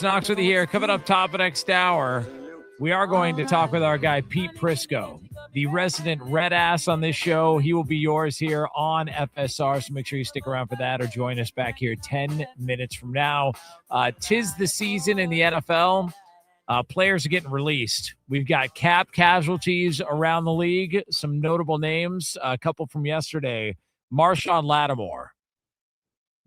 Knox with you here. Coming up top of next hour, we are going to talk with our guy, Pete Prisco, the resident red ass on this show. He will be yours here on FSR, so make sure you stick around for that or join us back here 10 minutes from now. Tis the season in the NFL. Players are getting released. We've got cap casualties around the league, some notable names, a couple from yesterday. Marshawn Lattimore,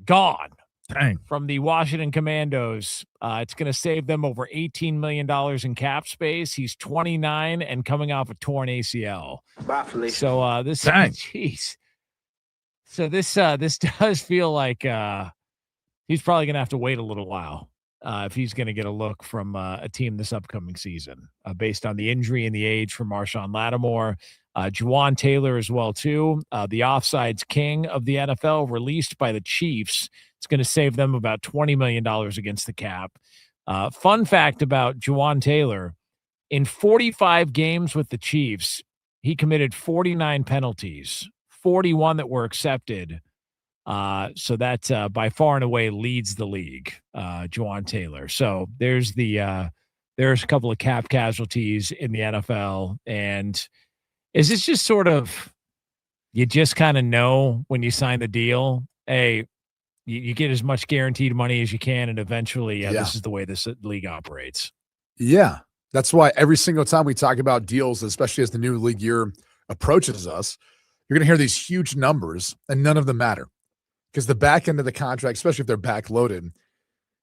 gone. Dang. From the Washington Commandos. It's going to save them over $18 million in cap space. He's 29 and coming off a torn ACL. So this, jeez. So this does feel like he's probably going to have to wait a little while if he's going to get a look from a team this upcoming season, based on the injury and the age for Marshawn Lattimore. Juwan Taylor as well, too. The offsides king of the NFL, released by the Chiefs. It's going to save them about $20 million against the cap. Fun fact about Juwan Taylor, in 45 games with the Chiefs, he committed 49 penalties, 41 that were accepted. So that by far and away leads the league, Juwan Taylor. So there's a couple of cap casualties in the NFL. And is this just sort of, you just kind of know when you sign the deal, hey, you get as much guaranteed money as you can, and eventually this is the way this league operates. Yeah, that's why every single time we talk about deals, especially as the new league year approaches us, you're going to hear these huge numbers, and none of them matter. Because the back end of the contract, especially if they're back-loaded,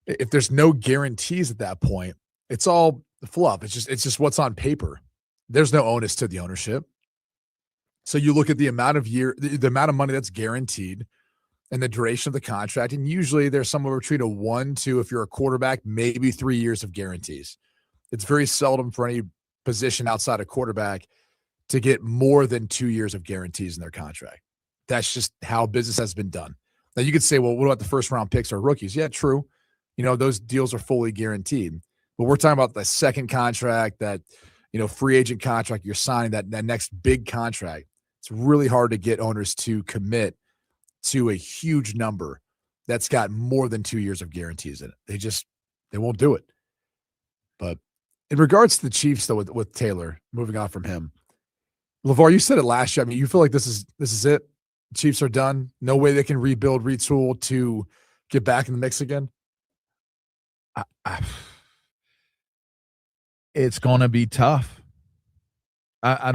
if there's no guarantees at that point, it's all fluff. It's just what's on paper. There's no onus to the ownership. So you look at the amount of the amount of money that's guaranteed and the duration of the contract, and usually there's somewhere between a 1 to, if you're a quarterback, maybe 3 years of guarantees. It's very seldom for any position outside a quarterback to get more than 2 years of guarantees in their contract. That's just how business has been done. Now you could say, well, what about the first round picks or rookies? Yeah, true. Those deals are fully guaranteed. But we're talking about the second contract, that, free agent contract you're signing, that next big contract. It's really hard to get owners to commit to a huge number that's got more than 2 years of guarantees in it. They won't do it. But in regards to the Chiefs, though, with Taylor, moving on from him, LeVar, you said it last year. I mean, you feel like this is it? Chiefs are done. No way they can rebuild, retool to get back in the mix again. It's going to be tough. I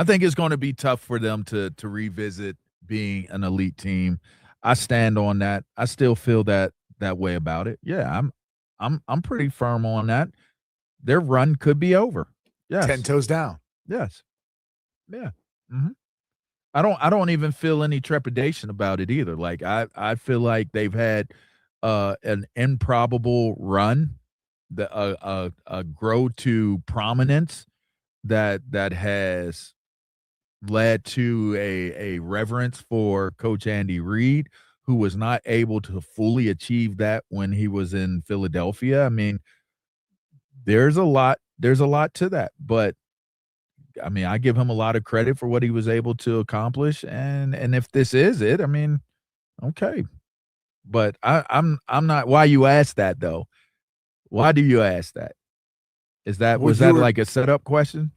think it's going to be tough for them to revisit being an elite team. I stand on that. I still feel that way about it. Yeah, I'm pretty firm on that. Their run could be over. Yes. 10 toes down. Yes. Yeah. Mm-hmm. I don't even feel any trepidation about it either. Like I feel like they've had an improbable run, a grow to prominence that has led to a reverence for Coach Andy Reid, who was not able to fully achieve that when he was in Philadelphia. I mean, there's a lot to that, but I mean, I give him a lot of credit for what he was able to accomplish, and if this is it, I mean, okay. But I'm not. Why you ask that though? Why do you ask that? Was that like a setup question?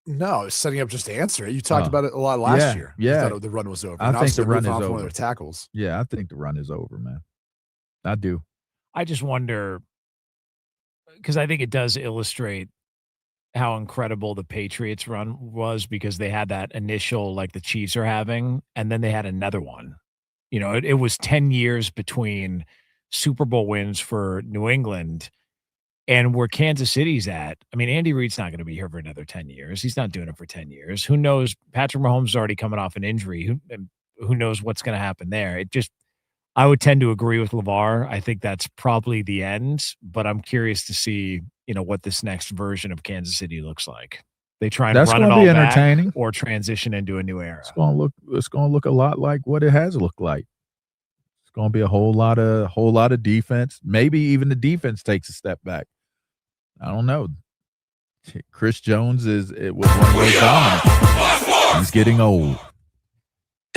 No, it's setting up just to answer it. You talked about it a lot last year. Yeah, you thought the run was over. I think the run is over. One of their tackles. Yeah, I think the run is over, man. I do. I just wonder, because I think it does illustrate how incredible the Patriots run was, because they had that initial, like the Chiefs are having, and then they had another one. It was 10 years between Super Bowl wins for New England and where Kansas City's at. I mean, Andy Reid's not going to be here for another 10 years. He's not doing it for 10 years. Who knows? Patrick Mahomes is already coming off an injury. Who knows what's going to happen there? I would tend to agree with LeVar. I think that's probably the end, but I'm curious to see, what this next version of Kansas City looks like. They try and run it all back or transition into a new era. It's going to look a lot like what it has looked like. It's going to be a whole lot of defense. Maybe even the defense takes a step back. I don't know. Chris Jones was one of those dominant. He's getting old.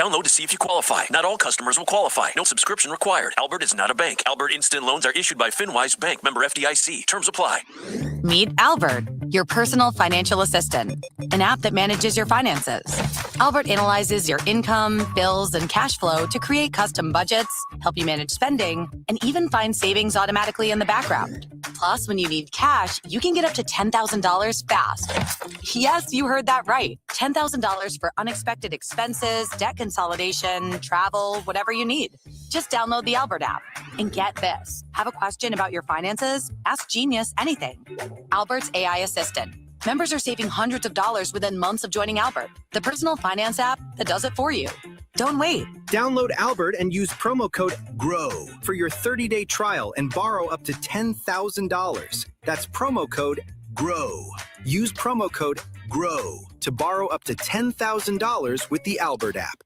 Download to see if you qualify. Not all customers will qualify. No subscription required. Albert is not a bank. Albert Instant Loans are issued by FinWise Bank. Member FDIC. Terms apply. Meet Albert, your personal financial assistant, an app that manages your finances. Albert analyzes your income, bills, and cash flow to create custom budgets, help you manage spending, and even find savings automatically in the background. Plus, when you need cash, you can get up to $10,000 fast. Yes, you heard that right. $10,000 for unexpected expenses, debt consolidation, travel, whatever you need. Just download the Albert app. And get this. Have a question about your finances? Ask Genius anything. Albert's AI assistant. Members are saving hundreds of dollars within months of joining Albert, the personal finance app that does it for you. Don't wait. Download Albert and use promo code GROW for your 30-day trial and borrow up to $10,000. That's promo code GROW. Use promo code GROW to borrow up to $10,000 with the Albert app.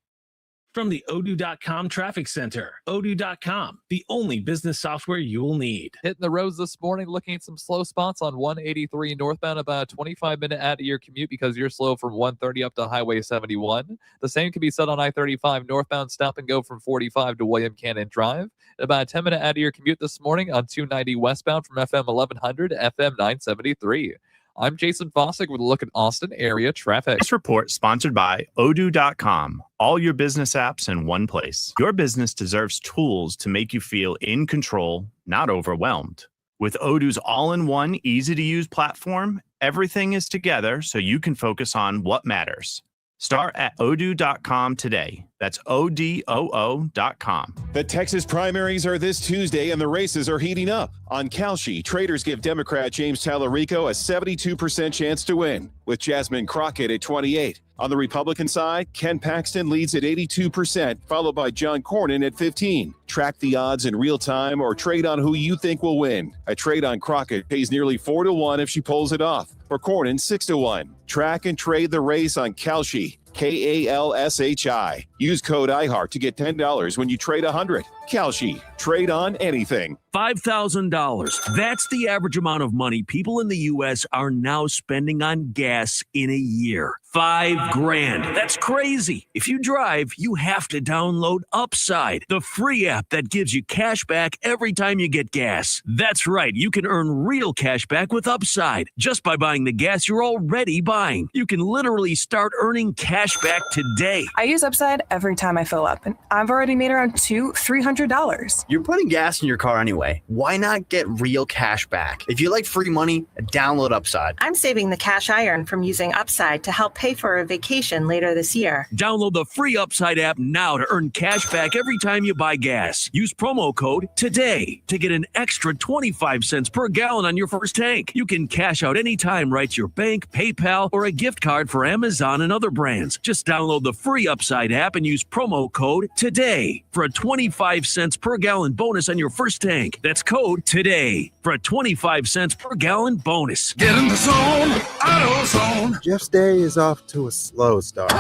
From the Odoo.com Traffic Center, Odoo.com, the only business software you will need. Hitting the roads this morning, looking at some slow spots on 183 northbound, about a 25-minute out of your commute because you're slow from 130 up to Highway 71. The same can be said on I-35 northbound, stop and go from 45 to William Cannon Drive. About a 10-minute out of your commute this morning on 290 westbound from FM 1100 to FM 973. I'm Jason Fossick with a look at Austin area traffic. This report sponsored by Odoo.com. All your business apps in one place. Your business deserves tools to make you feel in control, not overwhelmed. With Odoo's all-in-one, easy-to-use platform, everything is together so you can focus on what matters. Start at Odoo.com today. That's ODOO.com. The Texas primaries are this Tuesday, and the races are heating up. On Kalshi, traders give Democrat James Tallarico a 72% chance to win, with Jasmine Crockett at 28%. On the Republican side, Ken Paxton leads at 82%, followed by John Cornyn at 15%. Track the odds in real time or trade on who you think will win. A trade on Crockett pays nearly 4-1 if she pulls it off. For Cornyn, 6-1. Track and trade the race on Kalshi. Kalshi. Use code IHEART to get $10 when you trade $100. Kalshi. Trade on anything. $5,000. That's the average amount of money people in the U.S. are now spending on gas in a year. $5,000. That's crazy. If you drive, you have to download Upside, the free app that gives you cash back every time you get gas. That's right. You can earn real cash back with Upside just by buying the gas you're already buying. You can literally start earning cash back today. I use Upside every time I fill up, and I've already made around $200-$300. You're putting gas in your car anyway. Why not get real cash back? If you like free money, download Upside. I'm saving the cash I earn from using Upside to help pay for a vacation later this year. Download the free Upside app now to earn cash back every time you buy gas. Use promo code TODAY to get an extra 25 cents per gallon on your first tank. You can cash out anytime right to your bank, PayPal, or a gift card for Amazon and other brands. Just download the free Upside app and use promo code TODAY for a 25 cents per gallon bonus on your first tank. That's code TODAY for a 25 cents per gallon bonus. Get in the zone, AutoZone. Jeff's day is off to a slow start.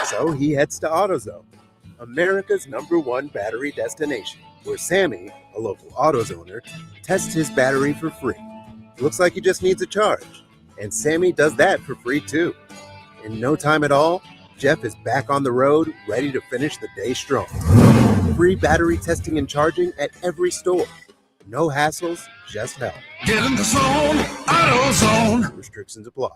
So he heads to AutoZone, America's #1 battery destination, where Sammy, a local AutoZoner, tests his battery for free. Looks like he just needs a charge. And Sammy does that for free too. In no time at all, Jeff is back on the road, ready to finish the day strong. Free battery testing and charging at every store. No hassles, just help. Get in the zone, AutoZone. Restrictions apply.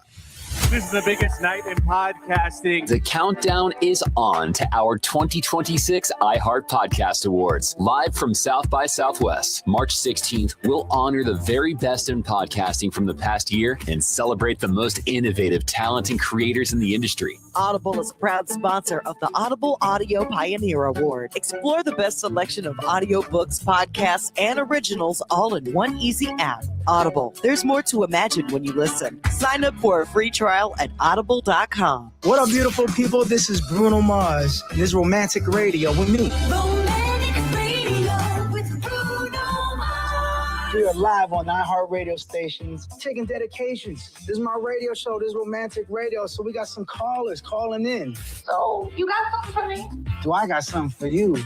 This is the biggest night in podcasting. The countdown is on to our 2026 iHeart Podcast Awards. Live from South by Southwest, March 16th, we'll honor the very best in podcasting from the past year and celebrate the most innovative talent and creators in the industry. Audible is a proud sponsor of the Audible Audio Pioneer Award. Explore the best selection of audiobooks, podcasts, and originals all in one easy app. Audible. There's more to imagine when you listen. Sign up for a free trial at audible.com. What up, beautiful people? This is Bruno Mars, and this is Romantic Radio with me. Romantic Radio with Bruno Mars. We are live on iHeart radio stations, taking dedications. This is my radio show. This is romantic radio. So we got some callers calling in. So you got something for me? Do I got something for you?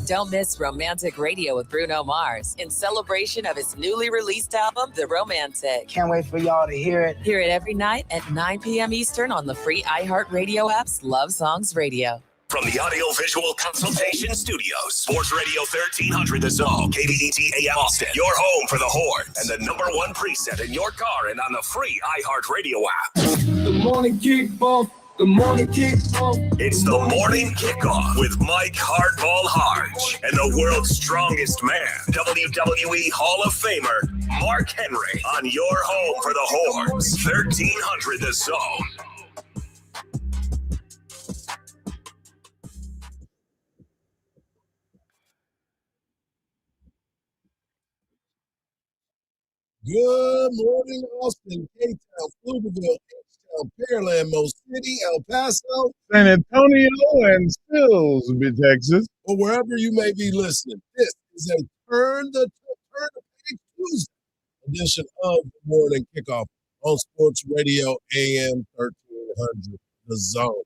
Don't miss Romantic Radio with Bruno Mars in celebration of his newly released album, The Romantic. Can't wait for y'all to hear it. Hear it every night at 9 p.m. Eastern on the free iHeartRadio app's Love Songs Radio. From the Audio Visual Consultation Studios, Sports Radio 1300 The Zone, KBET AM Austin, your home for the Horns, and the #1 preset in your car and on the free iHeartRadio app. The morning kickoff. The morning kickoff. It's the morning kickoff with Mike Hardball Hardge and the world's strongest man, WWE Hall of Famer Mark Henry, on your home for the Horns, 1300 The Zone. Good morning, Austin, K-Town, Pflugerville, H-Town, Pearland, Mo City, El Paso, San Antonio, and Stillsby, Texas, or wherever you may be listening. This is a Turn the Page Tuesday edition of the Morning Kickoff on Sports Radio AM 1300 The Zone.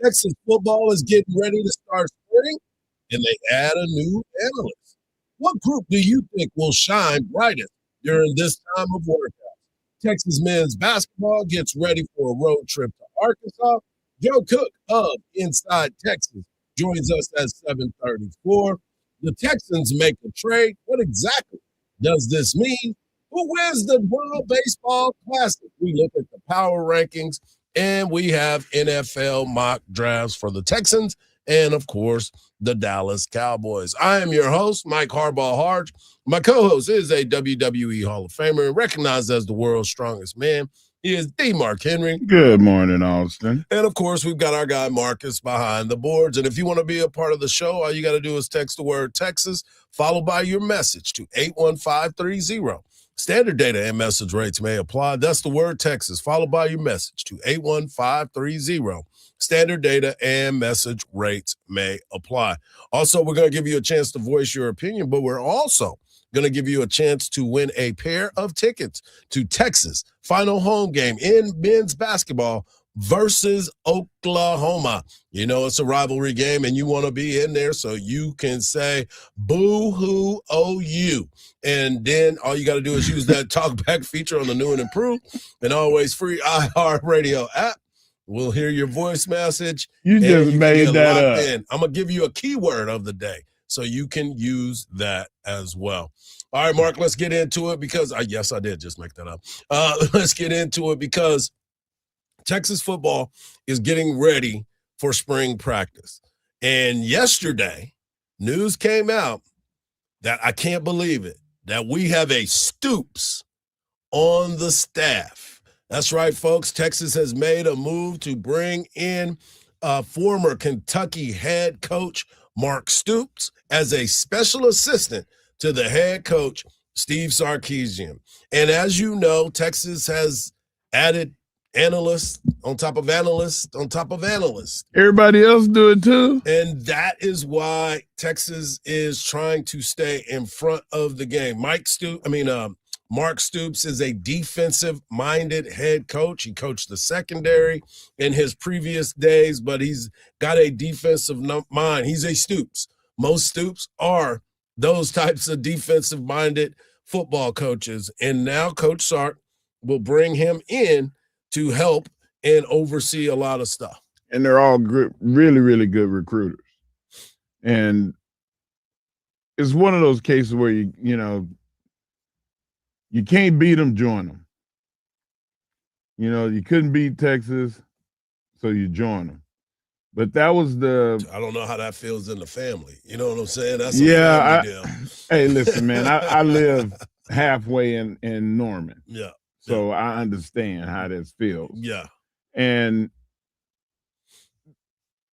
Texas football is getting ready to start spring, and they add a new analyst. What group do you think will shine brightest during this time of workout? Texas men's basketball gets ready for a road trip to Arkansas. Joe Cook of Inside Texas joins us at 7:34. The Texans make a trade. What exactly does this mean? Who wins the World Baseball Classic? We look at the power rankings, and we have NFL mock drafts for the Texans and, of course, the Dallas Cowboys. I am your host, Mike Hardball Hardge. My co-host is a WWE Hall of Famer and recognized as the world's strongest man. He is the Mark Henry. Good morning, Austin. And, of course, we've got our guy Marcus behind the boards. And if you want to be a part of the show, all you got to do is text the word Texas, followed by your message to 81530. Standard data and message rates may apply. That's the word Texas, followed by your message to 81530. Standard data and message rates may apply. Also, we're going to give you a chance to voice your opinion, but we're also going to give you a chance to win a pair of tickets to Texas' final home game in men's basketball versus Oklahoma. You know, it's a rivalry game, and you want to be in there so you can say, boo-hoo, OU. And then all you got to do is use that talkback feature on the new and improved and always free iHeartRadio app. We'll hear your voice message. You just made that up. I'm going to give you a keyword of the day so you can use that as well. All right, Mark, let's get into it because yes, I did just make that up. Let's get into it because Texas football is getting ready for spring practice. And yesterday, news came out that I can't believe it, that we have a Stoops on the staff. That's right, folks. Texas has made a move to bring in former Kentucky head coach Mark Stoops as a special assistant to the head coach Steve Sarkisian. And as you know, Texas has added analysts on top of analysts on top of analysts. Everybody else do it too. And that is why Texas is trying to stay in front of the game. Mark Stoops is a defensive-minded head coach. He coached the secondary in his previous days, but he's got a defensive mind. He's a Stoops. Most Stoops are those types of defensive-minded football coaches. And now Coach Sark will bring him in to help and oversee a lot of stuff. And they're all good, really, really good recruiters. And it's one of those cases where you can't beat them, join them. You know, you couldn't beat Texas, so you join them. But that was I don't know how that feels in the family. You know what I'm saying? That's a family deal. Hey, listen, man, I live halfway in Norman. Yeah. So I understand how this feels. Yeah. And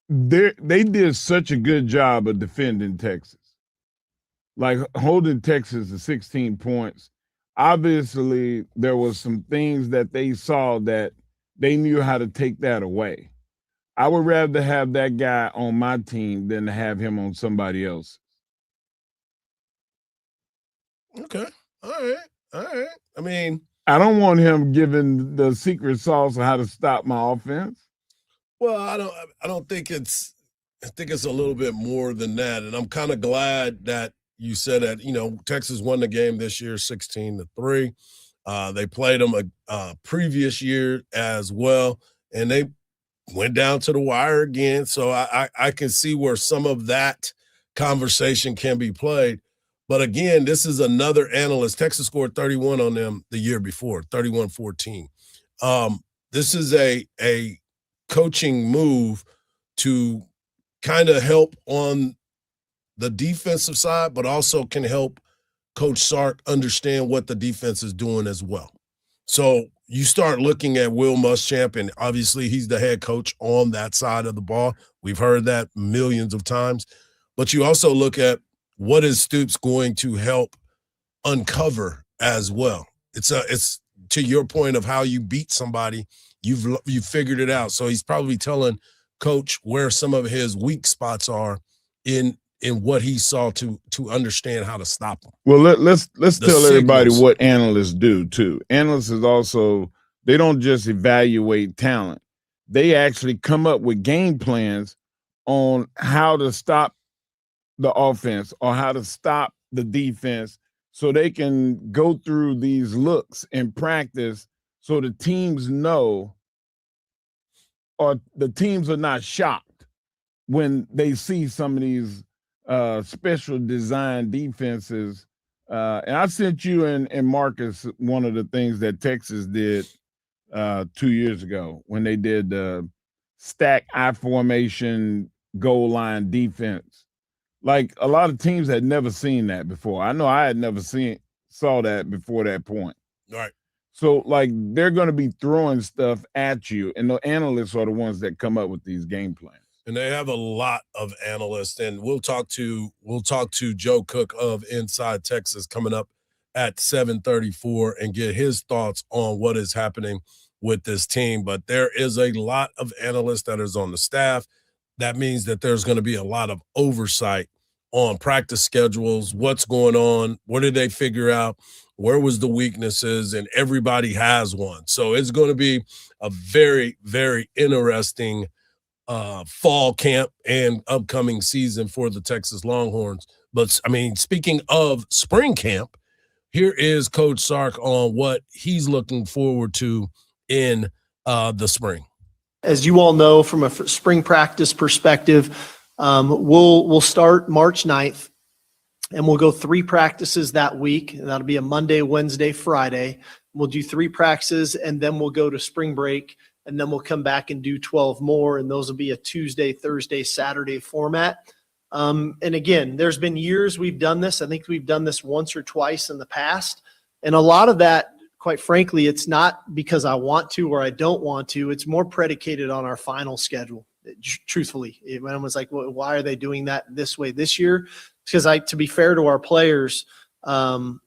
they did such a good job of defending Texas. Like holding Texas to 16 points. Obviously, there was some things that they saw that they knew how to take that away. I would rather have that guy on my team than to have him on somebody else. Okay. All right. I mean, I don't want him giving the secret sauce of how to stop my offense. Well, I don't think it's. I think it's a little bit more than that, and I'm kind of glad that you said that. You know, Texas won the game this year, 16-3. They played them a previous year as well, and they went down to the wire again. So I can see where some of that conversation can be played. But again, this is another analyst. Texas scored 31 on them the year before, 31-14. This is a coaching move to kind of help on the defensive side, but also can help Coach Sark understand what the defense is doing as well. So you start looking at Will Muschamp, and obviously he's the head coach on that side of the ball. We've heard that millions of times. But you also look at what is Stoops going to help uncover as well. It's to your point of how you beat somebody, you've figured it out. So he's probably telling Coach where some of his weak spots are in what he saw to understand how to stop them. Well, let's tell everybody signals. what analysts do too. Analysts is also, they don't just evaluate talent. They actually come up with game plans on how to stop the offense or how to stop the defense, so they can go through these looks in practice so the teams know, or the teams are not shocked when they see some of these special design defenses. And I sent you and Marcus one of the things that Texas did 2 years ago when they did the stack I formation goal line defense. Like, a lot of teams had never seen that before. I know I had never saw that before that point. Right. So, like, they're going to be throwing stuff at you, and the analysts are the ones that come up with these game plans. And they have a lot of analysts, and we'll talk to Joe Cook of Inside Texas coming up at 7:34 and get his thoughts on what is happening with this team. But there is a lot of analysts that is on the staff. That means that there's going to be a lot of oversight on practice schedules, what's going on, what did they figure out, where was the weaknesses, and everybody has one. So it's going to be a very, very interesting fall camp and upcoming season for the Texas Longhorns. But, I mean, speaking of spring camp, here is Coach Sark on what he's looking forward to in the spring. As you all know, from a spring practice perspective, we'll start March 9th, and we'll go 3 practices that week. And that'll be a Monday, Wednesday, Friday. We'll do 3 practices, and then we'll go to spring break, and then we'll come back and do 12 more, and those will be a Tuesday, Thursday, Saturday format. And again, there's been years we've done this. I think we've done this once or twice in the past, and a lot of that, quite frankly, it's not because I want to or I don't want to. It's more predicated on our final schedule. Truthfully, when I was like, well, why are they doing that this way this year? Because to be fair to our players, our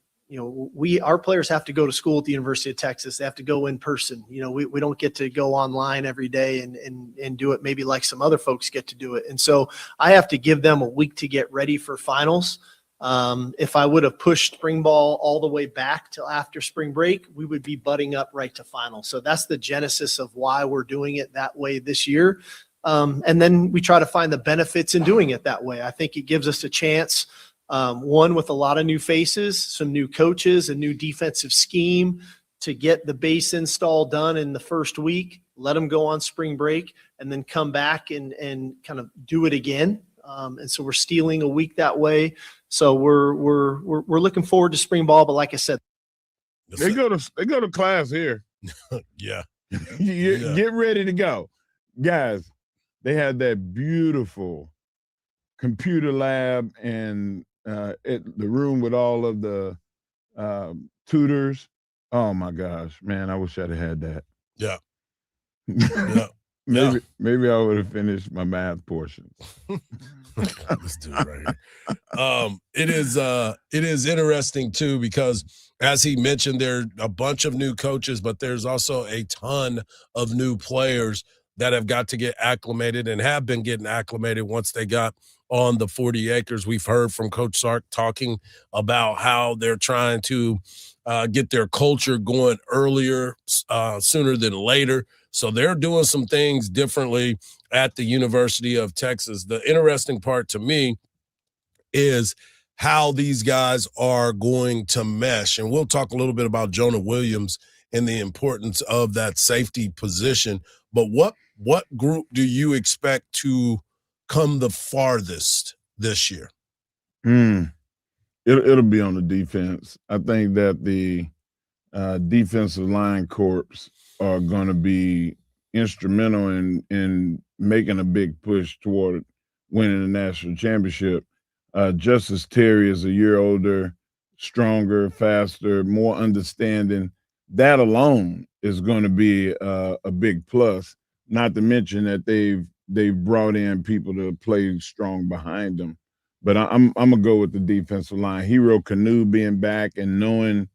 players have to go to school at the University of Texas. They have to go in person. We don't get to go online every day and do it maybe like some other folks get to do it. And so I have to give them a week to get ready for finals. If I would have pushed spring ball all the way back till after spring break, we would be butting up right to finals. So that's the genesis of why we're doing it that way this year. And then we try to find the benefits in doing it that way. I think it gives us a chance, one, with a lot of new faces, some new coaches, a new defensive scheme, to get the base install done in the first week, let them go on spring break, and then come back and kind of do it again. And so we're stealing a week that way. So we're looking forward to spring ball. But like I said, they go to class here. Yeah. Get ready to go, guys. They had that beautiful computer lab and the room with all of the tutors. Oh my gosh, man! I wish I'd have had that. Yeah. Yeah. Maybe I would have finished my math portions. Let's do it right here. It is interesting too, because as he mentioned, there are a bunch of new coaches, but there's also a ton of new players that have got to get acclimated and have been getting acclimated once they got on the 40 acres. We've heard from Coach Sark talking about how they're trying to get their culture going earlier, sooner than later. So they're doing some things differently at the University of Texas. The interesting part to me is how these guys are going to mesh. And we'll talk a little bit about Jonah Williams and the importance of that safety position. But what group do you expect to come the farthest this year? It'll be on the defense. I think that the defensive line corps are going to be instrumental in making a big push toward winning the national championship. Justice Terry is a year older, stronger, faster, more understanding. That alone is going to be a big plus. Not to mention that they've brought in people to play strong behind them. But I'm gonna go with the defensive line. Hero Canoe being back and knowing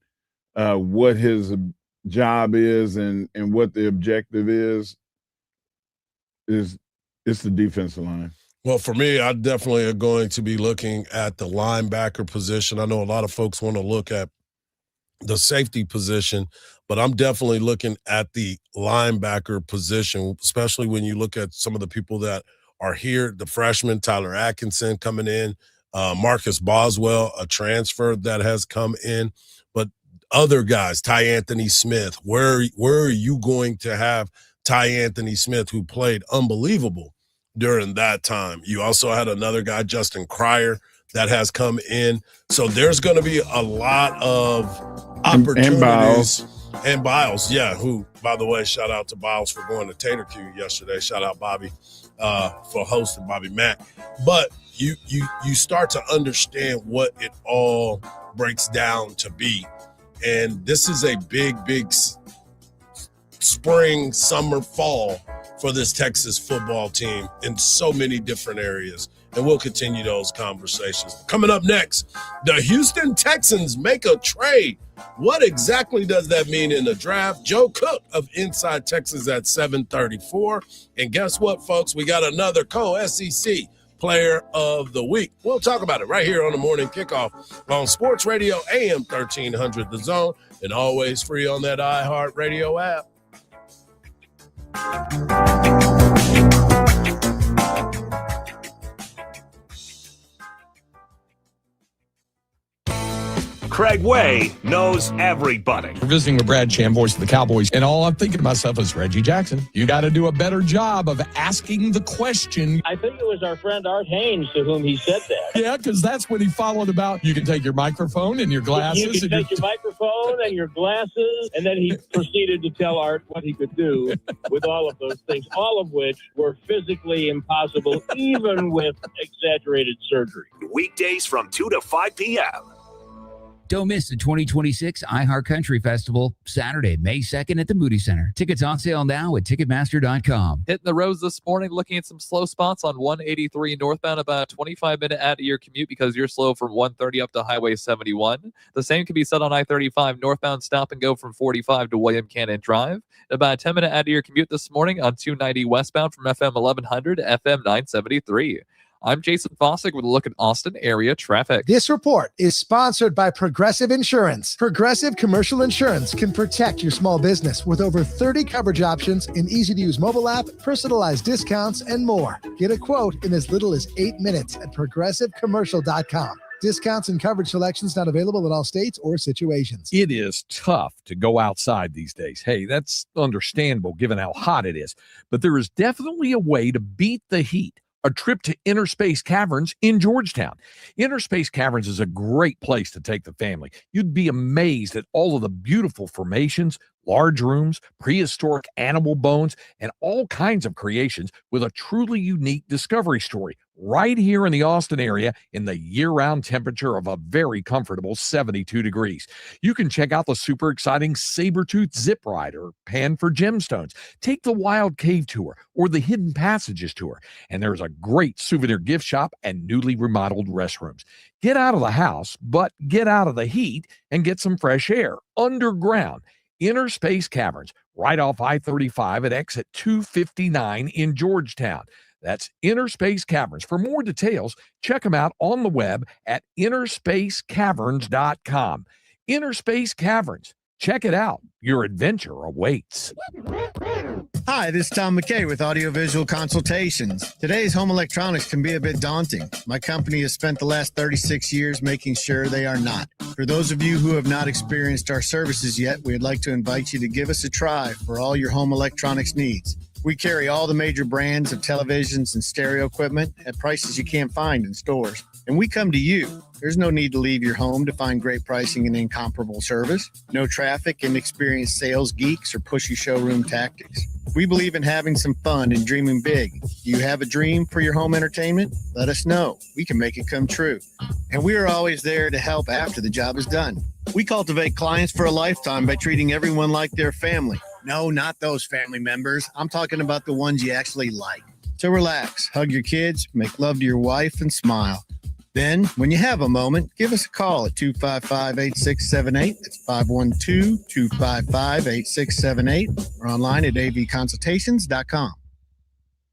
what his job is and what the objective is it's the defensive line. Well, for me, I definitely are going to be looking at the linebacker position. I know a lot of folks want to look at the safety position, but I'm definitely looking at the linebacker position, especially when you look at some of the people that are here, the freshman, Tyler Atkinson coming in, Marcus Boswell, a transfer that has come in, but other guys, Ty Anthony Smith, where are you going to have Ty Anthony Smith, who played unbelievable during that time? You also had another guy, Justin Cryer, that has come in. So there's going to be a lot of opportunities. And Biles, yeah, who, by the way, shout out to Biles for going to Tater Q yesterday. Shout out Bobby for hosting, Bobby Mack. But you start to understand what it all breaks down to be. And this is a big spring, summer, fall for this Texas football team in so many different areas. And we'll continue those conversations. Coming up next, the Houston Texans make a trade. What exactly does that mean in the draft? Joe Cook of Inside Texas at 7:34. And guess what, folks? We got another co-SEC Player of the Week. We'll talk about it right here on the Morning Kickoff on Sports Radio AM 1300 The Zone, and always free on that iHeartRadio app. Craig Way knows everybody. We're visiting with Brad Chan, voice of the Cowboys, and all I'm thinking to myself is, Reggie Jackson, you got to do a better job of asking the question. I think it was our friend Art Haynes to whom he said that. Yeah, because that's when he followed about, you can take your microphone and your glasses. You can take your microphone and your glasses, and then he proceeded to tell Art what he could do with all of those things, all of which were physically impossible, even with exaggerated surgery. Weekdays from 2 to 5 p.m. Don't miss the 2026 iHeart Country Festival, Saturday, May 2nd at the Moody Center. Tickets on sale now at Ticketmaster.com. Hitting the roads this morning, looking at some slow spots on 183 northbound, about a 25-minute out of your commute because you're slow from 130 up to Highway 71. The same can be said on I-35 northbound, stop and go from 45 to William Cannon Drive. About a 10-minute out of your commute this morning on 290 westbound from FM 1100 to FM 973. I'm Jason Fossick with a look at Austin area traffic. This report is sponsored by Progressive Insurance. Progressive Commercial Insurance can protect your small business with over 30 coverage options, an easy-to-use mobile app, personalized discounts, and more. Get a quote in as little as 8 minutes at progressivecommercial.com. Discounts and coverage selections not available in all states or situations. It is tough to go outside these days. Hey, that's understandable given how hot it is. But there is definitely a way to beat the heat. A trip to Inner Space Caverns in Georgetown. Inner Space Caverns is a great place to take the family. You'd be amazed at all of the beautiful formations, large rooms, prehistoric animal bones, and all kinds of creations with a truly unique discovery story right here in the Austin area in the year-round temperature of a very comfortable 72 degrees. You can check out the super exciting Sabertooth Zip Ride or Pan for Gemstones. Take the Wild Cave Tour or the Hidden Passages Tour. And there's a great souvenir gift shop and newly remodeled restrooms. Get out of the house, but get out of the heat and get some fresh air underground. Inner Space Caverns, right off I-35 at exit 259 in Georgetown. That's Inner Space Caverns. For more details, check them out on the web at innerspacecaverns.com. Inner Space Caverns. Check it out. Your adventure awaits. Hi, this is Tom McKay with Audiovisual Consultations. Today's home electronics can be a bit daunting. My company has spent the last 36 years making sure they are not. For those of you who have not experienced our services yet, we'd like to invite you to give us a try for all your home electronics needs. We carry all the major brands of televisions and stereo equipment at prices you can't find in stores. And we come to you. There's no need to leave your home to find great pricing and incomparable service. No traffic, inexperienced sales geeks, or pushy showroom tactics. We believe in having some fun and dreaming big. Do you have a dream for your home entertainment? Let us know. We can make it come true. And we are always there to help after the job is done. We cultivate clients for a lifetime by treating everyone like their family. No, not those family members. I'm talking about the ones you actually like. So relax, hug your kids, make love to your wife, and smile. Then, when you have a moment, give us a call at 255-8678. That's 512-255-8678. Or online at avconsultations.com.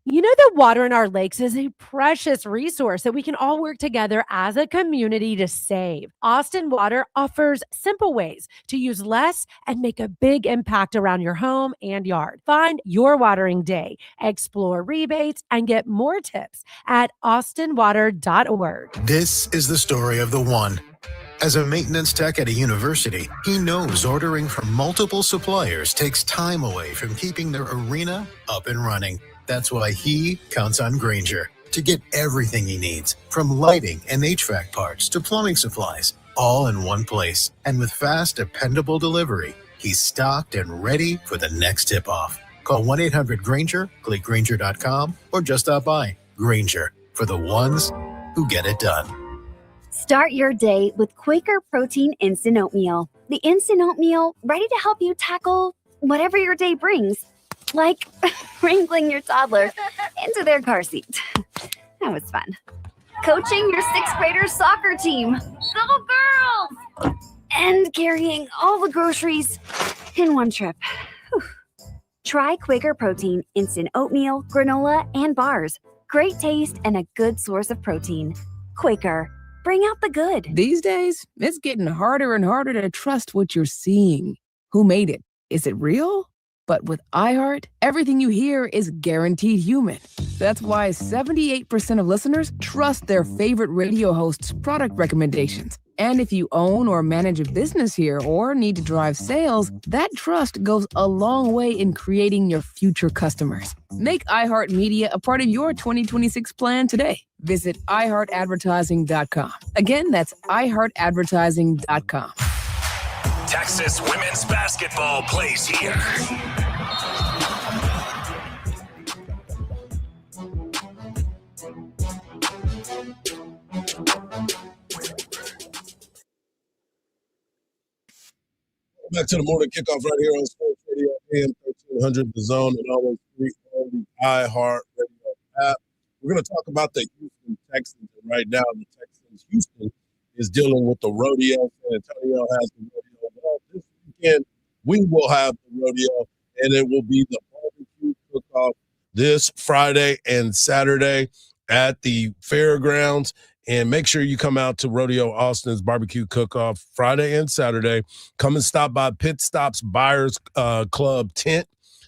You know that water in our lakes is a precious resource that we can all work together as a community to save. Austin Water offers simple ways to use less and make a big impact around your home and yard. Find your watering day, explore rebates, and get more tips at austinwater.org. This is the story of the one. As a maintenance tech at a university, he knows ordering from multiple suppliers takes time away from keeping their arena up and running. That's why he counts on Grainger to get everything he needs, from lighting and HVAC parts to plumbing supplies, all in one place. And with fast, dependable delivery, he's stocked and ready for the next tip-off. Call 1-800-GRAINGER, click Grainger.com, or just stop by. Grainger, for the ones who get it done. Start your day with Quaker Protein Instant Oatmeal. The instant oatmeal ready to help you tackle whatever your day brings. Like wrangling your toddler into their car seat. That was fun. Coaching your sixth graders soccer team. Go girls! And carrying all the groceries in one trip. Whew. Try Quaker Protein Instant Oatmeal, granola, and bars. Great taste and a good source of protein. Quaker, bring out the good. These days, it's getting harder and harder to trust what you're seeing. Who made it? Is it real? But with iHeart, everything you hear is guaranteed human. That's why 78% of listeners trust their favorite radio hosts' product recommendations. And if you own or manage a business here or need to drive sales, that trust goes a long way in creating your future customers. Make iHeart Media a part of your 2026 plan today. Visit iHeartAdvertising.com. Again, that's iHeartAdvertising.com. Texas women's basketball plays here. Back to the morning kickoff right here on Sports Radio AM 1300, The Zone, and always free on the iHeart Radio app. We're going to talk about the Houston Texans. And right now, the Texans, Houston is dealing with the rodeo. San Antonio has the rodeo. Well, this weekend, we will have the rodeo, and it will be the barbecue cook-off this Friday and Saturday at the fairgrounds. And make sure you come out to Rodeo Austin's barbecue cook-off Friday and Saturday. Come and stop by Pit Stop's Buyers Club tent.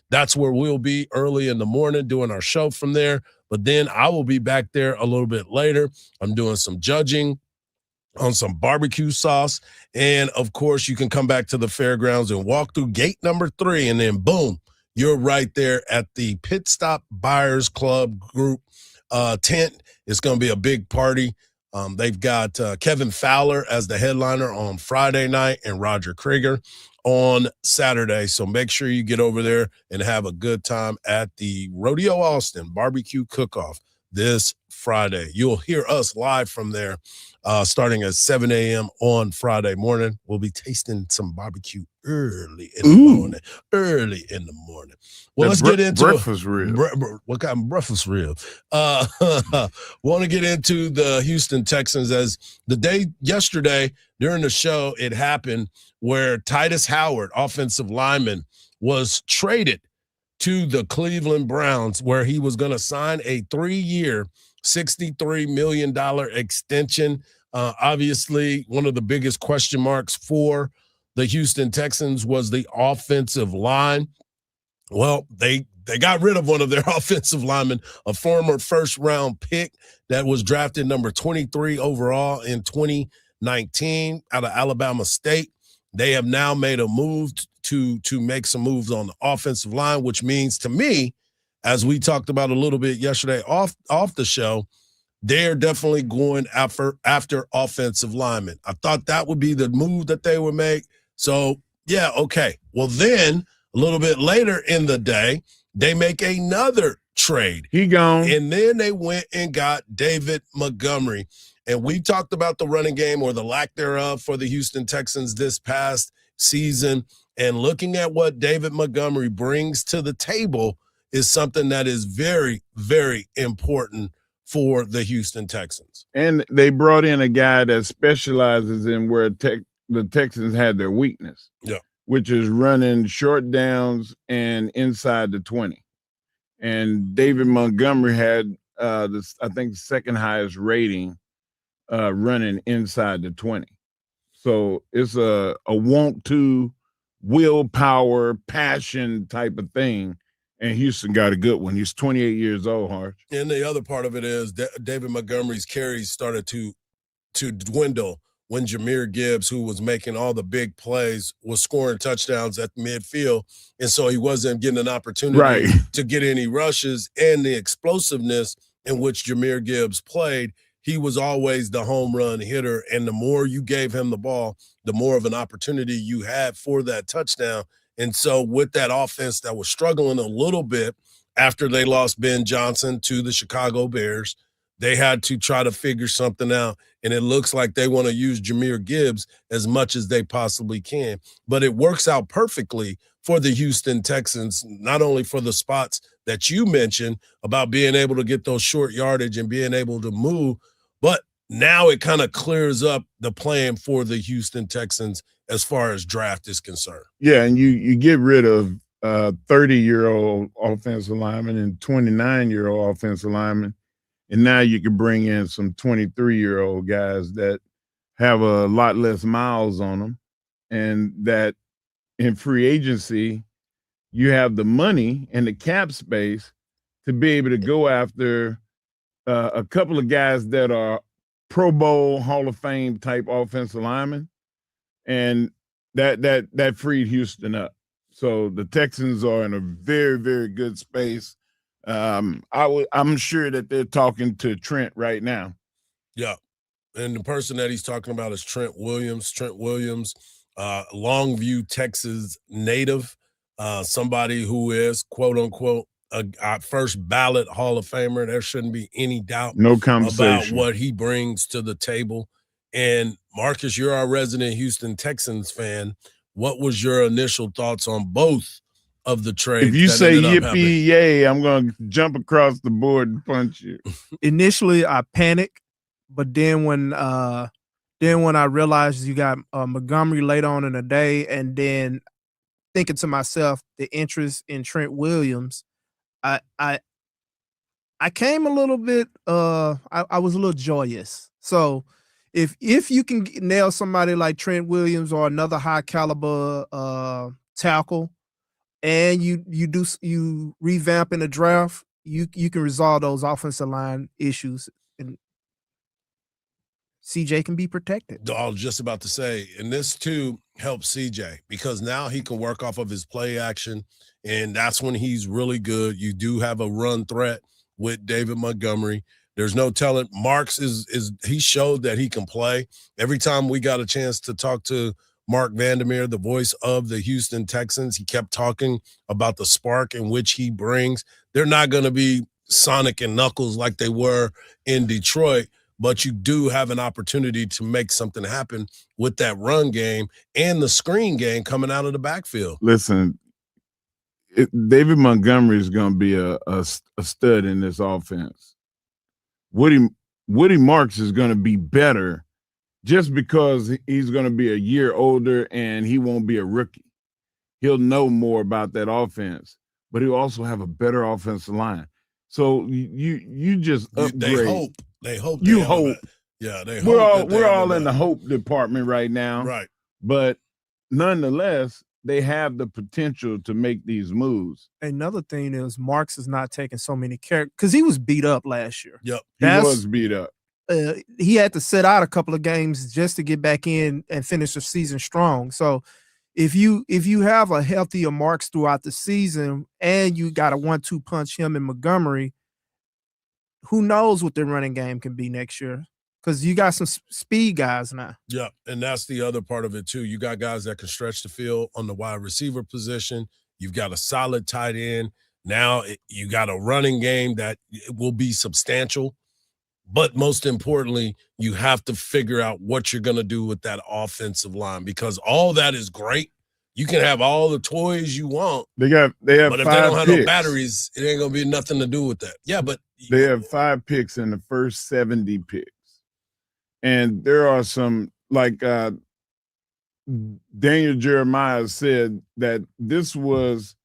That's where we'll be early in the morning doing our show from there. But then I will be back there a little bit later. I'm doing some judging on some barbecue sauce. And, of course, you can come back to the fairgrounds and walk through gate number 3, and then, boom, you're right there at the Pit Stop Buyers Club group tent. It's going to be a big party. They've got Kevin Fowler as the headliner on Friday night and Roger Krieger on Saturday. So make sure you get over there and have a good time at the Rodeo Austin Barbecue Cook-Off this Friday. You'll hear us live from there starting at 7 a.m. on Friday morning. We'll be tasting some barbecue early in the morning. Early in the morning. Well, let's get into breakfast rib. What kind of breakfast rib? Want to get into the Houston Texans as the day yesterday during the show, it happened where Titus Howard, offensive lineman, was traded to the Cleveland Browns, where he was going to sign a 3-year, $63 million extension. Obviously, one of the biggest question marks for the Houston Texans was the offensive line. Well, they got rid of one of their offensive linemen, a former first-round pick that was drafted number 23 overall in 2019 out of Alabama State. They have now made a move to make some moves on the offensive line, which means to me, as we talked about a little bit yesterday off the show, they're definitely going after offensive linemen. I thought that would be the move that they would make. So, yeah, okay. Well, then a little bit later in the day, they make another trade. He gone. And then they went and got David Montgomery. And we talked about the running game or the lack thereof for the Houston Texans this past season. And looking at what David Montgomery brings to the table is something that is very, very important for the Houston Texans. And they brought in a guy that specializes in where the Texans had their weakness. Yeah. Which is running short downs and inside the 20. And David Montgomery had, I think, the second highest rating running inside the 20. So it's a want to, willpower, passion type of thing. And Houston got a good one. He's 28 years old, Hardge. And the other part of it is David Montgomery's carries started to dwindle when Jahmyr Gibbs, who was making all the big plays, was scoring touchdowns at midfield. And so he wasn't getting an opportunity to get any rushes, and the explosiveness in which Jahmyr Gibbs played. He was always the home run hitter. And the more you gave him the ball, the more of an opportunity you had for that touchdown. And so with that offense that was struggling a little bit after they lost Ben Johnson to the Chicago Bears, they had to try to figure something out. And it looks like they want to use Jahmyr Gibbs as much as they possibly can. But it works out perfectly for the Houston Texans, not only for the spots that you mentioned about being able to get those short yardage and being able to move, but now it kind of clears up the plan for the Houston Texans as far as draft is concerned. Yeah, and you get rid of 30-year-old offensive linemen and 29-year-old offensive linemen, and now you can bring in some 23-year-old guys that have a lot less miles on them, and that in free agency you have the money and the cap space to be able to go after a couple of guys that are Pro Bowl, Hall of Fame type offensive linemen, and that freed Houston up. So the Texans are in a very, very good space. I'm sure that they're talking to Trent right now. Yeah, and the person that he's talking about is Trent Williams. Trent Williams, Longview, Texas native, somebody who is, quote unquote, a first ballot Hall of Famer. There shouldn't be any doubt about what he brings to the table. And Marcus, you're our resident Houston Texans fan. What was your initial thoughts on both of the trades? If you say yippee yay, I'm going to jump across the board and punch you. Initially, I panicked, but then when I realized you got Montgomery late on in the day, and then thinking to myself the interest in Trent Williams, I came a little bit I was a little joyous. So if you can nail somebody like Trent Williams or another high caliber tackle, and you revamp in the draft, you can resolve those offensive line issues, and CJ can be protected. I was just about to say, and this too helps CJ because now he can work off of his play action, and that's when he's really good. You do have a run threat with David Montgomery. There's no telling. Marks he showed that he can play. Every time we got a chance to talk to Mark Vandermeer, the voice of the Houston Texans, he kept talking about the spark in which he brings. They're not going to be Sonic and Knuckles like they were in Detroit, but you do have an opportunity to make something happen with that run game and the screen game coming out of the backfield. Listen, David Montgomery is going to be a stud in this offense. Woody Marks is going to be better just because he's going to be a year older and he won't be a rookie. He'll know more about that offense. but he'll also have a better offensive line. So you just upgrade. They hope. You they hope. Yeah, they We're hope. we're all in the hope department right now. Right. But nonetheless, they have the potential to make these moves. Another thing is Marks is not taking so many characters because he was beat up last year. Yep. He was beat up. He had to sit out a couple of games just to get back in and finish the season strong. So if you have a healthier Marks throughout the season and you got a 1-2 punch him and Montgomery, who knows what their running game can be next year? Because you got some speed guys now. Yeah, and that's the other part of it too. You got guys that can stretch the field on the wide receiver position. You've got a solid tight end. Now you got a running game that will be substantial. But most importantly, you have to figure out what you're going to do with that offensive line, because all that is great. You can have all the toys you want. They have but if 5 they don't have picks. no batteries, it ain't going to be nothing to do with that. Yeah, but They have 5 picks in the first 70 picks. And there are some, like Daniel Jeremiah said, that this was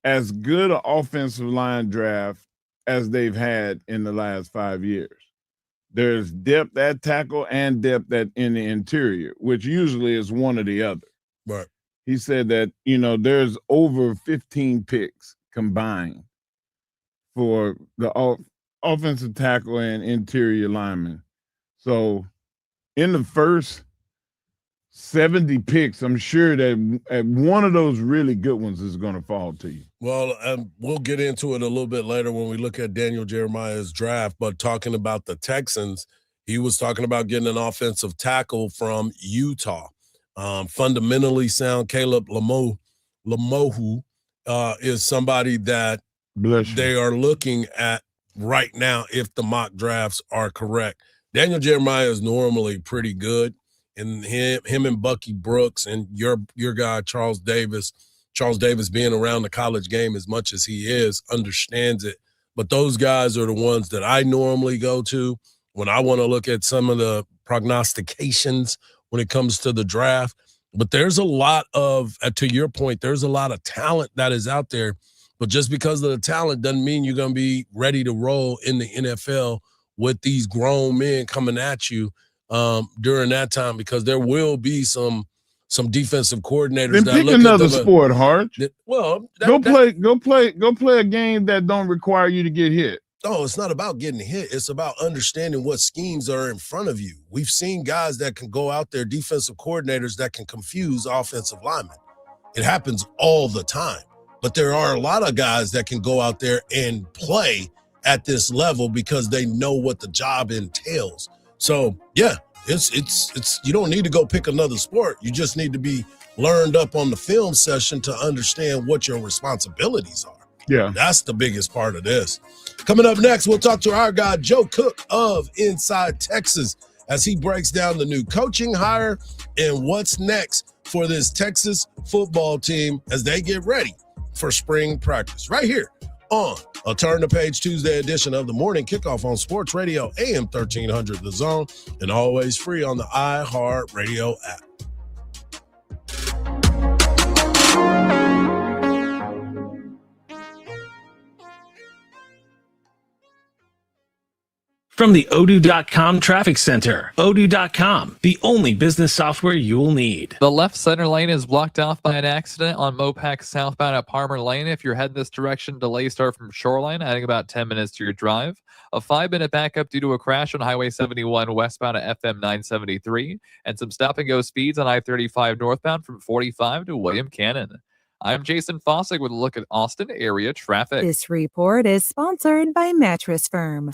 as good an offensive line draft as they've had in the last 5 years. There's depth at tackle and depth in the interior, which usually is one or the other. Right. He said that, there's over 15 picks combined for the offensive tackle and interior lineman. So in the first 70 picks, I'm sure that one of those really good ones is going to fall to you. Well, we'll get into it a little bit later when we look at Daniel Jeremiah's draft, but talking about the Texans, he was talking about getting an offensive tackle from Utah. Fundamentally sound Caleb Lamohu is somebody that they are looking at right now if the mock drafts are correct. Daniel Jeremiah is normally pretty good, and him and Bucky Brooks and your guy Charles Davis being around the college game as much as he is, understands it. But those guys are the ones that I normally go to when I want to look at some of the prognostications when it comes to the draft. But there's a lot of, to your point, there's a lot of talent that is out there. But just because of the talent doesn't mean you're going to be ready to roll in the NFL with these grown men coming at you during that time, because there will be some defensive coordinators Then that pick look another at them. sport, Hardge. Well, Go play a game that don't require you to get hit. No, it's not about getting hit. It's about understanding what schemes are in front of you. We've seen guys that can go out there, defensive coordinators that can confuse offensive linemen. It happens all the time. But there are a lot of guys that can go out there and play at this level because they know what the job entails. So, yeah, it's you don't need to go pick another sport. You just need to be learned up on the film session to understand what your responsibilities are. Yeah. That's the biggest part of this. Coming up next, we'll talk to our guy, Joe Cook of Inside Texas, as he breaks down the new coaching hire and what's next for this Texas football team as they get ready for spring practice. Right here on a Turn the Page Tuesday edition of the Morning Kickoff on Sports Radio, AM 1300 The Zone, and always free on the iHeartRadio app. From the Odoo.com Traffic Center, Odoo.com, the only business software you'll need. The left center lane is blocked off by an accident on Mopac southbound at Palmer Lane. If you're heading this direction, delays start from Shoreline, adding about 10 minutes to your drive. A 5-minute backup due to a crash on Highway 71 westbound at FM 973, and some stop-and-go speeds on I-35 northbound from 45 to William Cannon. I'm Jason Fossick with a look at Austin area traffic. This report is sponsored by Mattress Firm.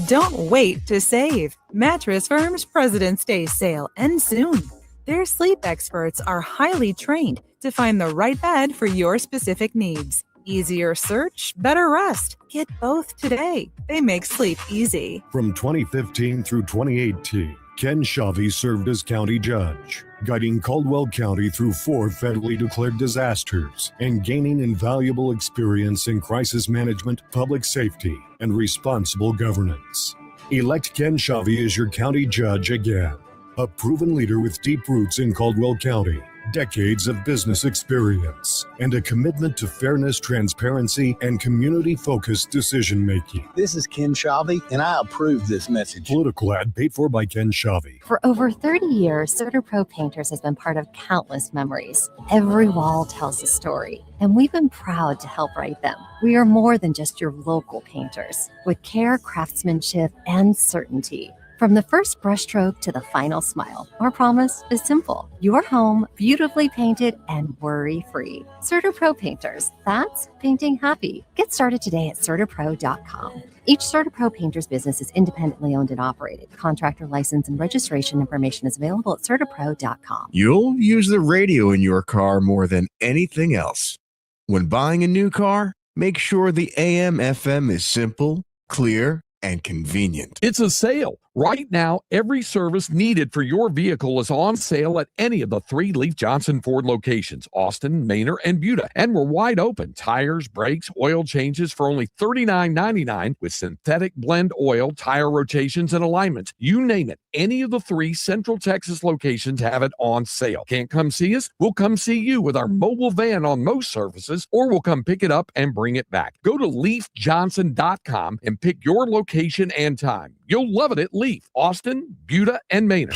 Don't wait to save. Mattress Firm's President's Day sale ends soon. Their sleep experts are highly trained to find the right bed for your specific needs. Easier search, better rest. Get both today. They make sleep easy. From 2015 through 2018, Ken Shavy served as county judge, guiding Caldwell County through 4 federally declared disasters and gaining invaluable experience in crisis management, public safety, and responsible governance. Elect Ken Shavy as your county judge again. A proven leader with deep roots in Caldwell County. decades of business experience, and a commitment to fairness, transparency, and community-focused decision-making. This is Ken Shavy, and I approve this message. Political ad paid for by Ken Shavy. For over 30 years, CertaPro Painters has been part of countless memories. Every wall tells a story, and we've been proud to help write them. We are more than just your local painters, with care, craftsmanship, and certainty. From the first brushstroke to the final smile, our promise is simple. Your home, beautifully painted and worry-free. CertaPro Painters, that's painting happy. Get started today at CertaPro.com. Each CertaPro Painters business is independently owned and operated. Contractor license and registration information is available at CertaPro.com. You'll use the radio in your car more than anything else. When buying a new car, make sure the AM/FM is simple, clear, and convenient. It's a sale. Right now, every service needed for your vehicle is on sale at any of the 3 Leaf Johnson Ford locations, Austin, Manor, and Buda. And we're wide open. Tires, brakes, oil changes for only $39.99 with synthetic blend oil, tire rotations, and alignments. You name it. Any of the 3 Central Texas locations have it on sale. Can't come see us? We'll come see you with our mobile van on most services, or we'll come pick it up and bring it back. Go to leafjohnson.com and pick your location and time. You'll love it at Leaf, Austin, Buda, and Manor.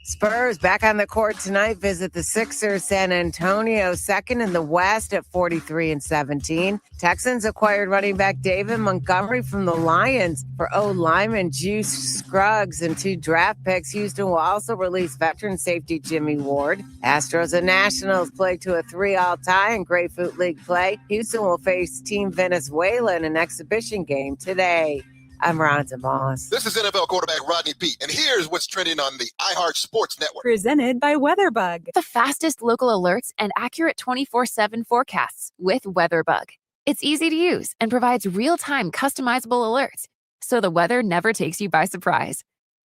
Spurs back on the court tonight. Visit the Sixers. San Antonio second in the West at 43-17. Texans acquired running back David Montgomery from the Lions for O-lineman Juice Scruggs and 2 draft picks. Houston will also release veteran safety Jimmy Ward. Astros and Nationals play to a 3-all tie in Grapefruit League play. Houston will face Team Venezuela in an exhibition game today. I'm Rhonda Moss. This is NFL quarterback Rodney Peete, and here's what's trending on the iHeart Sports Network. Presented by WeatherBug. The fastest local alerts and accurate 24/7 forecasts with WeatherBug. It's easy to use and provides real-time customizable alerts, so the weather never takes you by surprise.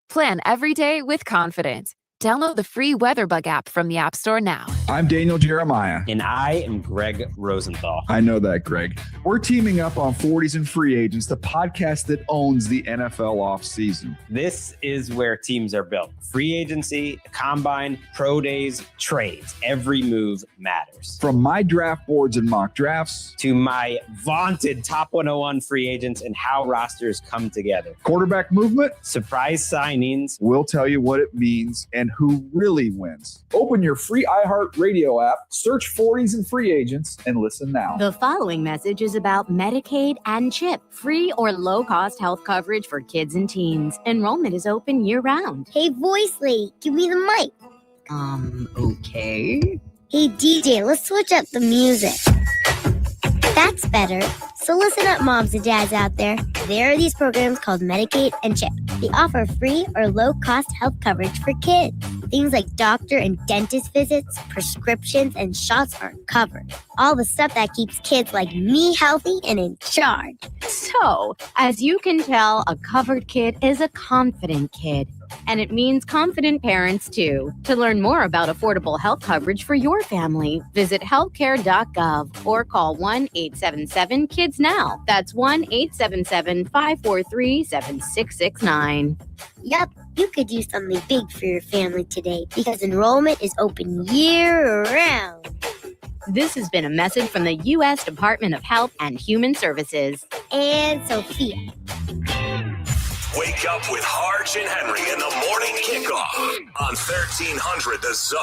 Plan every day with confidence. Download the free WeatherBug app from the App Store now. I'm Daniel Jeremiah. And I am Greg Rosenthal. I know that, Greg. We're teaming up on 40s and Free Agents, the podcast that owns the NFL offseason. This is where teams are built. Free agency, the combine, pro days, trades. Every move matters. From my draft boards and mock drafts to my vaunted top 101 free agents and how rosters come together. Quarterback movement, surprise signings. We'll tell you what it means and who really wins. Open your free iHeart Radio app, search 40s and Free Agents, and listen now. The following message is about Medicaid and CHIP, free or low-cost health coverage for kids and teens. Enrollment is open year-round. Hey, Voicely, give me the mic. Okay. Hey, DJ, let's switch up the music. That's better. So listen up, moms and dads out there. There are these programs called Medicaid and CHIP. They offer free or low-cost health coverage for kids. Things like doctor and dentist visits, prescriptions, and shots are covered. All the stuff that keeps kids like me healthy and in charge. So, as you can tell, a covered kid is a confident kid. And it means confident parents, too. To learn more about affordable health coverage for your family, visit healthcare.gov or call 1-877-KIDS-NOW. That's 1-877-543-7669. Yup, you could do something big for your family today because enrollment is open year-round. This has been a message from the U.S. Department of Health and Human Services. And Sophia. Wake up with Hardge and Henry in the morning kickoff on 1300 The Zone.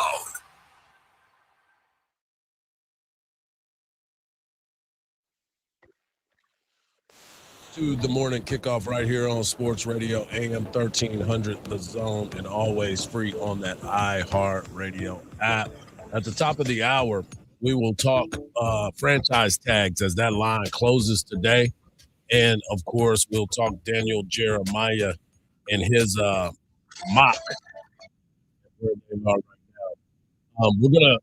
To the morning kickoff right here on Sports Radio AM 1300 The Zone, and always free on that iHeart Radio app. At the top of the hour, we will talk franchise tags as that line closes today. And, of course, we'll talk Daniel Jeremiah and his mock. Where they are right now. We're gonna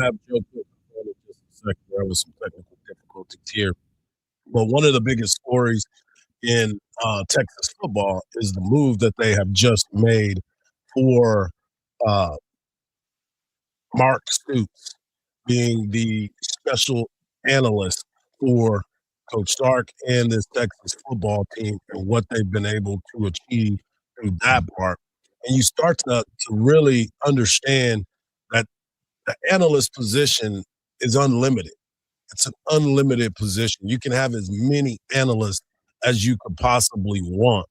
have Joe Cook on in just a second. There was some technical difficulties here, but one of the biggest stories in Texas football is the move that they have just made for Mark Stoops being the special analyst for Coach Sark and this Texas football team and what they've been able to achieve through that part. And you start to really understand that the analyst position is unlimited. It's an unlimited position. You can have as many analysts as you could possibly want.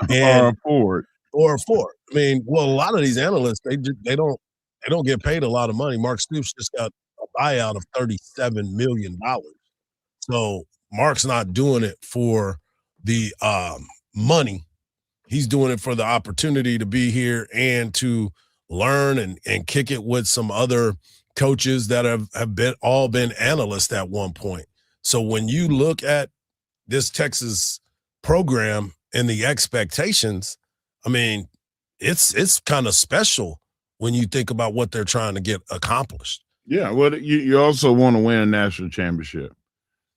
Or afford. Or afford. I mean, well, a lot of these analysts, they don't get paid a lot of money. Mark Stoops just got a buyout of $37 million. So Mark's not doing it for the money. He's doing it for the opportunity to be here and to learn and kick it with some other coaches that have been analysts at one point. So when you look at this Texas program and the expectations, I mean, it's kind of special when you think about what they're trying to get accomplished. Yeah, well, you also want to win a national championship.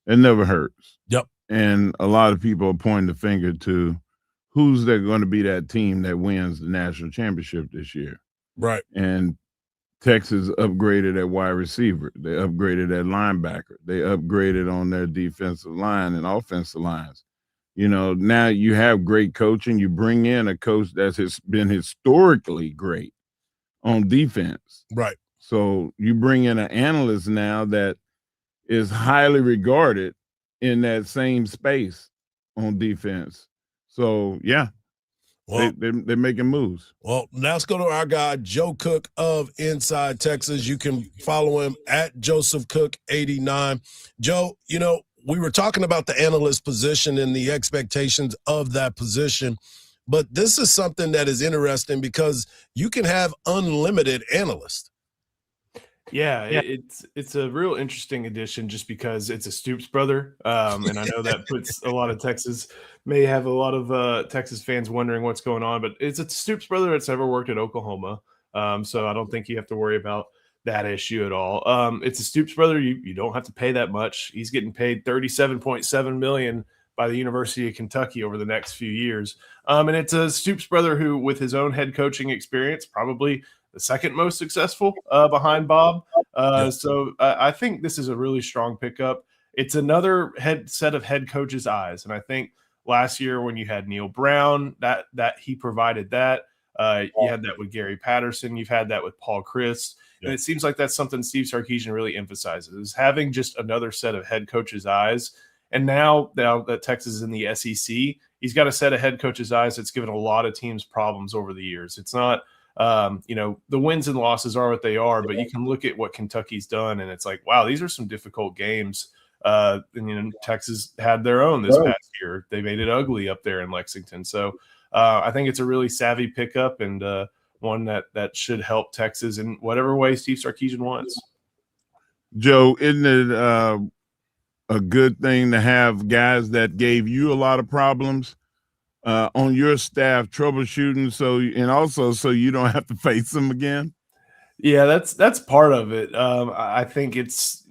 It never hurts. Yep. And a lot of people are pointing the finger to who's going to be that team that wins the national championship this year. Right. And Texas upgraded at wide receiver. They upgraded at linebacker. They upgraded on their defensive line and offensive lines. You know, now you have great coaching. You bring in a coach that's been historically great on defense. Right. So you bring in an analyst now that is highly regarded in that same space on defense. So, yeah, well, they're making moves. Well, let's go to our guy, Joe Cook of Inside Texas. You can follow him at Joseph Cook 89. Joe, you know, we were talking about the analyst position and the expectations of that position, but this is something that is interesting because you can have unlimited analysts. Yeah, it's a real interesting addition just because it's a Stoops brother, and I know that puts a lot of may have a lot of Texas fans wondering what's going on, but it's a Stoops brother that's ever worked at Oklahoma, so I don't think you have to worry about that issue at all. It's a Stoops brother. You don't have to pay that much. He's getting paid $37.7 million by the University of Kentucky over the next few years, and it's a Stoops brother who, with his own head coaching experience, probably the second most successful behind Bob. So I think this is a really strong pickup. It's another set of head coaches' eyes. And I think last year when you had Neil Brown, that he provided that. You had that with Gary Patterson. You've had that with Paul Chryst. And it seems like that's something Steve Sarkisian really emphasizes, is having just another set of head coaches' eyes. And now that Texas is in the SEC, he's got a set of head coaches' eyes that's given a lot of teams problems over the years. It's not the wins and losses are what they are, but you can look at what Kentucky's done and it's like, wow, these are some difficult games. And Texas had their own this past year. They made it ugly up there in Lexington. So I think it's a really savvy pickup and one that should help Texas in whatever way Steve Sarkisian wants. Joe, isn't it a good thing to have guys that gave you a lot of problems on your staff troubleshooting, so you don't have to face them again? Yeah, that's part of it. I think it's,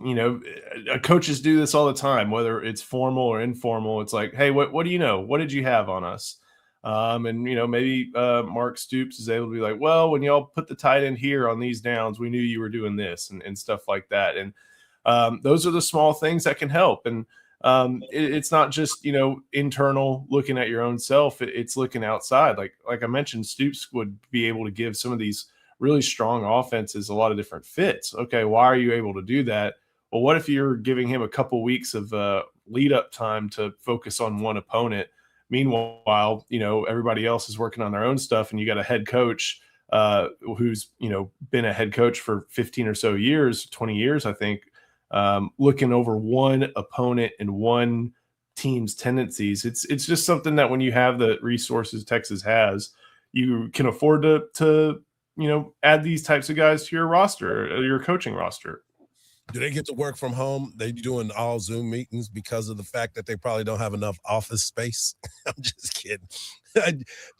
coaches do this all the time, whether it's formal or informal. It's like, hey, what do you know? What did you have on us? And maybe Mark Stoops is able to be like, well, when y'all put the tight end here on these downs, we knew you were doing this and stuff like that. And those are the small things that can help. And it's not just internal looking at your own self. It's looking outside. Like I mentioned, Stoops would be able to give some of these really strong offenses a lot of different fits. Okay, why are you able to do that? Well, what if you're giving him a couple weeks of lead up time to focus on one opponent? Meanwhile, everybody else is working on their own stuff, and you got a head coach who's been a head coach for 15 or so years, 20 years, I think. Looking over one opponent and one team's tendencies. It's just something that when you have the resources Texas has, you can afford to add these types of guys to your roster, your coaching roster. Do they get to work from home? They doing all Zoom meetings because of the fact that they probably don't have enough office space? I'm just kidding.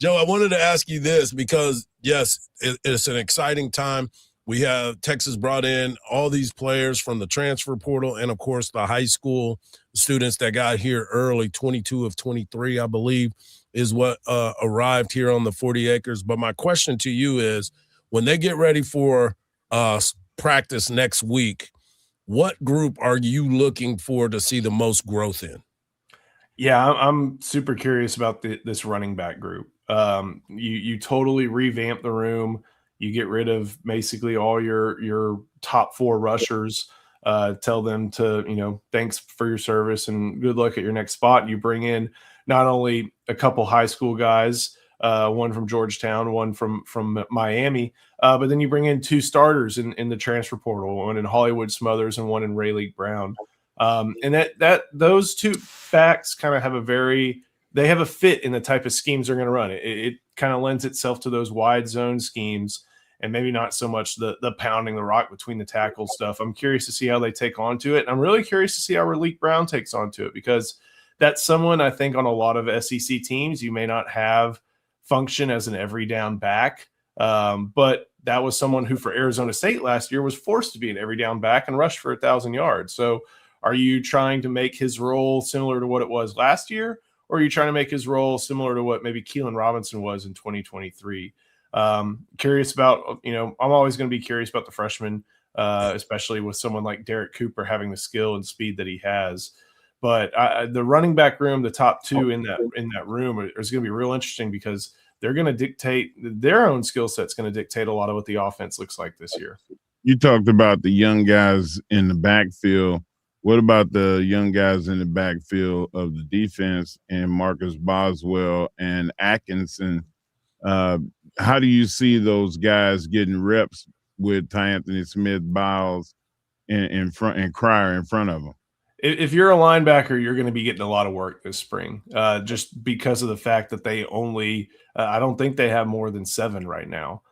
Joe, I wanted to ask you this because, yes, it's an exciting time. We have Texas brought in all these players from the transfer portal and, of course, the high school students that got here early, 22 of 23, I believe, is what arrived here on the 40 acres. But my question to you is, when they get ready for practice next week, what group are you looking for to see the most growth in? Yeah, I'm super curious about this running back group. You totally revamp the room. You get rid of basically all your top 4 rushers. Tell them to, thanks for your service and good luck at your next spot. You bring in not only a couple high school guys, one from Georgetown, one from Miami, but then you bring in 2 starters in the transfer portal, one in Hollywood Smothers and one in Rayleigh Brown. And that those 2 facts kind of have they have a fit in the type of schemes they're going to run. It kind of lends itself to those wide zone schemes and maybe not so much the pounding the rock between the tackle stuff. I'm curious to see how they take on to it. And I'm really curious to see how Rayleigh Brown takes on to it, because that's someone I think on a lot of SEC teams you may not have function as an every down back. But that was someone who for Arizona State last year was forced to be an every down back and rush for 1,000 yards. So are you trying to make his role similar to what it was last year? Or are you trying to make his role similar to what maybe Keelan Robinson was in 2023? Curious about, I'm always going to be curious about the freshman, especially with someone like Derek Cooper having the skill and speed that he has. But the running back room, the top 2 in that room is going to be real interesting, because they're going to dictate their own skill set's going to dictate a lot of what the offense looks like this year. You talked about the young guys in the backfield. What about the young guys in the backfield of the defense and Marcus Boswell and Atkinson? How do you see those guys getting reps with Anthony Smith, Biles in front, and Cryer in front of them? If you're a linebacker, you're going to be getting a lot of work this spring, just because of the fact that they only I don't think they have more than 7 right now.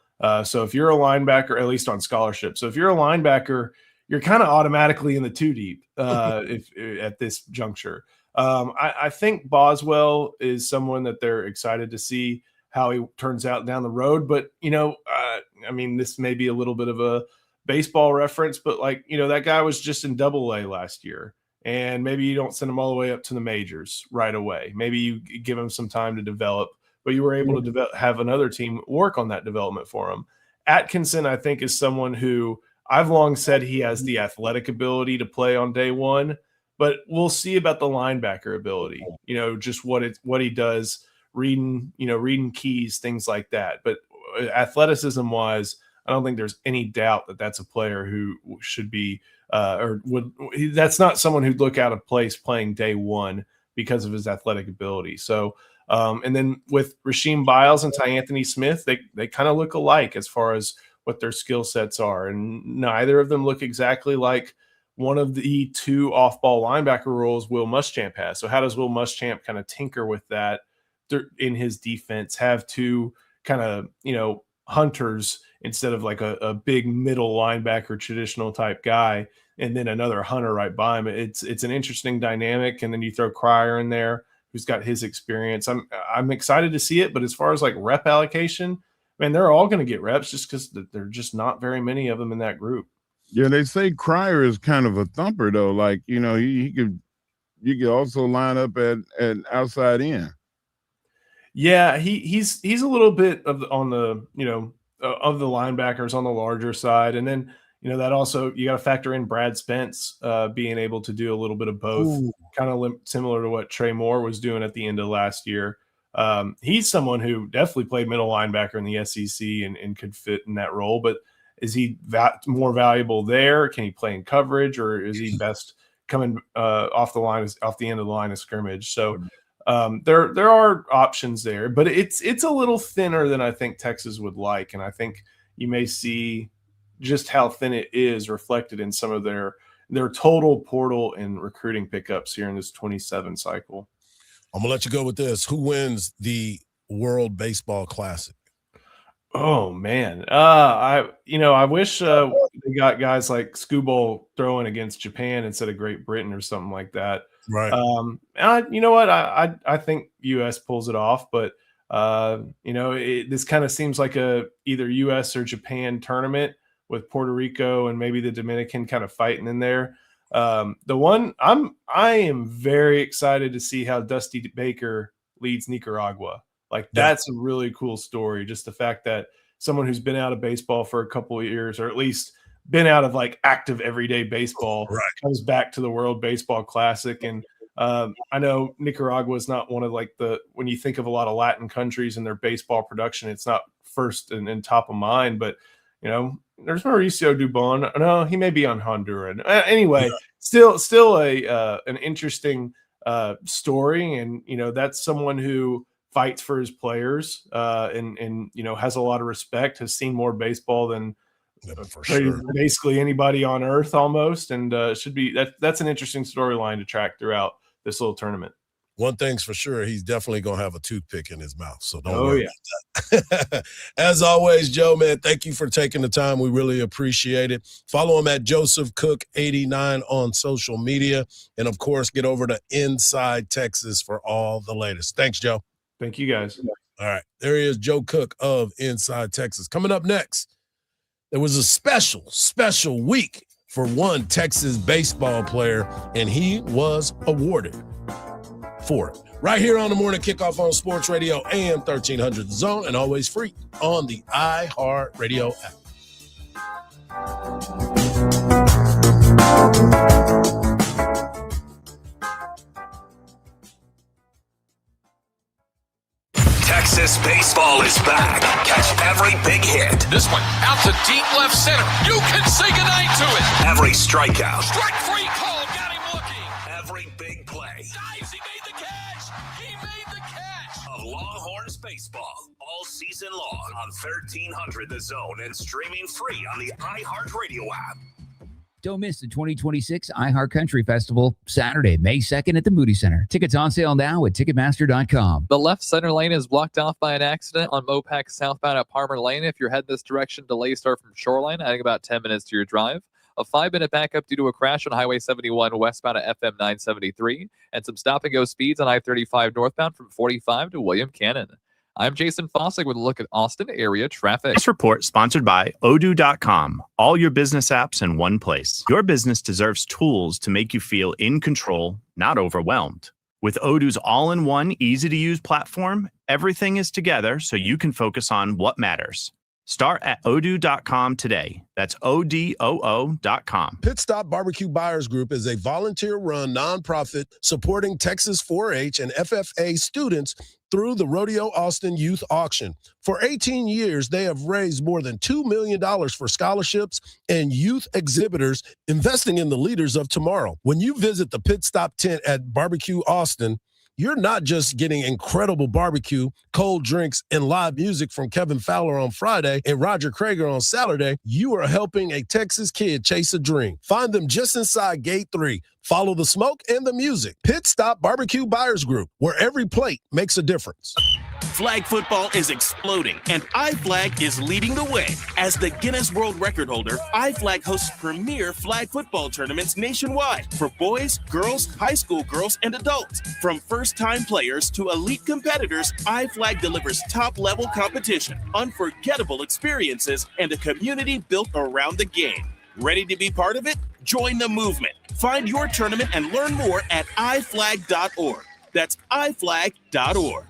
So if you're a linebacker, at least on scholarship, so if you're a linebacker, you're kind of automatically in the 2 deep if at this juncture. I think Boswell is someone that they're excited to see how he turns out down the road. But, this may be a little bit of a baseball reference, but that guy was just in Double-A last year. And maybe you don't send him all the way up to the majors right away. Maybe you give him some time to develop, but you were able to have another team work on that development for him. Atkinson, I think, is someone who I've long said he has the athletic ability to play on day one, but we'll see about the linebacker ability, just what he does, reading keys, things like that. But athleticism wise, I don't think there's any doubt that that's a player who should be that's not someone who'd look out of place playing day one because of his athletic ability. So, and then with Rasheem Biles and Anthony Smith, they kind of look alike as far as what their skill sets are. And neither of them look exactly like one of the 2 off-ball linebacker roles Will Muschamp has. So how does Will Muschamp kind of tinker with that in his defense, have 2 kind of, hunters instead of like a big middle linebacker, traditional type guy, and then another hunter right by him? It's an interesting dynamic. And then you throw Cryer in there, who's got his experience. I'm excited to see it. But as far as like rep allocation, man, they're all going to get reps just because there are just not very many of them in that group. Yeah, they say Cryer is kind of a thumper though. Like, he could also line up at outside end. Yeah, he's a little bit of of the linebackers on the larger side, and then that also you got to factor in Brad Spence being able to do a little bit of both, kind of similar to what Trey Moore was doing at the end of last year. He's someone who definitely played middle linebacker in the SEC and could fit in that role, but is he more valuable there? Can he play in coverage, or is he best coming off the end of the line of scrimmage? So. There are options there, but it's a little thinner than I think Texas would like, and I think you may see just how thin it is reflected in some of their total portal and recruiting pickups here in this 27 cycle. I'm gonna let you go with this. Who wins the World Baseball Classic? Oh man, I wish they got guys like Skubal throwing against Japan instead of Great Britain or something like that. Right. You know what? I think U.S. pulls it off, but this kind of seems like a either U.S. or Japan tournament with Puerto Rico and maybe the Dominican kind of fighting in there. I am very excited to see how Dusty Baker leads Nicaragua. Like that's a really cool story. Just the fact that someone who's been out of baseball for a couple of years, or at least been out of like active everyday baseball, comes back to the World Baseball Classic. And I know Nicaragua is not one of like when you think of a lot of Latin countries and their baseball production, it's not first and top of mind. But there's Mauricio Dubon. No, he may be on Honduran. Anyway, still an interesting story, and that's someone who fights for his players, and has a lot of respect. Has seen more baseball than basically anybody on earth almost, and should be that's an interesting storyline to track throughout this little tournament. One thing's for sure, he's definitely going to have a toothpick in his mouth, so don't worry about that. As always, Joe, man, thank you for taking the time. We really appreciate it. Follow him at Joseph Cook 89 on social media, and, of course, get over to Inside Texas for all the latest. Thanks, Joe. Thank you, guys. All right, there he is, Joe Cook of Inside Texas. Coming up next, there was a special week for one Texas baseball player, and he was awarded for it. Right here on the Morning Kickoff on Sports Radio, AM 1300 The Zone, and always free on the iHeartRadio app. Texas baseball is back. Catch every big hit. This one out to deep left center. You can say goodnight to it. Every strikeout. Strike three call. Got him looking. Every big play. Dives. He made the catch. He made the catch. Of Longhorns baseball all season long on 1300 The Zone and streaming free on the iHeartRadio app. Don't miss the 2026 iHeart Country Festival, Saturday, May 2nd at the Moody Center. Tickets on sale now at Ticketmaster.com. The left center lane is blocked off by an accident on Mopac southbound at Palmer Lane. If you're heading this direction, delays start from Shoreline, adding about 10 minutes to your drive. A 5-minute backup due to a crash on Highway 71 westbound at FM 973, and some stop-and-go speeds on I-35 northbound from 45 to William Cannon. I'm Jason Fossick with a look at Austin area traffic. This report sponsored by Odoo.com. All your business apps in one place. Your business deserves tools to make you feel in control, not overwhelmed. With Odoo's all-in-one, easy-to-use platform, everything is together so you can focus on what matters. Start at Odoo.com today. That's ODOO.com. Pit Stop Barbecue Buyers Group is a volunteer-run nonprofit supporting Texas 4-H and FFA students through the Rodeo Austin Youth Auction. For 18 years, they have raised more than $2 million for scholarships and youth exhibitors, investing in the leaders of tomorrow. When you visit the Pit Stop tent at Barbecue Austin, you're not just getting incredible barbecue, cold drinks, and live music from Kevin Fowler on Friday and Roger Krager on Saturday. You are helping a Texas kid chase a dream. Find them just inside Gate 3. Follow the smoke and the music. Pit Stop Barbecue Buyers Group, where every plate makes a difference. Flag football is exploding, and iFlag is leading the way. As the Guinness World Record holder, iFlag hosts premier flag football tournaments nationwide for boys, girls, high school girls, and adults. From first-time players to elite competitors, iFlag delivers top-level competition, unforgettable experiences, and a community built around the game. Ready to be part of it? Join the movement. Find your tournament and learn more at iflag.org. That's iflag.org.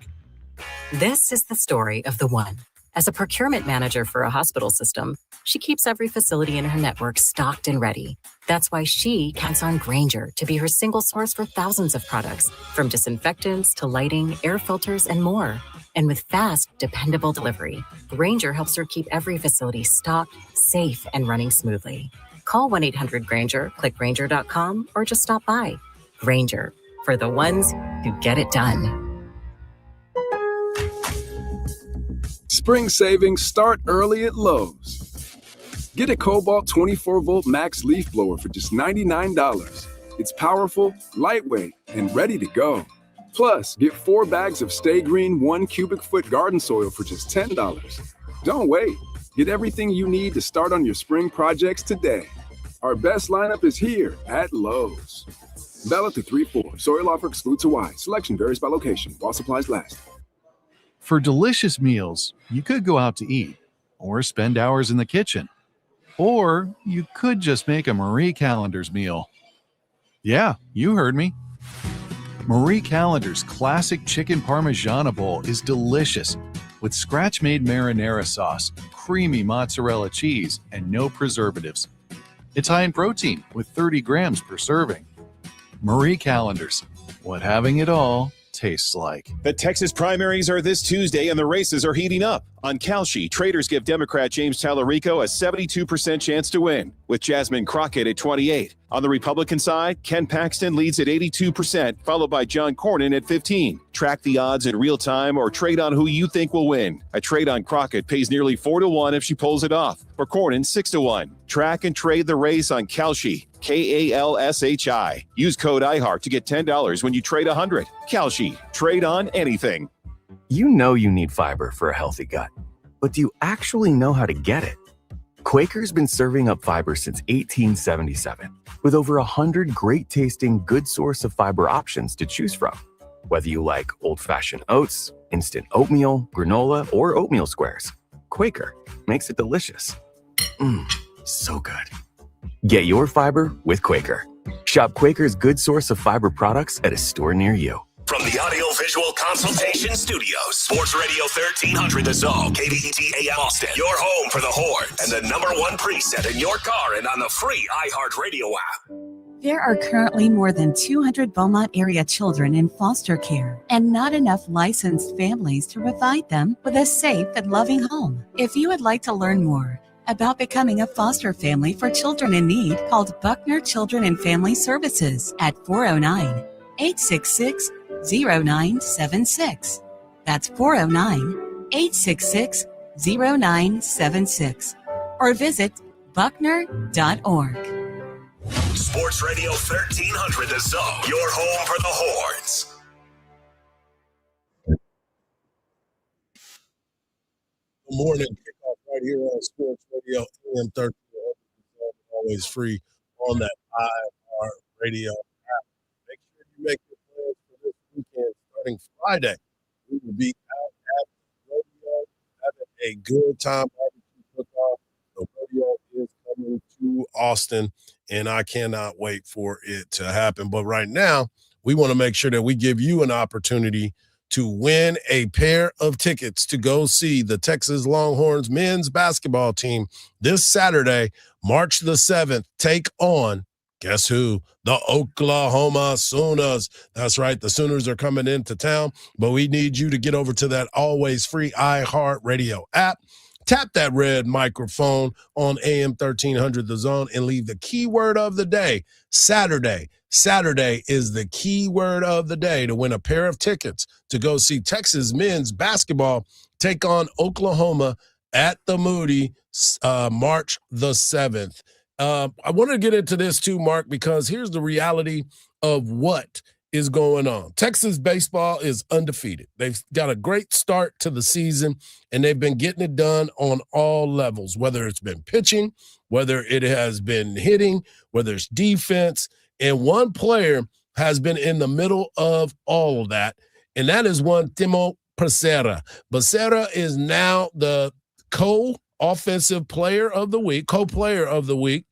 This is the story of the one. As a procurement manager for a hospital system, she keeps every facility in her network stocked and ready. That's why she counts on Grainger to be her single source for thousands of products, from disinfectants to lighting, air filters, and more. And with fast, dependable delivery, Grainger helps her keep every facility stocked, safe, and running smoothly. Call 1-800-GRAINGER, click Grainger.com, or just stop by. Grainger, for the ones who get it done. Spring savings start early at Lowe's. Get a Cobalt 24-volt max leaf blower for just $99. It's powerful, lightweight, and ready to go. Plus, get 4 bags of Stay Green 1 cubic foot garden soil for just $10. Don't wait. Get everything you need to start on your spring projects today. Our best lineup is here at Lowe's. Valid through 3/4. Soil offer excludes Hawaii. Selection varies by location while supplies last. For delicious meals, you could go out to eat or spend hours in the kitchen. Or you could just make a Marie Callender's meal. Yeah, you heard me. Marie Callender's classic chicken Parmigiana bowl is delicious with scratch-made marinara sauce, creamy mozzarella cheese, and no preservatives. It's high in protein with 30 grams per serving. Marie Callender's, what having it all tastes tastes like. The Texas primaries are this Tuesday, and the races are heating up. On Kalshi, traders give Democrat James Tallarico a 72% chance to win, with Jasmine Crockett at 28. On the Republican side, Ken Paxton leads at 82%, followed by John Cornyn at 15. Track the odds in real time or trade on who you think will win. A trade on Crockett pays nearly 4-1 if she pulls it off. For Cornyn, 6-1. Track and trade the race on Kalshi, Kalshi. Use code IHEART to get $10 when you trade 100. Kalshi, trade on anything. You know you need fiber for a healthy gut, but do you actually know how to get it? Quaker's been serving up fiber since 1877, with over 100 great-tasting, good source of fiber options to choose from. Whether you like old-fashioned oats, instant oatmeal, granola, or oatmeal squares, Quaker makes it delicious. So good. Get your fiber with Quaker. Shop Quaker's good source of fiber products at a store near you. From the Audio-Visual Consultation Studios, Sports Radio 1300 The Zone, KBET AM Austin, your home for the Horns, and the #1 preset in your car and on the free iHeartRadio app. There are currently more than 200 Beaumont area children in foster care and not enough licensed families to provide them with a safe and loving home. If you would like to learn more about becoming a foster family for children in need, call Buckner Children and Family Services at 409-866-0976. That's 409-866-0976. Or visit buckner.org. Sports Radio 1300 The Zone, your home for the Horns. Good morning. Kickoff right here on Sports Radio AM 1300. Always free on that iHeartRadio app. Make sure you make your plans for this weekend starting Friday. We will be out at the rodeo having a good time barbecue cook-off. The rodeo is coming to Austin, and I cannot wait for it to happen. But right now, we want to make sure that we give you an opportunity to win a pair of tickets to go see the Texas Longhorns men's basketball team this Saturday, March the 7th, take on, guess who? The Oklahoma Sooners. That's right. The Sooners are coming into town, but we need you to get over to that always free iHeartRadio app. Tap that red microphone on AM 1300 The Zone and leave the keyword of the day, Saturday. Saturday is the keyword of the day to win a pair of tickets to go see Texas men's basketball take on Oklahoma at the Moody, March the 7th. I want to get into this too, Mark, because here's the reality of what is going on. Texas baseball is undefeated. They've got a great start to the season, and they've been getting it done on all levels, whether it's been pitching, whether it has been hitting, whether it's defense. And one player has been in the middle of all of that, and that is one Timo Becerra. Becerra is now the co-offensive player of the week, co-player of the week,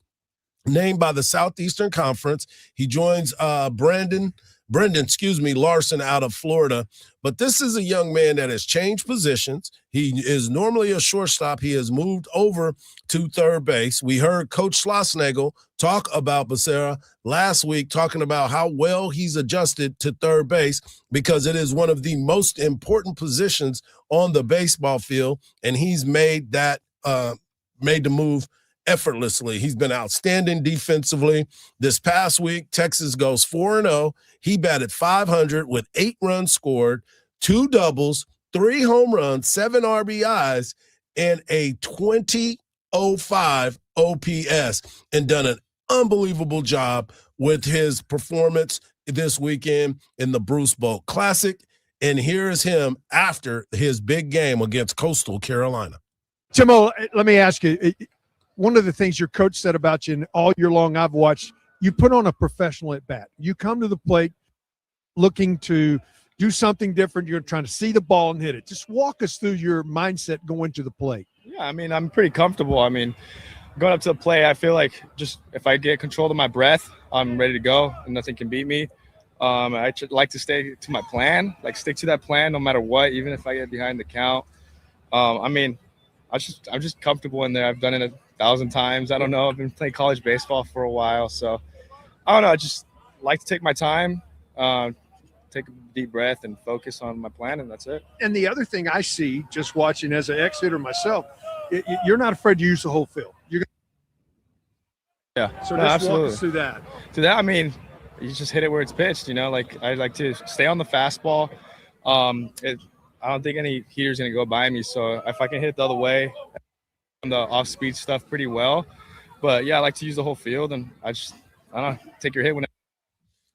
named by the Southeastern Conference. He joins Brendan Larson out of Florida. But this is a young man that has changed positions. He is normally a shortstop. He has moved over to third base. We heard Coach Schlossnagle talk about Becerra last week, talking about how well he's adjusted to third base because it is one of the most important positions on the baseball field, and he's made the move effortlessly. He's been outstanding defensively. This past week, Texas goes 4-0. He batted .500 with 8 runs scored, 2 doubles, 3 home runs, 7 RBIs, and a .2005 OPS, and done an unbelievable job with his performance this weekend in the Bruce Bolt Classic. And here's him after his big game against Coastal Carolina. Timo, let me ask you, one of the things your coach said about you and all year long I've watched, you put on a professional at bat. You come to the plate looking to do something different. You're trying to see the ball and hit it. Just walk us through your mindset going to the plate. Yeah, I mean, I'm pretty comfortable. I mean, going up to the plate, I feel like just if I get control of my breath, I'm ready to go and nothing can beat me. I like to stay to my plan, like stick to that plan no matter what, even if I get behind the count. I mean, I'm just comfortable in there. I've done it 1,000 times. I don't know. I've been playing college baseball for a while. So I don't know. I just like to take my time, take a deep breath and focus on my plan, and that's it. And the other thing I see just watching as an ex-hitter myself, you're not afraid to use the whole field. Yeah. So No, just absolutely. walk us through that. To that, I mean, you just hit it where it's pitched. Like I like to stay on the fastball. I don't think any heater's gonna go by me. So if I can hit the other way, on the off-speed stuff pretty well. But yeah, I like to use the whole field, and I don't know, take your hit when.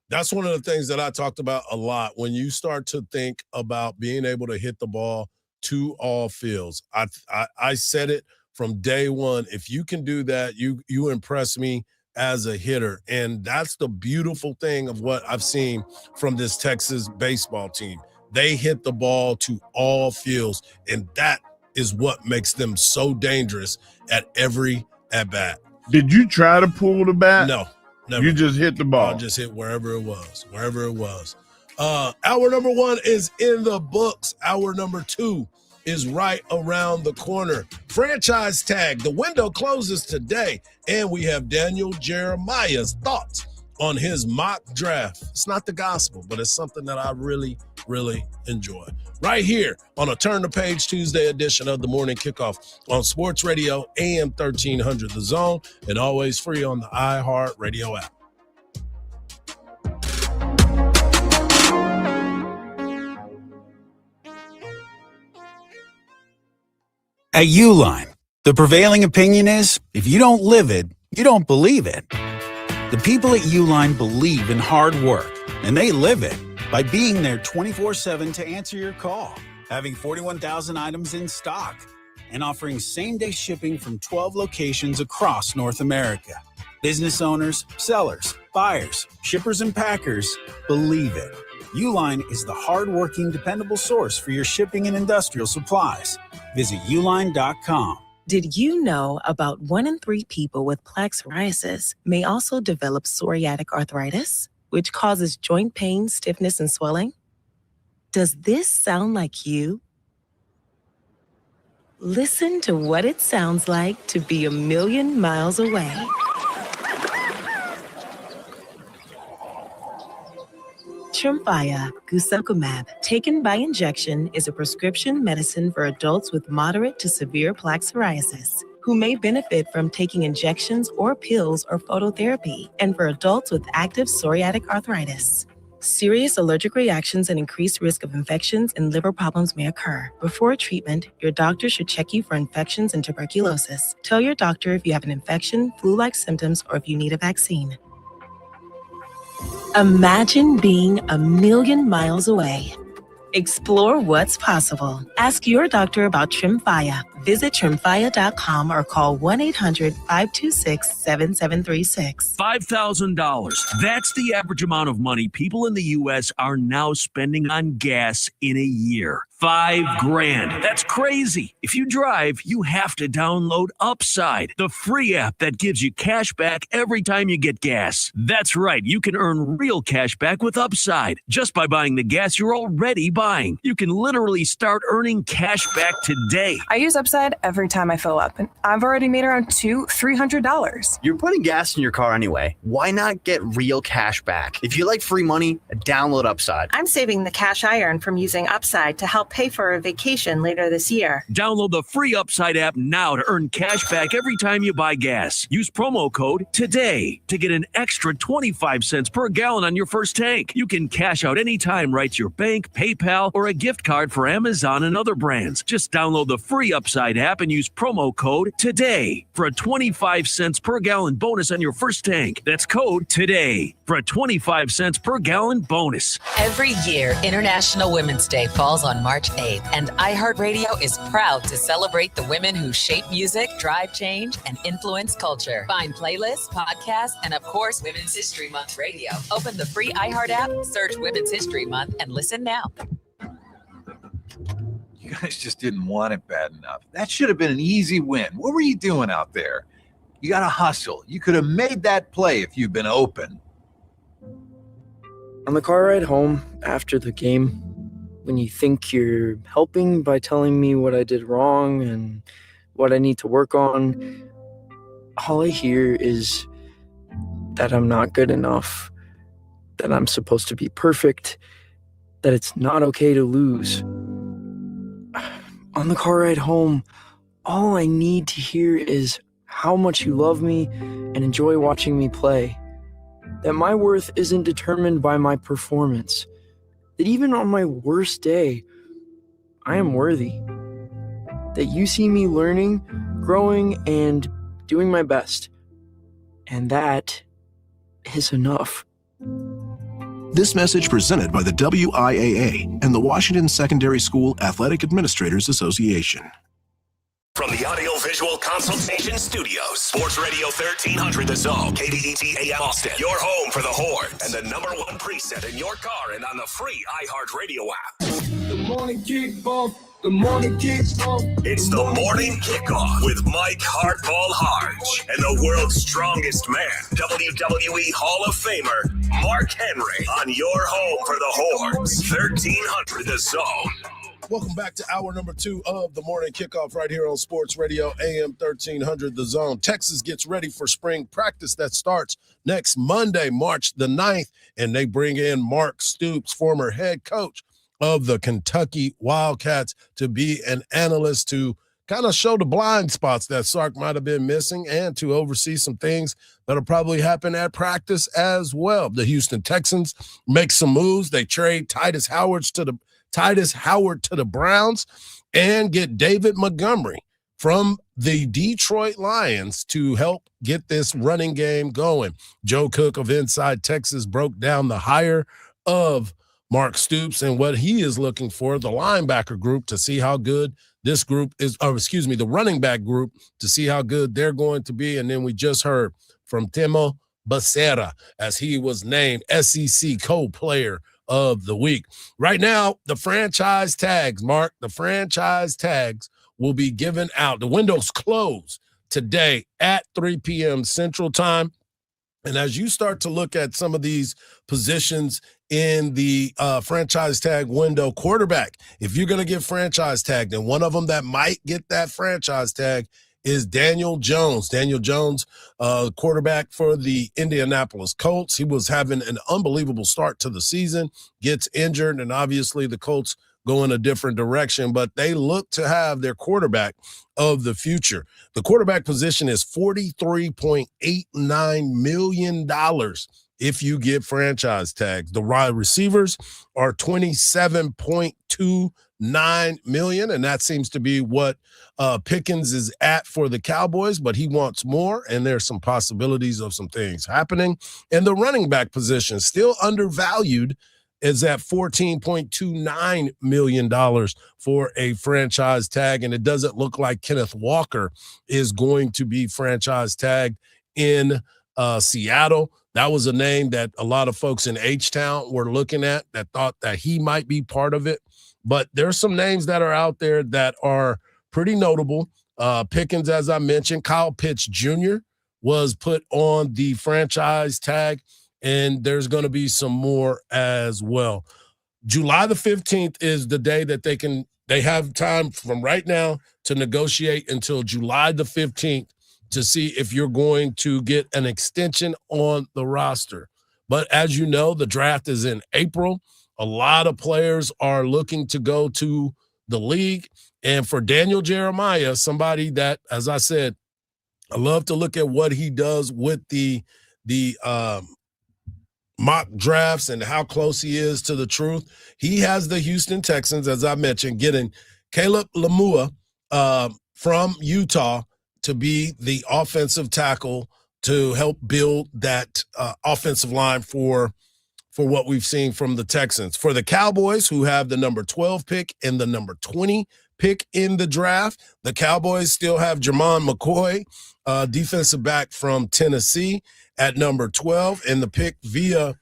That's one of the things that I talked about a lot. When you start to think about being able to hit the ball to all fields, I said it from day one. If you can do that, you impress me as a hitter. And that's the beautiful thing of what I've seen from this Texas baseball team. They hit the ball to all fields, and that is what makes them so dangerous at every at-bat. Did you try to pull the bat? No, never. You just hit the ball. I just hit wherever it was. Hour number 1 is in the books. Hour number 2 is right around the corner. Franchise tag. The window closes today, and we have Daniel Jeremiah's thoughts on his mock draft. It's not the gospel, but it's something that I really, really enjoy. Right here on a Turn the Page Tuesday edition of the Morning Kickoff on Sports Radio AM 1300 The Zone, and always free on the iHeart Radio app. At Uline, the prevailing opinion is, if you don't live it, you don't believe it. The people at Uline believe in hard work, and they live it by being there 24/7 to answer your call, having 41,000 items in stock, and offering same-day shipping from 12 locations across North America. Business owners, sellers, buyers, shippers, and packers believe it. Uline is the hard-working, dependable source for your shipping and industrial supplies. Visit uline.com. Did you know about 1 in 3 people with plaque psoriasis may also develop psoriatic arthritis, which causes joint pain, stiffness, and swelling? Does this sound like you? Listen to what it sounds like to be a million miles away. Tremfya guselkumab, taken by injection, is a prescription medicine for adults with moderate to severe plaque psoriasis who may benefit from taking injections or pills or phototherapy, and for adults with active psoriatic arthritis. Serious allergic reactions and increased risk of infections and liver problems may occur. Before treatment, your doctor should check you for infections and tuberculosis. Tell your doctor if you have an infection, flu-like symptoms, or if you need a vaccine. Imagine being a million miles away. Explore what's possible. Ask your doctor about Tremfya. Visit Tremfya.com or call 1-800-526-7736. $5,000. That's the average amount of money people in the U.S. are now spending on gas in a year. $5,000. That's crazy. If you drive, you have to download Upside, the free app that gives you cash back every time you get gas. That's right. You can earn real cash back with Upside just by buying the gas you're already buying. You can literally start earning cash back today. I use Upside every time I fill up, and I've already made around $300. You're putting gas in your car anyway. Why not get real cash back? If you like free money, download Upside. I'm saving the cash I earn from using Upside to help pay for a vacation later this year. Download the free Upside app now to earn cash back every time you buy gas. Use promo code TODAY to get an extra 25 cents per gallon on your first tank. You can cash out anytime right to your bank, PayPal, or a gift card for Amazon and other brands. Just download the free Upside app and use promo code TODAY for a 25 cents per gallon bonus on your first tank. That's code TODAY for a 25 cents per gallon bonus. Every year, International Women's Day falls on March 8th, and iHeartRadio is proud to celebrate the women who shape music, drive change, and influence culture. Find playlists, podcasts, and of course, Women's History Month radio. Open the free iHeart app, search Women's History Month, and listen now. You guys just didn't want it bad enough. That should have been an easy win. What were you doing out there? You got to hustle. You could have made that play if you'd been open. On the car ride home after the game, when you think you're helping by telling me what I did wrong and what I need to work on, all I hear is that I'm not good enough, that I'm supposed to be perfect, that it's not okay to lose. On the car ride home, all I need to hear is how much you love me and enjoy watching me play. That my worth isn't determined by my performance. That even on my worst day, I am worthy. That you see me learning, growing, and doing my best. And that is enough. This message presented by the WIAA and the Washington Secondary School Athletic Administrators Association. From the Audio-Visual Consultation Studios, Sports Radio 1300 The Zone, KDET AM Austin, your home for the Horns, and the #1 preset in your car and on the free iHeartRadio app. The morning kickoff. The morning kickoff. It's the morning kickoff with Mike Hardball Hardge and the world's strongest man, WWE Hall of Famer, Mark Henry, on your home for the Horns, 1300 The Zone. Welcome back to hour number 2 of the morning kickoff right here on Sports Radio AM 1300 The Zone. Texas gets ready for spring practice that starts next Monday, March the 9th, and they bring in Mark Stoops, former head coach of the Kentucky Wildcats, to be an analyst to kind of show the blind spots that Sark might have been missing and to oversee some things that'll probably happen at practice as well. The Houston Texans make some moves. They trade Titus Howard to the Browns and get David Montgomery from the Detroit Lions to help get this running game going. Joe Cook of Inside Texas broke down the hire of Mark Stoops and what he is looking for, the linebacker group, to see how good this group is, the running back group, to see how good they're going to be. And then we just heard from Timo Becerra as he was named SEC Co-Player of the Week. Right now, the franchise tags, Mark, the franchise tags will be given out. The windows close today at 3 p.m. Central Time. And as you start to look at some of these positions in the franchise tag window, quarterback, if you're going to get franchise tagged, and one of them that might get that franchise tag is Daniel Jones. Daniel Jones, quarterback for the Indianapolis Colts. He was having an unbelievable start to the season, gets injured, and obviously the Colts go in a different direction, but they look to have their quarterback of the future. The quarterback position is $43.89 million if you get franchise tags. The wide receivers are $27.29 million, and that seems to be what Pickens is at for the Cowboys, but he wants more, and there's some possibilities of some things happening. And the running back position, still undervalued, is at $14.29 million for a franchise tag, and it doesn't look like Kenneth Walker is going to be franchise tagged in Seattle. That was a name that a lot of folks in H-Town were looking at that thought that he might be part of it. But there's some names that are out there that are pretty notable. Pickens, as I mentioned, Kyle Pitts Jr. was put on the franchise tag, and there's going to be some more as well. July the 15th is the day that they have time from right now to negotiate until July the 15th to see if you're going to get an extension on the roster. But as you know, the draft is in April. A lot of players are looking to go to the league. And for Daniel Jeremiah, somebody that, as I said, I love to look at what he does with the mock drafts and how close he is to the truth. He has the Houston Texans, as I mentioned, getting Caleb Lamua from Utah to be the offensive tackle to help build that offensive line for what we've seen from the Texans. For the Cowboys, who have the number 12 pick and the number 20 pick in the draft, the Cowboys still have Jermon McCoy, defensive back from Tennessee, at number 12, and the pick via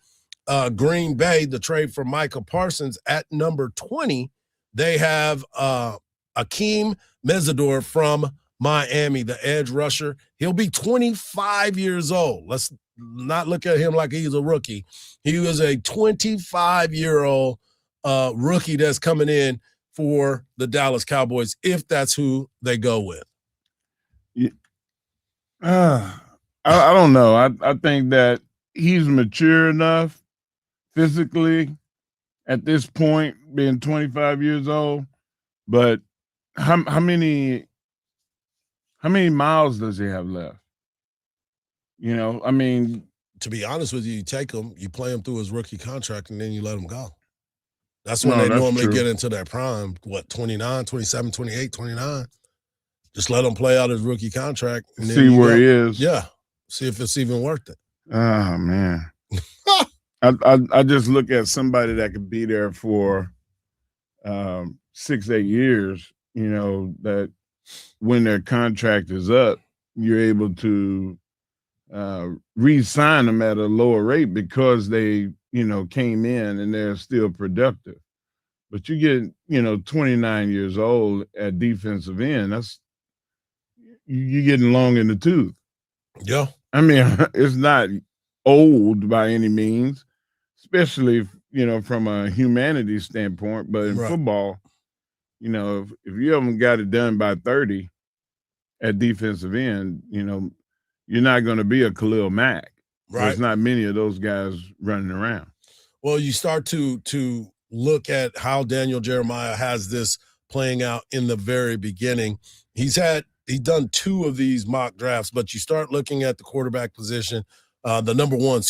Green Bay, the trade for Micah Parsons, at number 20. They have Akeem Mesidor from Miami, the edge rusher. He'll be 25 years old. Let's not look at him like he's a rookie. He was a 25-year-old rookie that's coming in for the Dallas Cowboys, if that's who they go with. I don't know. I think that he's mature enough physically at this point, being 25 years old. But how many miles does he have left? You know, I mean, to be honest with you, you take him, you play him through his rookie contract, and then you let him go. That's when they normally get into their prime, 29, 27, 28, 29. Just let him play out his rookie contract. And then see where he is. Yeah. See if it's even worth it. Oh, man. I just look at somebody that could be there for 6-8 years, you know, that when their contract is up, you're able to re-sign them at a lower rate because they, you know, came in and they're still productive. But you get, you know, 29 years old at defensive end, that's you're getting long in the tooth. Yeah. I mean, it's not old by any means, especially, you know, from a humanity standpoint. But in football, you know, if you haven't got it done by 30 at defensive end, you know, you're not going to be a Khalil Mack. Right. There's not many of those guys running around. Well, you start to look at how Daniel Jeremiah has this playing out in the very beginning. He's done 2 of these mock drafts, but you start looking at the quarterback position, the number 1,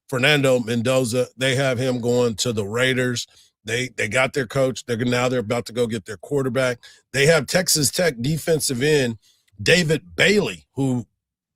Fernando Mendoza. They have him going to the Raiders. They got their coach. They're about to go get their quarterback. They have Texas Tech defensive end David Bailey, who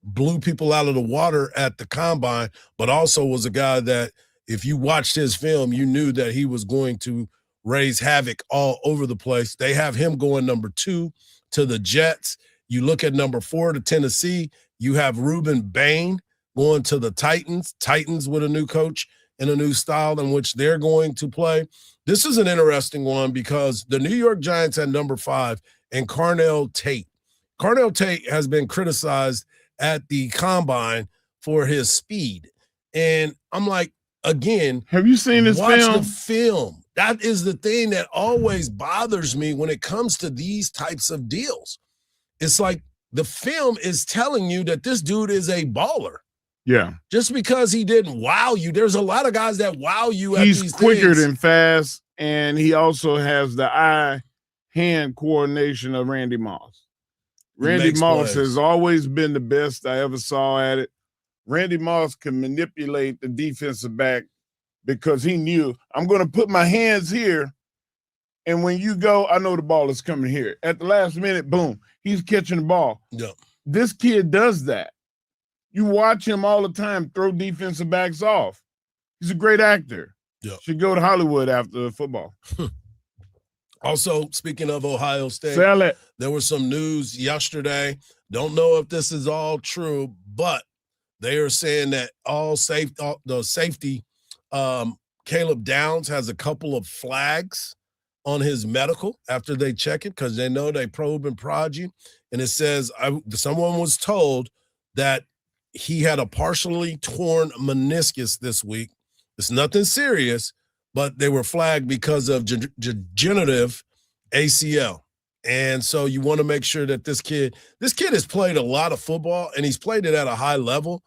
blew people out of the water at the combine, but also was a guy that if you watched his film, you knew that he was going to raise havoc all over the place. They have him going number 2 to the Jets. You look at number 4 to Tennessee. You have Reuben Bain going to the Titans. Titans with a new coach and a new style in which they're going to play. This is an interesting one because the New York Giants had number 5 and Carnell Tate. Carnell Tate has been criticized at the combine for his speed. And I'm like, again, have you seen this watch film? The film. That is the thing that always bothers me when it comes to these types of deals. It's like the film is telling you that this dude is a baller. Yeah. Just because he didn't wow you. There's a lot of guys that wow you at He's these quicker things. than fast, and he also has the eye-hand coordination of Randy Moss. Randy Moss has always been the best I ever saw at it. Randy Moss can manipulate the defensive back because he knew, I'm going to put my hands here, and when you go, I know the ball is coming here. At the last minute, boom, he's catching the ball. Yeah. This kid does that. You watch him all the time throw defensive backs off. He's a great actor. Yeah. Should go to Hollywood after football. Also, speaking of Ohio State, Sell it. There was some news yesterday. Don't know if this is all true, but they are saying that the safety, Caleb Downs, has a couple of flags on his medical after they check it because they know they probe and prod you. And it says someone was told that he had a partially torn meniscus this week. It's nothing serious, but they were flagged because of degenerative ACL. And so you want to make sure that this kid has played a lot of football and he's played it at a high level.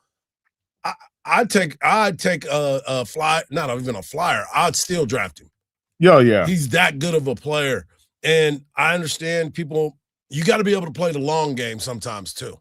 I'd take a fly, not even a flyer. I'd still draft him. Yeah. He's that good of a player. And I understand people, you got to be able to play the long game sometimes too.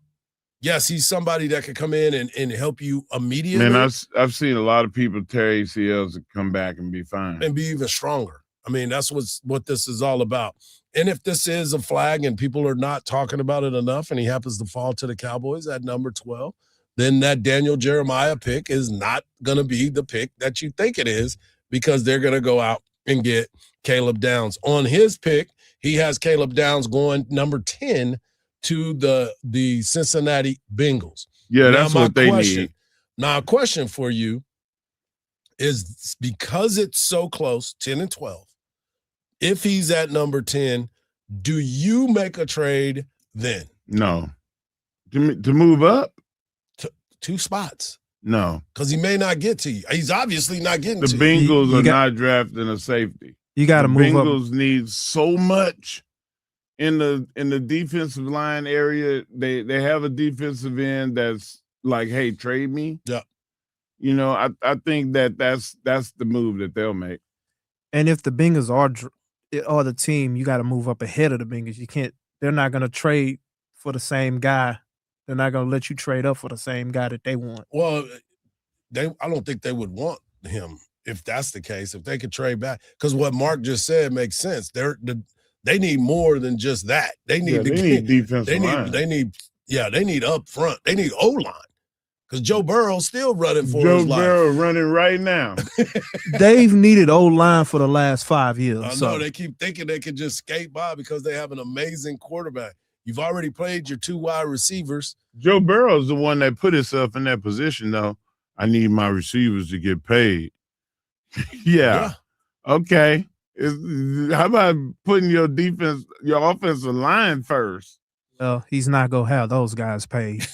Yes, he's somebody that can come in and help you immediately. Man, I've seen a lot of people tear ACLs and come back and be fine. And be even stronger. I mean, that's what this is all about. And if this is a flag and people are not talking about it enough and he happens to fall to the Cowboys at number 12, then that Daniel Jeremiah pick is not going to be the pick that you think it is because they're going to go out and get Caleb Downs. On his pick, he has Caleb Downs going number 10 to the Cincinnati Bengals. Yeah, that's what they need. Now, a question for you is because it's so close, 10 and 12, if he's at number 10, do you make a trade then? No. To move up? 2 spots. No. Because he may not get to you. He's obviously not getting the to Bengals you. are not drafting a safety. You got to move up. Bengals need so much in the defensive line area. They have a defensive end that's like, hey, trade me. Yeah. You know, I think that's the move that they'll make. And if the Bengals are the team, you got to move up ahead of the Bengals. You can't. They're not going to trade for the same guy. They're not going to let you trade up for the same guy that they want. Well, I don't think they would want him if that's the case. If they could trade back, because what Mark just said makes sense. They need more than just that. They need defensive line. They need up front. They need O-line. Because Joe Burrow's still running for his life. Joe Burrow running right now. They've needed O-line for the last 5 years. I know they keep thinking they can just skate by because they have an amazing quarterback. You've already played your 2 wide receivers. Joe Burrow's the one that put himself in that position, though. I need my receivers to get paid. Yeah. Okay. How about putting your offensive line first? Well, he's not going to have those guys paid.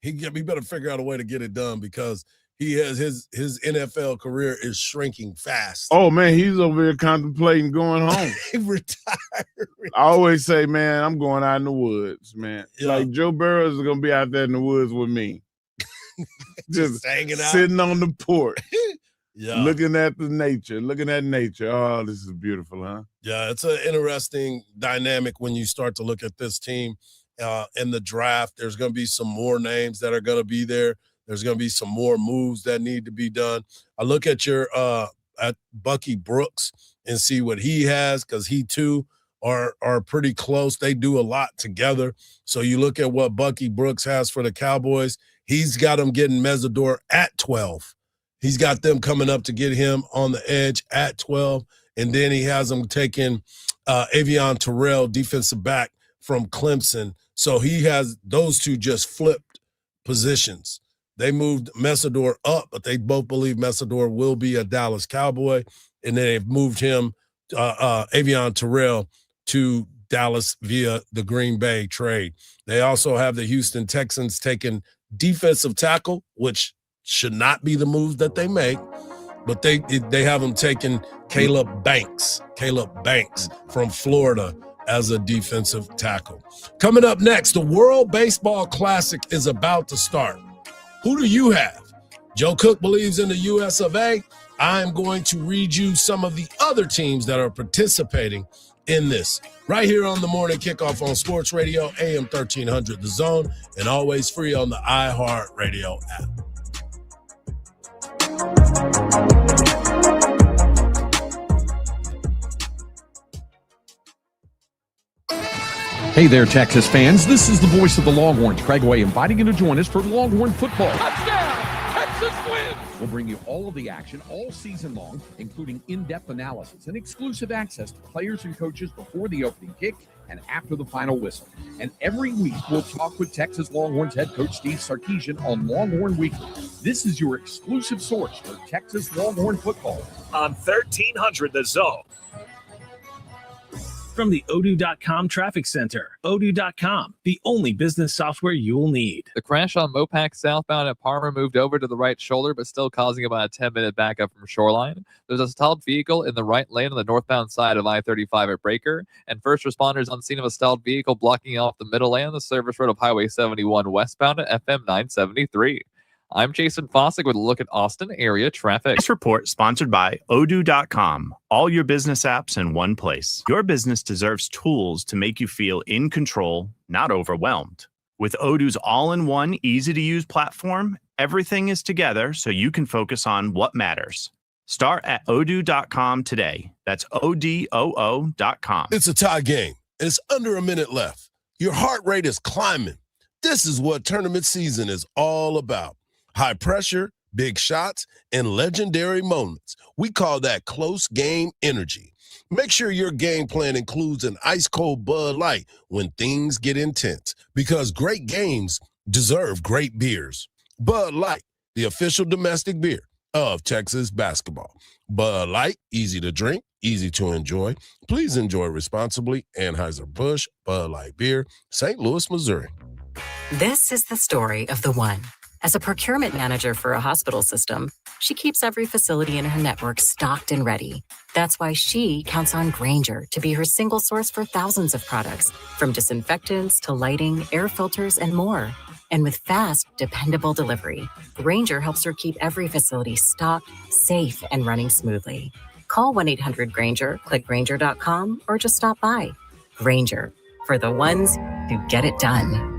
He better figure out a way to get it done because he has his NFL career is shrinking fast. Oh, man, he's over here contemplating going home. He retired. I always say, man, I'm going out in the woods, man. Yeah. Like Joe Burrow is going to be out there in the woods with me. Just hanging out. Sitting on the porch. Yeah. Looking at nature. Oh, this is beautiful, huh? Yeah, it's an interesting dynamic when you start to look at this team in the draft. There's going to be some more names that are going to be there. There's going to be some more moves that need to be done. I look at at Bucky Brooks and see what he has because he too are pretty close. They do a lot together. So you look at what Bucky Brooks has for the Cowboys. He's got them getting Mesidor at 12. He's got them coming up to get him on the edge at 12. And then he has them taking Avion Terrell, defensive back from Clemson. So he has those two just flipped positions. They moved Mesidor up, but they both believe Mesidor will be a Dallas Cowboy. And then they've moved him, Avion Terrell, to Dallas via the Green Bay trade. They also have the Houston Texans taking defensive tackle, which should not be the move that they make, but they have them taking Caleb Banks from Florida as a defensive tackle. Coming up next, the World Baseball Classic is about to start. Who do you have? Joe Cook believes in the US of A. I'm going to read you some of the other teams that are participating in this right here on the Morning Kickoff on Sports Radio, AM 1300 The Zone, and always free on the iHeartRadio app. Hey there, Texas fans. This is the voice of the Longhorns, Craig Way, inviting you to join us for Longhorn football. Touchdown! Texas wins! We'll bring you all of the action all season long, including in-depth analysis and exclusive access to players and coaches before the opening kick and after the final whistle. And every week, we'll talk with Texas Longhorns head coach Steve Sarkisian on Longhorn Weekly. This is your exclusive source for Texas Longhorn football. On 1300 The Zone. From the Odoo.com Traffic Center. Odoo.com, the only business software you'll need. The crash on Mopac southbound at Parma moved over to the right shoulder, but still causing about a 10-minute backup from Shoreline. There's a stalled vehicle in the right lane on the northbound side of I-35 at Breaker, and first responders on scene of a stalled vehicle blocking off the middle lane on the service road of Highway 71 westbound at FM 973. I'm Jason Fossick with a look at Austin area traffic. This report sponsored by Odoo.com. All your business apps in one place. Your business deserves tools to make you feel in control, not overwhelmed. With Odoo's all-in-one, easy-to-use platform, everything is together so you can focus on what matters. Start at Odoo.com today. That's ODOO.com. It's a tie game, and it's under a minute left. Your heart rate is climbing. This is what tournament season is all about. High pressure, big shots, and legendary moments. We call that close game energy. Make sure your game plan includes an ice-cold Bud Light when things get intense, because great games deserve great beers. Bud Light, the official domestic beer of Texas basketball. Bud Light, easy to drink, easy to enjoy. Please enjoy responsibly. Anheuser-Busch, Bud Light Beer, St. Louis, Missouri. This is the story of the one. As a procurement manager for a hospital system, she keeps every facility in her network stocked and ready. That's why she counts on Grainger to be her single source for thousands of products, from disinfectants to lighting, air filters, and more. And with fast, dependable delivery, Grainger helps her keep every facility stocked, safe, and running smoothly. Call 1-800-GRANGER, click Grainger.com, or just stop by. Grainger, for the ones who get it done.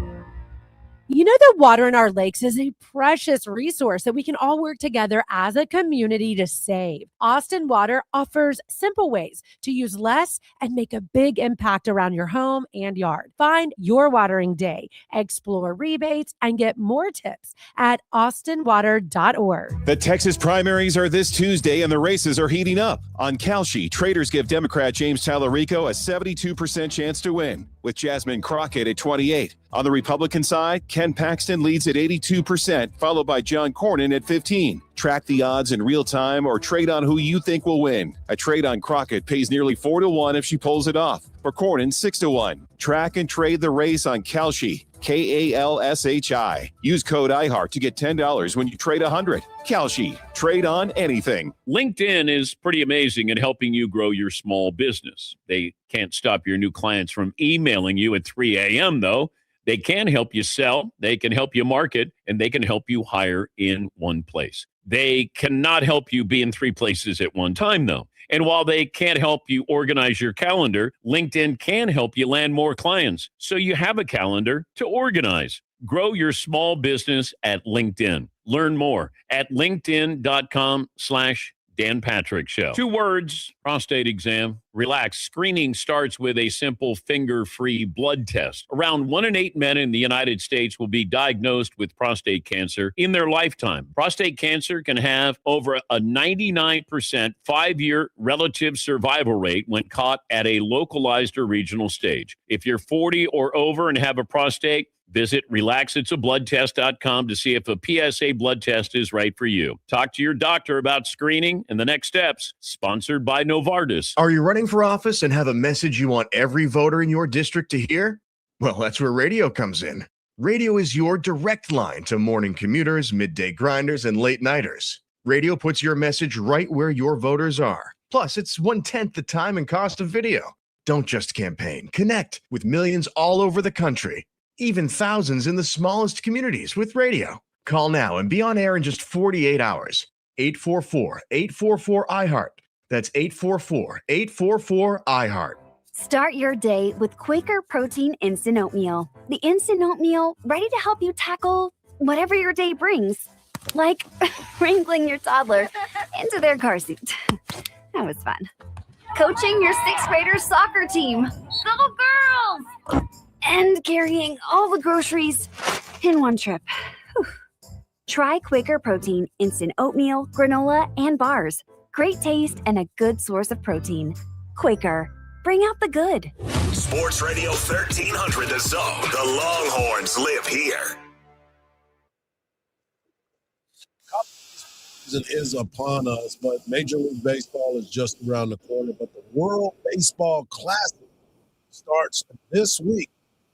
You know that water in our lakes is a precious resource that we can all work together as a community to save. Austin Water offers simple ways to use less and make a big impact around your home and yard. Find your watering day, explore rebates, and get more tips at austinwater.org. The Texas primaries are this Tuesday, and the races are heating up. On Kalshi, traders give Democrat James Tallarico a 72% chance to win, with Jasmine Crockett at 28%. On the Republican side, Ken Paxton leads at 82%, followed by John Cornyn at 15%. Track the odds in real time or trade on who you think will win. A trade on Crockett pays nearly 4-1 if she pulls it off. For Cornyn, 6-1. Track and trade the race on Kalshi, Kalshi. Use code IHEART to get $10 when you trade 100. Kalshi, trade on anything. LinkedIn is pretty amazing at helping you grow your small business. They can't stop your new clients from emailing you at 3 a.m., though. They can help you sell, they can help you market, and they can help you hire in one place. They cannot help you be in 3 places at one time, though. And while they can't help you organize your calendar, LinkedIn can help you land more clients so you have a calendar to organize. Grow your small business at LinkedIn. Learn more at linkedin.com/Dan Patrick Show. 2 words, prostate exam. Relax. Screening starts with a simple finger-free blood test. Around 1 in 8 men in the United States will be diagnosed with prostate cancer in their lifetime. Prostate cancer can have over a 99% 5-year relative survival rate when caught at a localized or regional stage. If you're 40 or over and have a prostate, visit relaxitsabloodtest.com to see if a PSA blood test is right for you. Talk to your doctor about screening and the next steps. Sponsored by Novartis. Are you running for office and have a message you want every voter in your district to hear? Well, that's where radio comes in. Radio is your direct line to morning commuters, midday grinders, and late nighters. Radio puts your message right where your voters are. Plus, it's 1/10 the time and cost of video. Don't just campaign. Connect with millions all over the country. Even thousands in the smallest communities with radio. Call now and be on air in just 48 hours. 844-844-iHeart. That's 844-844-iHeart. Start your day with Quaker Protein Instant Oatmeal. The instant oatmeal ready to help you tackle whatever your day brings. Like wrangling your toddler into their car seat. That was fun. Coaching your 6th graders soccer team. Go girls! And carrying all the groceries in one trip. Whew. Try Quaker Protein Instant Oatmeal, granola, and bars. Great taste and a good source of protein. Quaker, bring out the good. Sports Radio 1300 The Zone. The Longhorns live here. Season is upon us, but Major League Baseball is just around the corner. But the World Baseball Classic starts this week.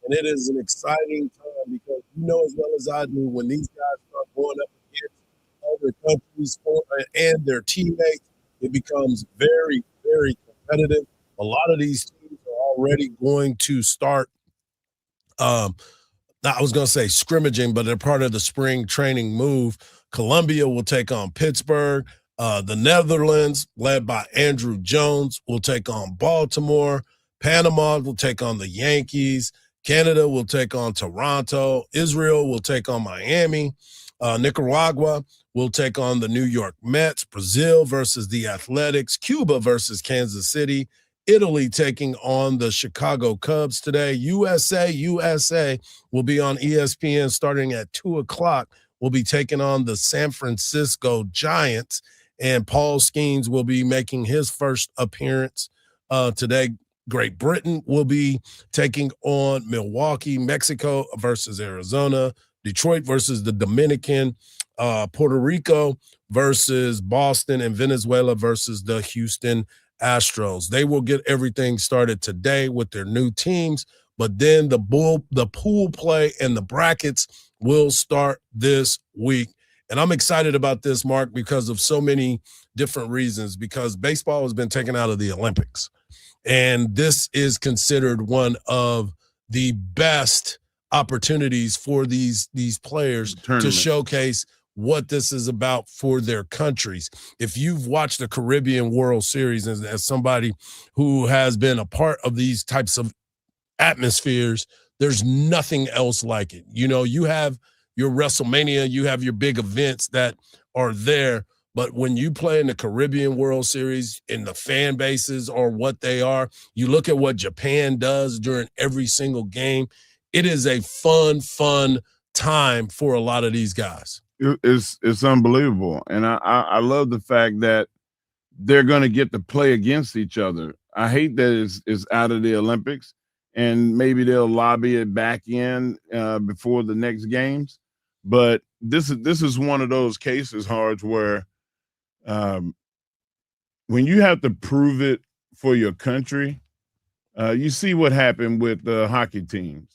And it is an exciting time because you know as well as I do when these guys start going up against other countries and their teammates, it becomes very, very competitive. A lot of these teams are already going to start, I was going to say scrimmaging, but they're part of the spring training move. Colombia will take on Pittsburgh. The Netherlands, led by Andrew Jones, will take on Baltimore. Panama will take on the Yankees. Canada will take on Toronto. Israel will take on Miami. Nicaragua will take on the New York Mets. Brazil versus the Athletics. Cuba versus Kansas City. Italy taking on the Chicago Cubs today. USA will be on ESPN starting at 2 o'clock. We'll be taking on the San Francisco Giants. And Paul Skeens will be making his first appearance today. Great Britain will be taking on Milwaukee. Mexico versus Arizona. Detroit versus the Dominican. Puerto Rico versus Boston. And Venezuela versus the Houston Astros. They will get everything started today with their new teams. But then the pool play and the brackets will start this week. And I'm excited about this, Mark, because of so many different reasons. Because baseball has been taken out of the Olympics. And this is considered one of the best opportunities for these players to showcase what this is about for their countries. If you've watched the Caribbean World Series as somebody who has been a part of these types of atmospheres, there's nothing else like it. You know, you have your WrestleMania, you have your big events that are there, but when you play in the Caribbean World Series and the fan bases are what they are, you look at what Japan does during every single game, it is a fun time for a lot of these guys. It's unbelievable. And I love the fact that they're going to get to play against each other. I hate that it's out of the Olympics, and maybe they'll lobby it back in before the next games. But this is one of those cases, Hardge, where when you have to prove it for your country, you see what happened with the hockey teams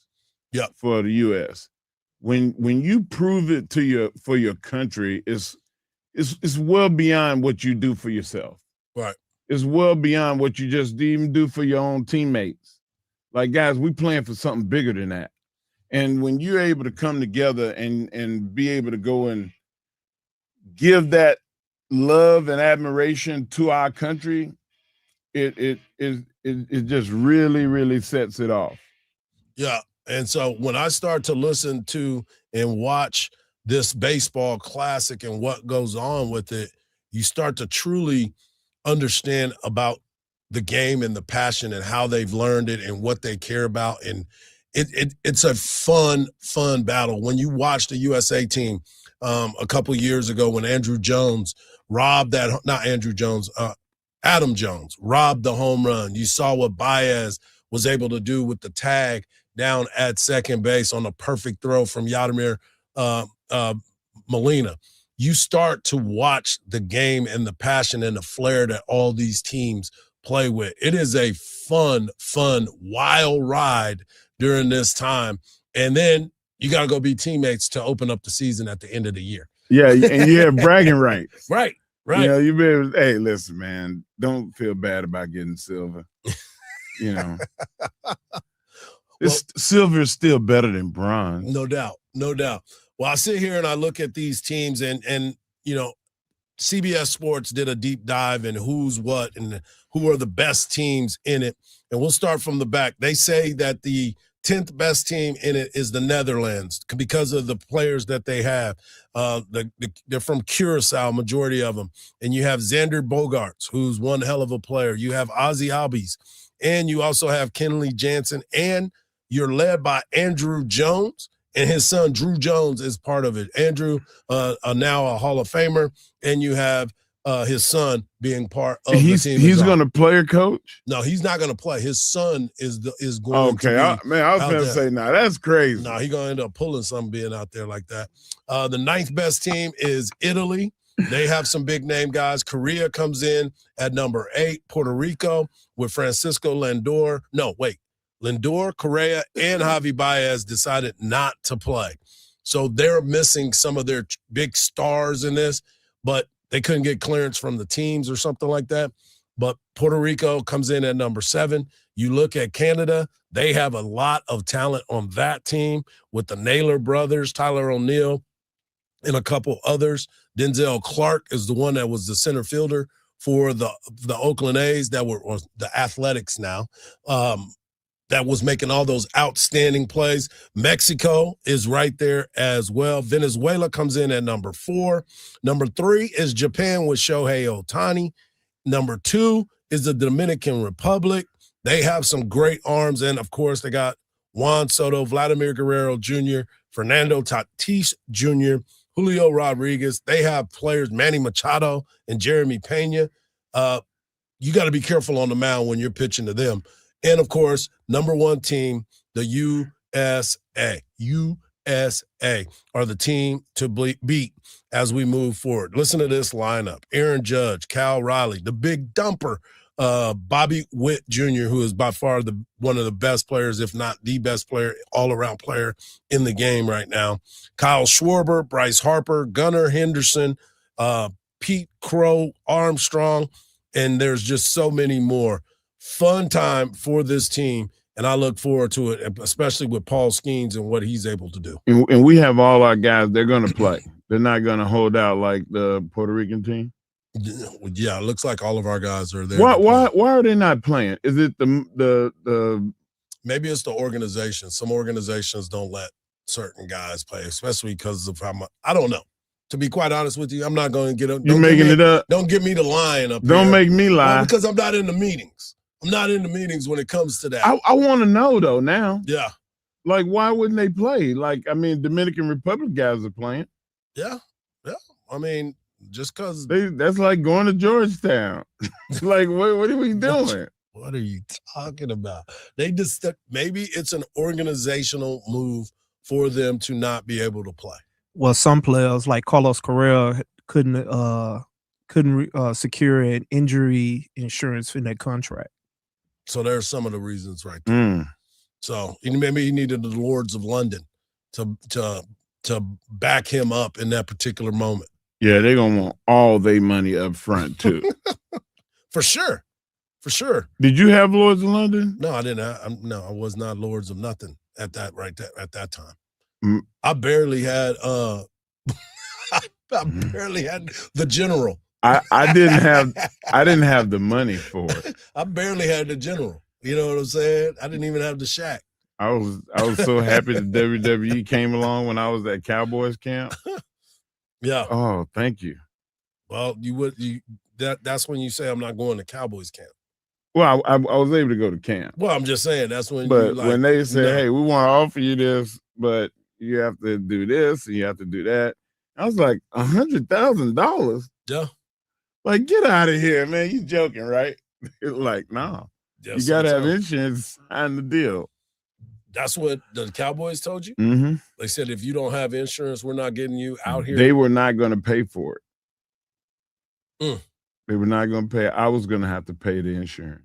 for the U.S. When you prove it for your country, it's well beyond what you do for yourself. Right. It's well beyond what you just even do for your own teammates. Like, guys, we playing for something bigger than that. And when you're able to come together and be able to go and give that love and admiration to our country, it just really sets it off. Yeah. And so when I start to listen to and watch this baseball classic and what goes on with it, you start to truly understand about the game and the passion and how they've learned it and what they care about. And it's a fun battle. When you watch the USA team a couple years ago when Adam Jones robbed the home run, you saw what Baez was able to do with the tag down at second base on a perfect throw from Yadimir Molina. You start to watch the game and the passion and the flair that all these teams play with. It is a fun, wild ride during this time. And then you got to go be teammates to open up the season at the end of the year. Yeah, and you have bragging rights. Right. You know, you be able to, hey, listen, man, don't feel bad about getting silver. You know. Silver is still better than bronze. No doubt. Well, I sit here and I look at these teams and you know, CBS Sports did a deep dive in who's what and who are the best teams in it. And we'll start from the back. They say that the 10th best team in it is the Netherlands because of the players that they have. They're from Curacao, majority of them. And you have Xander Bogaerts, who's one hell of a player. You have Ozzy Albies. And you also have Kenley Jansen. And you're led by Andrew Jones. And his son, Drew Jones, is part of it. Andrew, now a Hall of Famer. And you have his son being part of the team. He's going to play or coach? No, he's not going to play. His son is going to be I was going to say, that's crazy. No, he's going to end up pulling something being out there like that. The 9th best team is Italy. They have some big name guys. Korea comes in at number 8. Puerto Rico with Francisco Lindor. No, wait. Lindor, Correa, and Javi Baez decided not to play. So they're missing some of their big stars in this, but they couldn't get clearance from the teams or something like that. But Puerto Rico comes in at number 7. You look at Canada, they have a lot of talent on that team with the Naylor brothers, Tyler O'Neill, and a couple others. Denzel Clark is the one that was the center fielder for the Oakland A's that were the Athletics now. That was making all those outstanding plays. Mexico is right there as well. Venezuela comes in at number 4. Number 3 is Japan with Shohei Ohtani. Number 2 is the Dominican Republic. They have some great arms. And, of course, they got Juan Soto, Vladimir Guerrero Jr., Fernando Tatis Jr., Julio Rodriguez. They have players, Manny Machado and Jeremy Pena. You got to be careful on the mound when you're pitching to them. And, of course, number 1 team, the USA. USA are the team to beat as we move forward. Listen to this lineup. Aaron Judge, Cal Riley, the big dumper, Bobby Witt Jr., who is by far one of the best players, if not the best player, all-around player in the game right now. Kyle Schwarber, Bryce Harper, Gunnar Henderson, Pete Crow, Armstrong, and there's just so many more. Fun time for this team And I look forward to it, especially with Paul Skeens and what he's able to do. And we have all our guys. They're going to play. They're not going to hold out like the Puerto Rican team. Yeah, it looks like all of our guys are there. Why are they not playing? Is it the maybe it's the organization. Some organizations don't let certain guys play, especially because of how much. I don't know. To be quite honest with you, I'm not going to get up. You're making it up. Don't get me to lying up. Don't here. make me lie. Well, because I'm not in the meetings. I'm not in the meetings when it comes to that. I want to know though now. Yeah. Like, why wouldn't they play? Like, I mean, Dominican Republic guys are playing. Yeah. I mean, just because that's like going to Georgetown. Like, what are we doing? What are you talking about? They just maybe it's an organizational move for them to not be able to play. Well, some players like Carlos Correa couldn't secure an injury insurance in their contract. So there's some of the reasons right there. So maybe he needed the Lords of London to back him up in that particular moment. Yeah, they're gonna want all their money up front too. For sure. Did you have Lords of London? No, I didn't. I was not Lords of nothing at that time. I barely had I barely had the General. I didn't have the money for it. I barely had the General. You know what I'm saying? I didn't even have the Shaq. I was so happy that WWE came along when I was at Cowboys camp. Yeah. Oh, thank you. Well, that's when you say I'm not going to Cowboys camp. Well, I was able to go to camp. Well, I'm just saying that's when. But when they say, "Hey, we want to offer you this, but you have to do this and you have to do that," I was like, $100,000. Yeah. Like, get out of here, man! You joking, right? Like, no. Yes, you gotta have insurance on the deal. That's what the Cowboys told you? Mm-hmm. They said if you don't have insurance, we're not getting you out here. They were not going to pay for it. Mm. They were not going to pay. I was going to have to pay the insurance.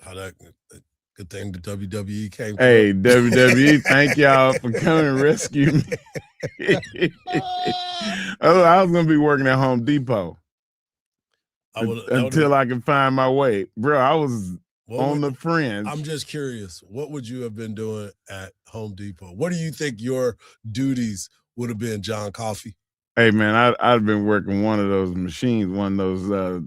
Good thing the WWE came. Hey, WWE, thank y'all for coming and rescue me. I was going to be working at Home Depot until I could find my way. Bro, I was on the fringe. I'm just curious. What would you have been doing at Home Depot? What do you think your duties would have been, John Coffey? Hey, man, I'd been working one of those machines, one of those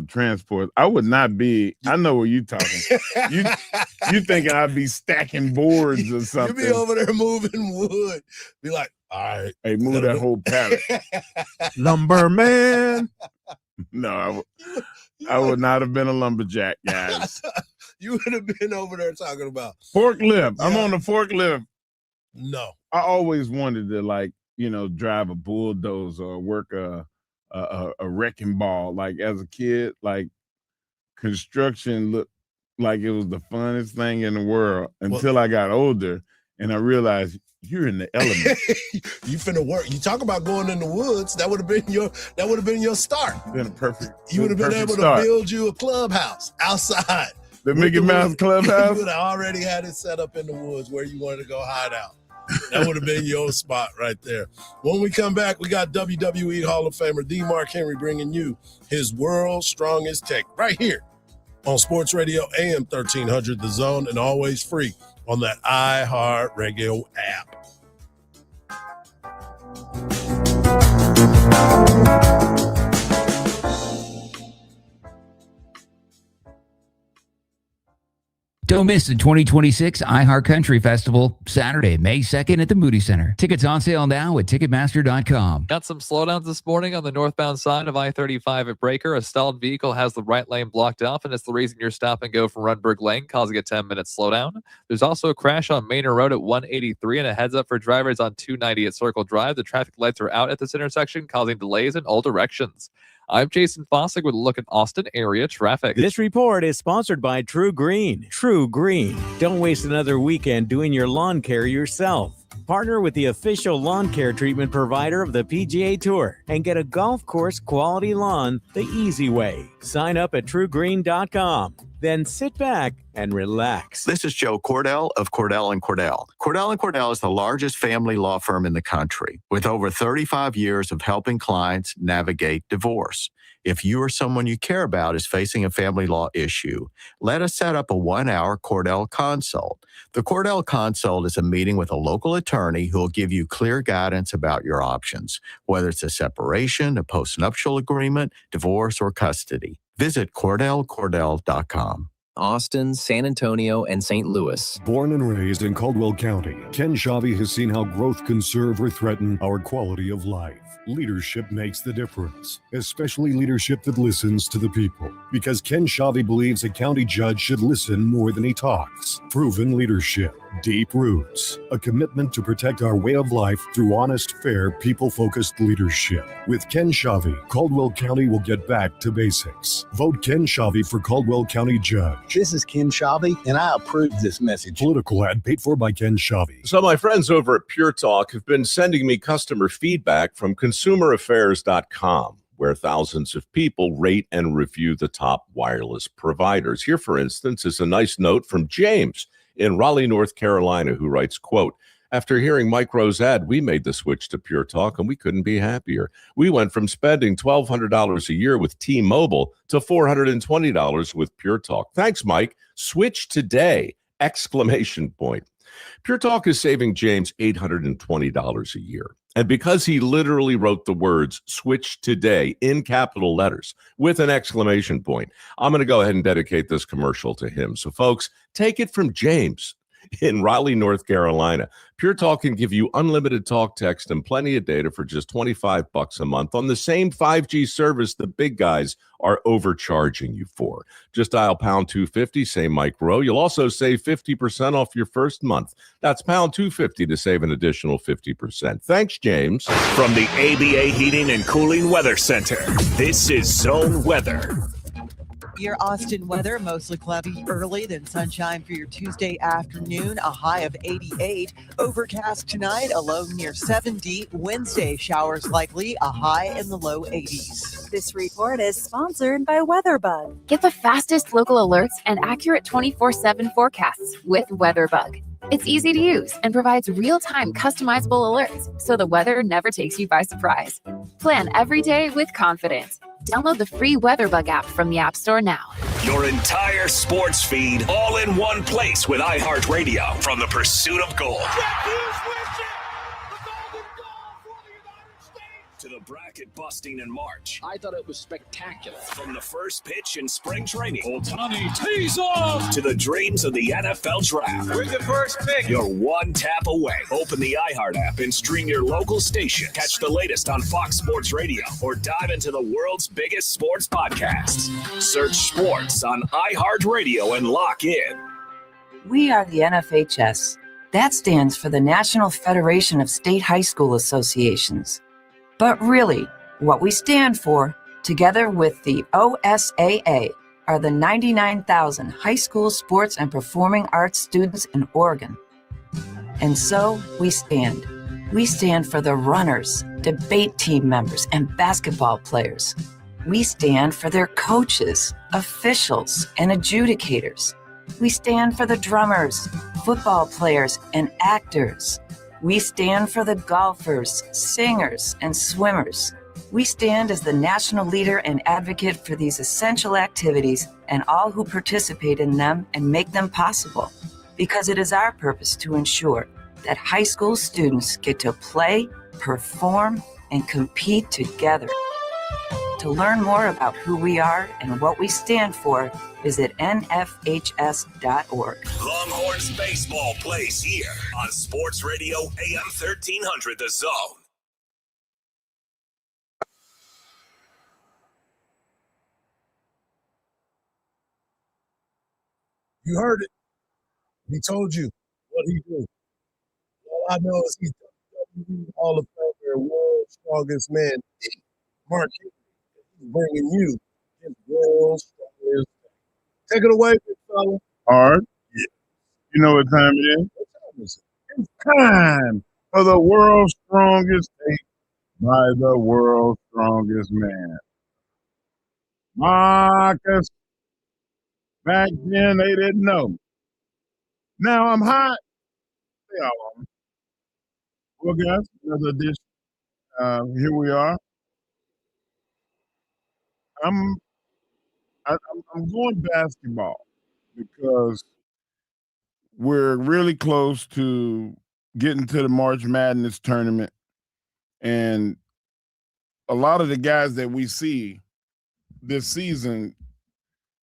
transports. I would not be. I know what you're talking. You thinking I'd be stacking boards or something? You'd be over there moving wood. Be like, all right. Hey, move that whole pallet. Lumberman. No, I would not have been a lumberjack, guys. You would have been over there talking about forklift. Yeah. I'm on the forklift. No. I always wanted to drive a bulldozer or work a wrecking ball. Like as a kid, like construction looked like it was the funnest thing in the world until I got older and I realized you're in the element. You finna work. You talk about going in the woods. That would have been your start. Been a perfect. You would have been able to build you a clubhouse outside. The Mickey Mouse clubhouse. You would have already had it set up in the woods where you wanted to go hide out. That would have been your spot right there. When we come back, we got WWE Hall of Famer D. Mark Henry bringing you his world's strongest take right here on Sports Radio AM 1300 The Zone, and always free on that iHeartRadio app. Don't miss the 2026 iHeart Country Festival, Saturday, May 2nd at the Moody Center. Tickets on sale now at Ticketmaster.com. Got some slowdowns this morning on the northbound side of I-35 at Breaker. A stalled vehicle has the right lane blocked off, and it's the reason you're stop and go from Rundberg Lane, causing a 10-minute slowdown. There's also a crash on Manor Road at 183, and a heads up for drivers on 290 at Circle Drive. The traffic lights are out at this intersection, causing delays in all directions. I'm Jason Fossick with a look at Austin area traffic. This report is sponsored by True Green. True Green. Don't waste another weekend doing your lawn care yourself. Partner with the official lawn care treatment provider of the PGA Tour and get a golf course quality lawn the easy way. Sign up at truegreen.com. Then sit back and relax. This is Joe Cordell of Cordell & Cordell. Cordell & Cordell is the largest family law firm in the country with over 35 years of helping clients navigate divorce. If you or someone you care about is facing a family law issue, let us set up a 1-hour Cordell Consult. The Cordell Consult is a meeting with a local attorney who will give you clear guidance about your options, whether it's a separation, a postnuptial agreement, divorce, or custody. Visit CordellCordell.com. Austin, San Antonio, and St. Louis. Born and raised in Caldwell County, Ken Shavi has seen how growth can serve or threaten our quality of life. Leadership makes the difference, especially leadership that listens to the people. Because Ken Shavi believes a county judge should listen more than he talks. Proven leadership, deep roots, a commitment to protect our way of life through honest, fair, people-focused leadership. With Ken Shavi, Caldwell County will get back to basics. Vote Ken Shavi for Caldwell County Judge. This is Ken Shavi, and I approve this message. Political ad paid for by Ken Shavi. So my friends over at Pure Talk have been sending me customer feedback from consumeraffairs.com, where thousands of people rate and review the top wireless providers. Here, for instance, is a nice note from James in Raleigh, North Carolina, who writes, quote, "After hearing Mike Rowe's ad, we made the switch to Pure Talk, and we couldn't be happier. We went from spending $1,200 a year with T-Mobile to $420 with Pure Talk. Thanks, Mike. Switch today!" Exclamation point. Pure Talk is saving James $820 a year. And because he literally wrote the words "switch today" in capital letters with an exclamation point, I'm going to go ahead and dedicate this commercial to him. So, folks, take it from James in Raleigh, North Carolina. Pure Talk can give you unlimited talk, text, and plenty of data for just $25 a month on the same 5G service the big guys are overcharging you for. Just dial pound 250, say Mike Rowe. You'll also save 50% off your first month. That's pound 250 to save an additional 50%. Thanks, James. From the ABA Heating and Cooling Weather Center, this is Zone Weather. Your Austin weather, mostly cloudy early, then sunshine for your Tuesday afternoon, a high of 88. Overcast tonight, a low near 70. Wednesday, showers likely, a high in the low 80s. This report is sponsored by WeatherBug. Get the fastest local alerts and accurate 24/7 forecasts with WeatherBug. It's easy to use and provides real-time customizable alerts, so the weather never takes you by surprise. Plan every day with confidence. Download the free WeatherBug app from the App Store now. Your entire sports feed all in one place with iHeartRadio from the pursuit of gold. To the bracket busting in March. I thought it was spectacular. From the first pitch in spring training. Ohtani tees off. To the dreams of the NFL draft. With the first pick. You're one tap away. Open the iHeart app and stream your local station. Catch the latest on Fox Sports Radio or dive into the world's biggest sports podcasts. Search sports on iHeartRadio and lock in. We are the NFHS. That stands for the National Federation of State High School Associations. But really, what we stand for, together with the OSAA, are the 99,000 high school sports and performing arts students in Oregon. And so we stand. We stand for the runners, debate team members, and basketball players. We stand for their coaches, officials, and adjudicators. We stand for the drummers, football players, and actors. We stand for the golfers, singers, and swimmers. We stand as the national leader and advocate for these essential activities and all who participate in them and make them possible, because it is our purpose to ensure that high school students get to play, perform, and compete together. To learn more about who we are and what we stand for, visit nfhs.org. Longhorns baseball plays here on Sports Radio AM 1300 The Zone. You heard it. He told you what he did. All I know is he's WWE Hall of Famer and world's strongest man, Mark Henry. Bringing you his world's strongest. Take it away, big fella. Hard. Yeah. You know what time it is? What time is it? It's time for the world's strongest take by the world's strongest man, Marcus Back then, they didn't know. Now I'm hot. They all are. Well, guys, another edition. Here we are. I'm I'm going basketball because we're really close to getting to the March Madness tournament, and a lot of the guys that we see this season,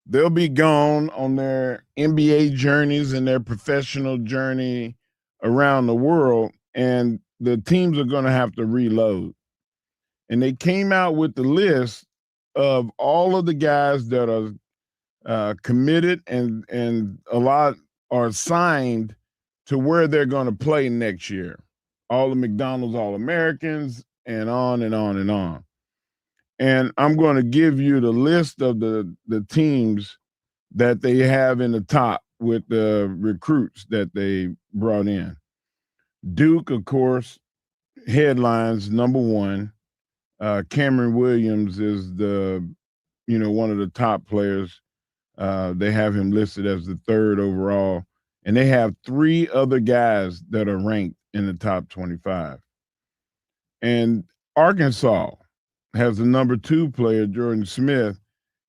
they'll be gone on their NBA journeys and their professional journey around the world, and the teams are going to have to reload. And they came out with the list of all of the guys that are committed and a lot are signed to where they're going to play next year. All the McDonald's All-Americans and on and on and on. And I'm going to give you the list of the teams that they have in the top with the recruits that they brought in. Duke, of course, headlines number one. Cameron Williams is one of the top players. They have him listed as the third overall, and they have three other guys that are ranked in the top 25. And Arkansas has the number 2 player, Jordan Smith,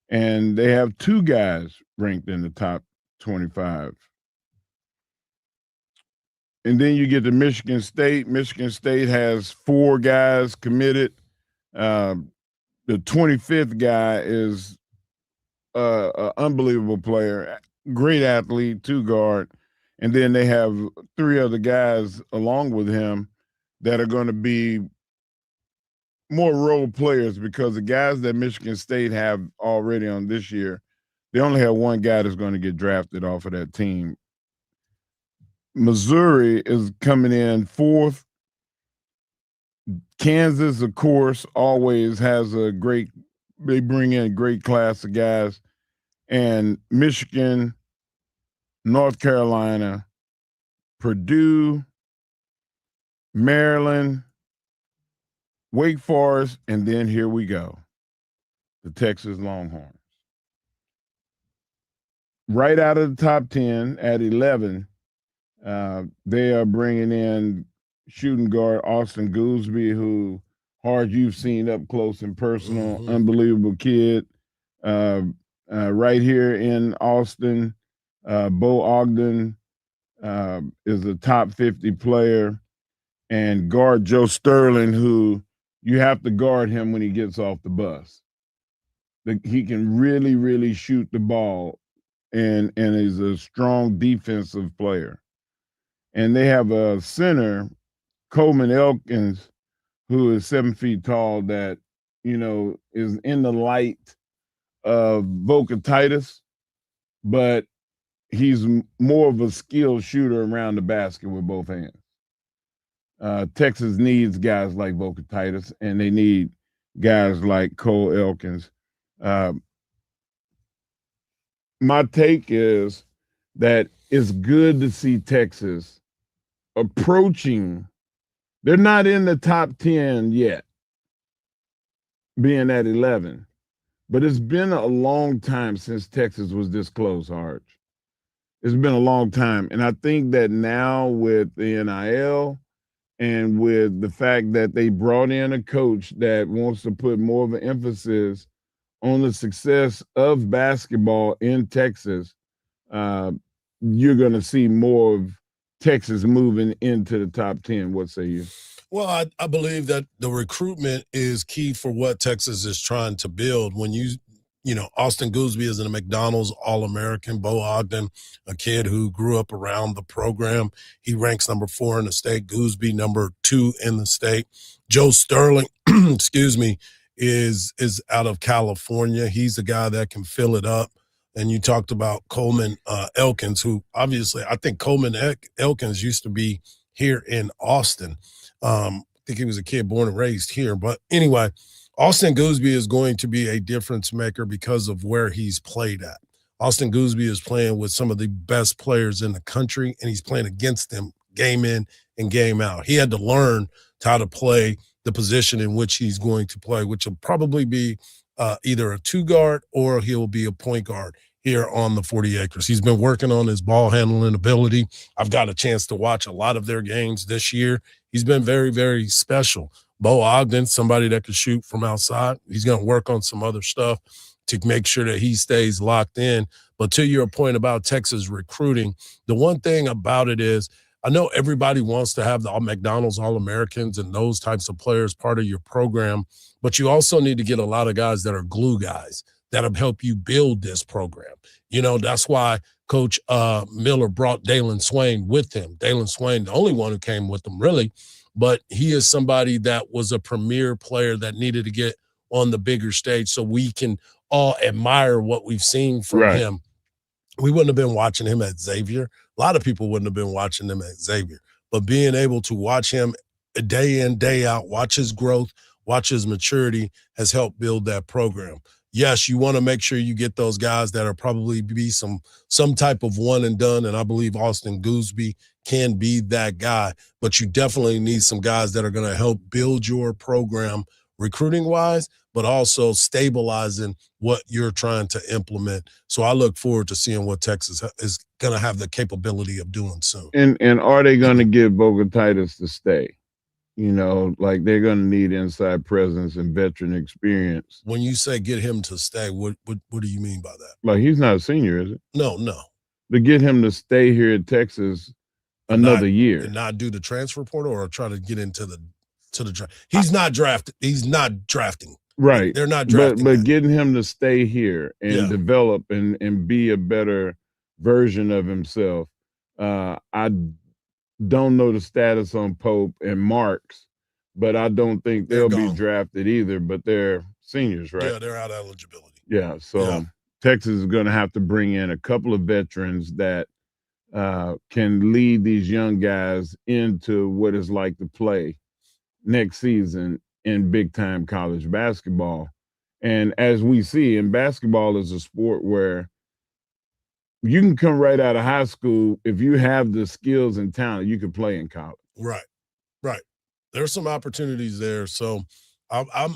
and they have 2 guys ranked in the top 25. And then you get to Michigan State. Michigan State has 4 guys committed. The 25th guy is an unbelievable player, great athlete, 2 guard. And then they have 3 other guys along with him that are going to be more role players, because the guys that Michigan State have already on this year, they only have 1 guy that's going to get drafted off of that team. Missouri is coming in 4th. Kansas, of course, always has they bring in a great class of guys. And Michigan, North Carolina, Purdue, Maryland, Wake Forest, and then here we go, the Texas Longhorns. Right out of the top 10 at 11, they are bringing in shooting guard Austin Goolsby, who, Hardge, you've seen up close and personal, unbelievable kid. Right here in Austin, Bo Ogden is a top 50 player, and guard Joe Sterling, who you have to guard him when he gets off the bus. He can really, really shoot the ball and is a strong defensive player. And they have a center, Coleman Elkins, who is 7 feet tall, that, is in the light of Boca Titus, but he's more of a skilled shooter around the basket with both hands. Texas needs guys like Boca Titus, and they need guys like Cole Elkins. My take is that it's good to see Texas approaching. They're not in the top 10 yet, being at 11. But it's been a long time since Texas was this close, Hardge. It's been a long time. And I think that now with the NIL and with the fact that they brought in a coach that wants to put more of an emphasis on the success of basketball in Texas, you're going to see more of Texas moving into the top 10. What say you? Well, I believe that the recruitment is key for what Texas is trying to build. When Austin Goolsby is a McDonald's All-American. Bo Ogden, a kid who grew up around the program. He ranks number 4 in the state. Goolsby, number 2 in the state. Joe Sterling, is out of California. He's a guy that can fill it up. And you talked about Coleman Elkins, who obviously, I think Coleman Elkins used to be here in Austin. I think he was a kid born and raised here. But anyway, Austin Goolsby is going to be a difference maker because of where he's played at. Austin Goolsby is playing with some of the best players in the country, and he's playing against them game in and game out. He had to learn how to play the position in which he's going to play, which will probably be either a 2 guard or he'll be a point guard here on the 40 acres. He's been working on his ball handling ability. I've got a chance to watch a lot of their games this year. He's been very, very special. Bo Ogden, somebody that can shoot from outside. He's going to work on some other stuff to make sure that he stays locked in. But to your point about Texas recruiting, the one thing about it is I know everybody wants to have the McDonald's All-Americans and those types of players part of your program, but you also need to get a lot of guys that are glue guys that'll help you build this program. You know, that's why Coach Miller brought Dalen Swain with him. Dalen Swain, the only one who came with him, really, but he is somebody that was a premier player that needed to get on the bigger stage so we can all admire what we've seen from him. We wouldn't have been watching him at Xavier. A lot of people wouldn't have been watching him at Xavier. But being able to watch him day in, day out, watch his growth, watch his maturity has helped build that program. Yes, you want to make sure you get those guys that are probably be some type of one and done, and I believe Austin Gooseby can be that guy. But you definitely need some guys that are going to help build your program recruiting-wise, but also stabilizing what you're trying to implement. So I look forward to seeing what Texas is going to have the capability of doing soon. And are they going to give Bogatitis to stay? You know, like they're going to need inside presence and veteran experience. When you say get him to stay, what do you mean by that? Like he's not a senior, is it? No. To get him to stay here at Texas another year. And not do the transfer portal or try to get into the draft. He's not drafted. He's not drafting. Right. They're not drafting. But getting him to stay here and develop and be a better version of himself. I don't know the status on Pope and Marks, but I don't think they'll be drafted either, but they're seniors, right? Yeah, they're out eligibility. Yeah, so Texas is going to have to bring in a couple of veterans that can lead these young guys into what it's like to play next season in big-time college basketball. And as we see, in basketball is a sport where you can come right out of high school. If you have the skills and talent, you can play in college. Right. There's some opportunities there. So I'm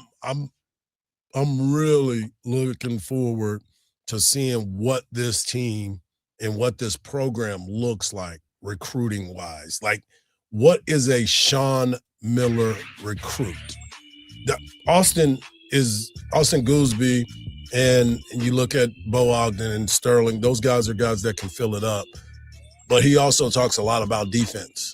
really looking forward to seeing what this team and what this program looks like recruiting wise. Like, what is a Sean Miller recruit? Austin Gooseby, and you look at Bo Ogden and Sterling, those guys are guys that can fill it up. But he also talks a lot about defense.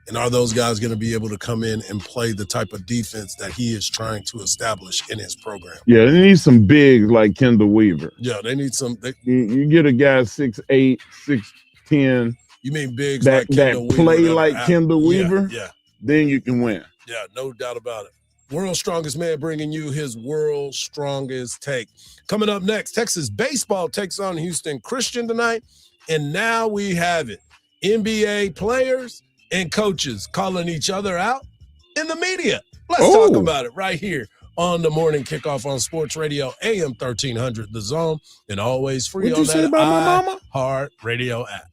And are those guys going to be able to come in and play the type of defense that he is trying to establish in his program? Yeah, they need some bigs like Kendall Weaver. Yeah, they need some. You get a guy 6'8", 6'10". You mean bigs that, like Kendall that Weaver? play like Kendall Weaver? Yeah. Then you can win. Yeah, no doubt about it. World's Strongest Man bringing you his World's Strongest Take. Coming up next, Texas baseball takes on Houston Christian tonight. And now we have it. NBA players and coaches calling each other out in the media. Let's talk about it right here on the Morning Kickoff on Sports Radio, AM 1300, The Zone, and always free What'd on you say that about my mama? iHeart Radio app.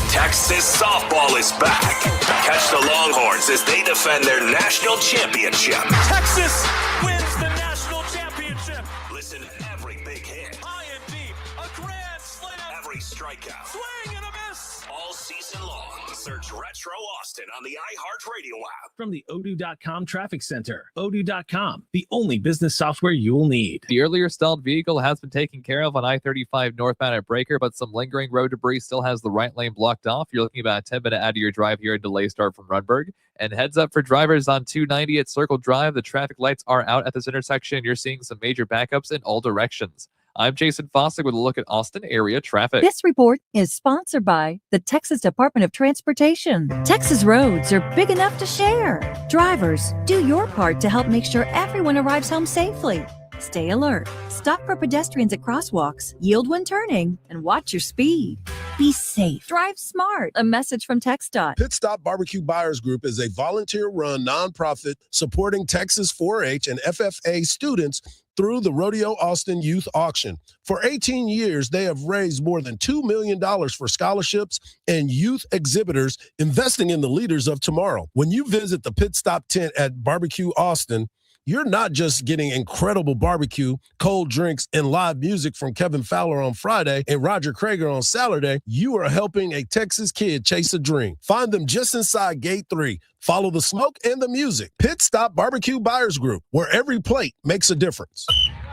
Texas softball is back. Catch the Longhorns as they defend their national championship. Texas wins the national championship. Listen every big hit. High and deep, a grand slam. Every strikeout. Swing and a miss. All season long. Search Retro Austin on the iHeart Radio app. From the Odoo.com Traffic Center. Odoo.com, the only business software you'll need. The earlier stalled vehicle has been taken care of on I-35 northbound at Breaker, but some lingering road debris still has the right lane blocked off. You're looking about a 10-minute out of your drive here, a delay start from Runberg. And heads up for drivers on 290 at Circle Drive. The traffic lights are out at this intersection. You're seeing some major backups in all directions. I'm Jason Fossick with a look at Austin area traffic. This report is sponsored by the Texas Department of Transportation. Texas roads are big enough to share. Drivers, do your part to help make sure everyone arrives home safely. Stay alert. Stop for pedestrians at crosswalks. Yield when turning. And watch your speed. Be safe. Drive smart. A message from TxDOT. Pit Stop Barbecue Buyers Group is a volunteer-run nonprofit supporting Texas 4-H and FFA students through the Rodeo Austin Youth Auction. For 18 years, they have raised more than $2 million for scholarships and youth exhibitors, investing in the leaders of tomorrow. When you visit the Pit Stop tent at Barbecue Austin, you're not just getting incredible barbecue, cold drinks, and live music from Kevin Fowler on Friday and Roger Krager on Saturday. You are helping a Texas kid chase a dream. Find them just inside Gate 3. Follow the smoke and the music. Pit Stop Barbecue Buyers Group, where every plate makes a difference.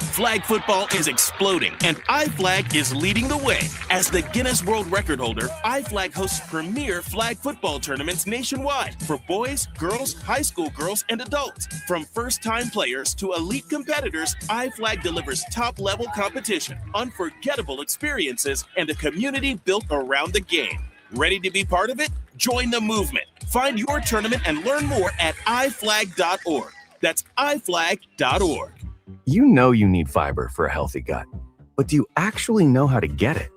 Flag football is exploding, and iFlag is leading the way. As the Guinness World Record holder, iFlag hosts premier flag football tournaments nationwide for boys, girls, high school girls, and adults. From first-time players to elite competitors, iFlag delivers top-level competition, unforgettable experiences, and a community built around the game. Ready to be part of it? Join the movement. Find your tournament and learn more at iflag.org. That's iflag.org. You know you need fiber for a healthy gut, but do you actually know how to get it?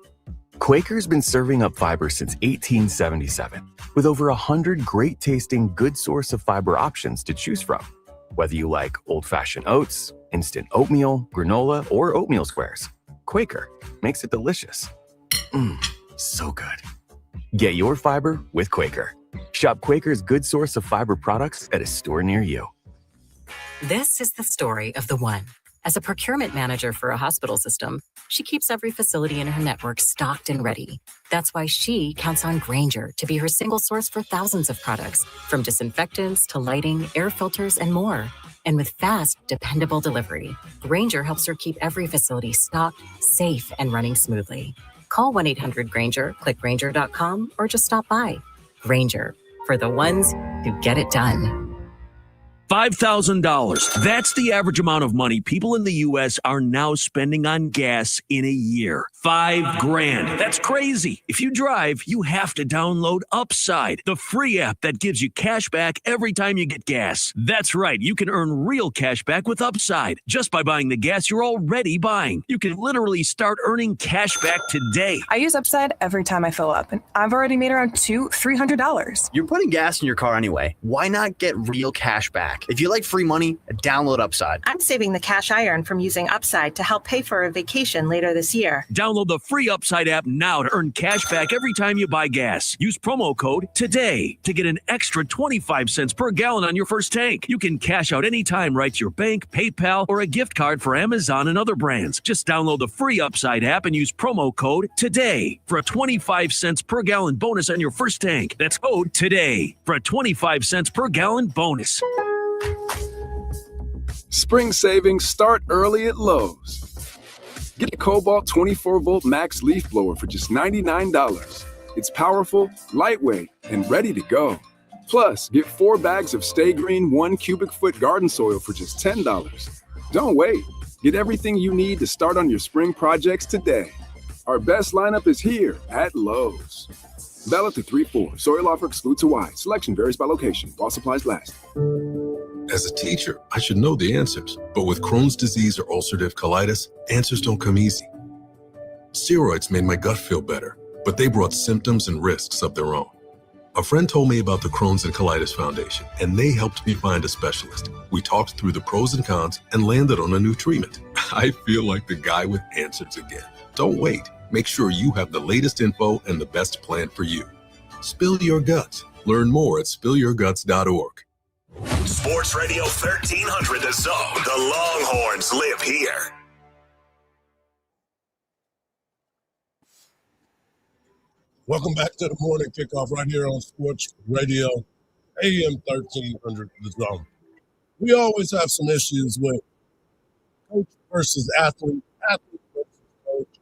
Quaker's been serving up fiber since 1877, with over 100 great-tasting, good source of fiber options to choose from. Whether you like old-fashioned oats, instant oatmeal, granola, or oatmeal squares, Quaker makes it delicious. So good. Get your fiber with Quaker. Shop Quaker's good source of fiber products at a store near you. This is the story of the one. As a procurement manager for a hospital system, she keeps every facility in her network stocked and ready. That's why she counts on Grainger to be her single source for thousands of products, from disinfectants to lighting, air filters, and more. And with fast, dependable delivery, Grainger helps her keep every facility stocked, safe, and running smoothly. Call 1-800-GRAINGER, click Grainger.com, or just stop by. Grainger, for the ones who get it done. $5,000. That's the average amount of money people in the U.S. are now spending on gas in a year. $5,000. That's crazy. If you drive, you have to download Upside, the free app that gives you cash back every time you get gas. That's right. You can earn real cash back with Upside just by buying the gas you're already buying. You can literally start earning cash back today. I use Upside every time I fill up, and I've already made around $200-$300. You're putting gas in your car anyway. Why not get real cash back? If you like free money, download Upside. I'm saving the cash I earn from using Upside to help pay for a vacation later this year. Download the free Upside app now to earn cash back every time you buy gas. Use promo code TODAY to get an extra 25 cents per gallon on your first tank. You can cash out anytime right to your bank, PayPal, or a gift card for Amazon and other brands. Just download the free Upside app and use promo code TODAY for a 25 cents per gallon bonus on your first tank. That's code TODAY for a 25 cents per gallon bonus. Spring savings start early at Lowe's. Get a Cobalt 24-volt max leaf blower for just $99. It's powerful, lightweight, and ready to go. Plus, get 4 bags of Stay Green 1 cubic foot garden soil for just $10. Don't wait. Get everything you need to start on your spring projects today. Our best lineup is here at Lowe's. Valid through 3/4. Soil offer excludes Hawaii. Selection varies by location. While supplies last. As a teacher, I should know the answers. But with Crohn's disease or ulcerative colitis, answers don't come easy. Steroids made my gut feel better, but they brought symptoms and risks of their own. A friend told me about the Crohn's and Colitis Foundation, and they helped me find a specialist. We talked through the pros and cons and landed on a new treatment. I feel like the guy with answers again. Don't wait. Make sure you have the latest info and the best plan for you. Spill your guts. Learn more at spillyourguts.org. Sports Radio 1300 The Zone. The Longhorns live here. Welcome back to the morning kickoff right here on Sports Radio AM 1300 The Zone. We always have some issues with coach versus athlete, athlete versus coach.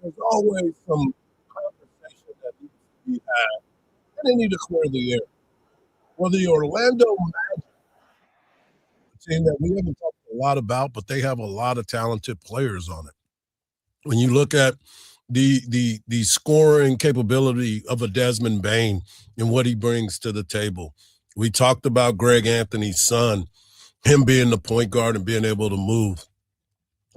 There's always some conversation that needs to be had, and they need to clear the air. Well, the Orlando Magic, a team that we haven't talked a lot about, but they have a lot of talented players on it. When you look at the scoring capability of a Desmond Bane and what he brings to the table, we talked about Greg Anthony's son, him being the point guard and being able to move.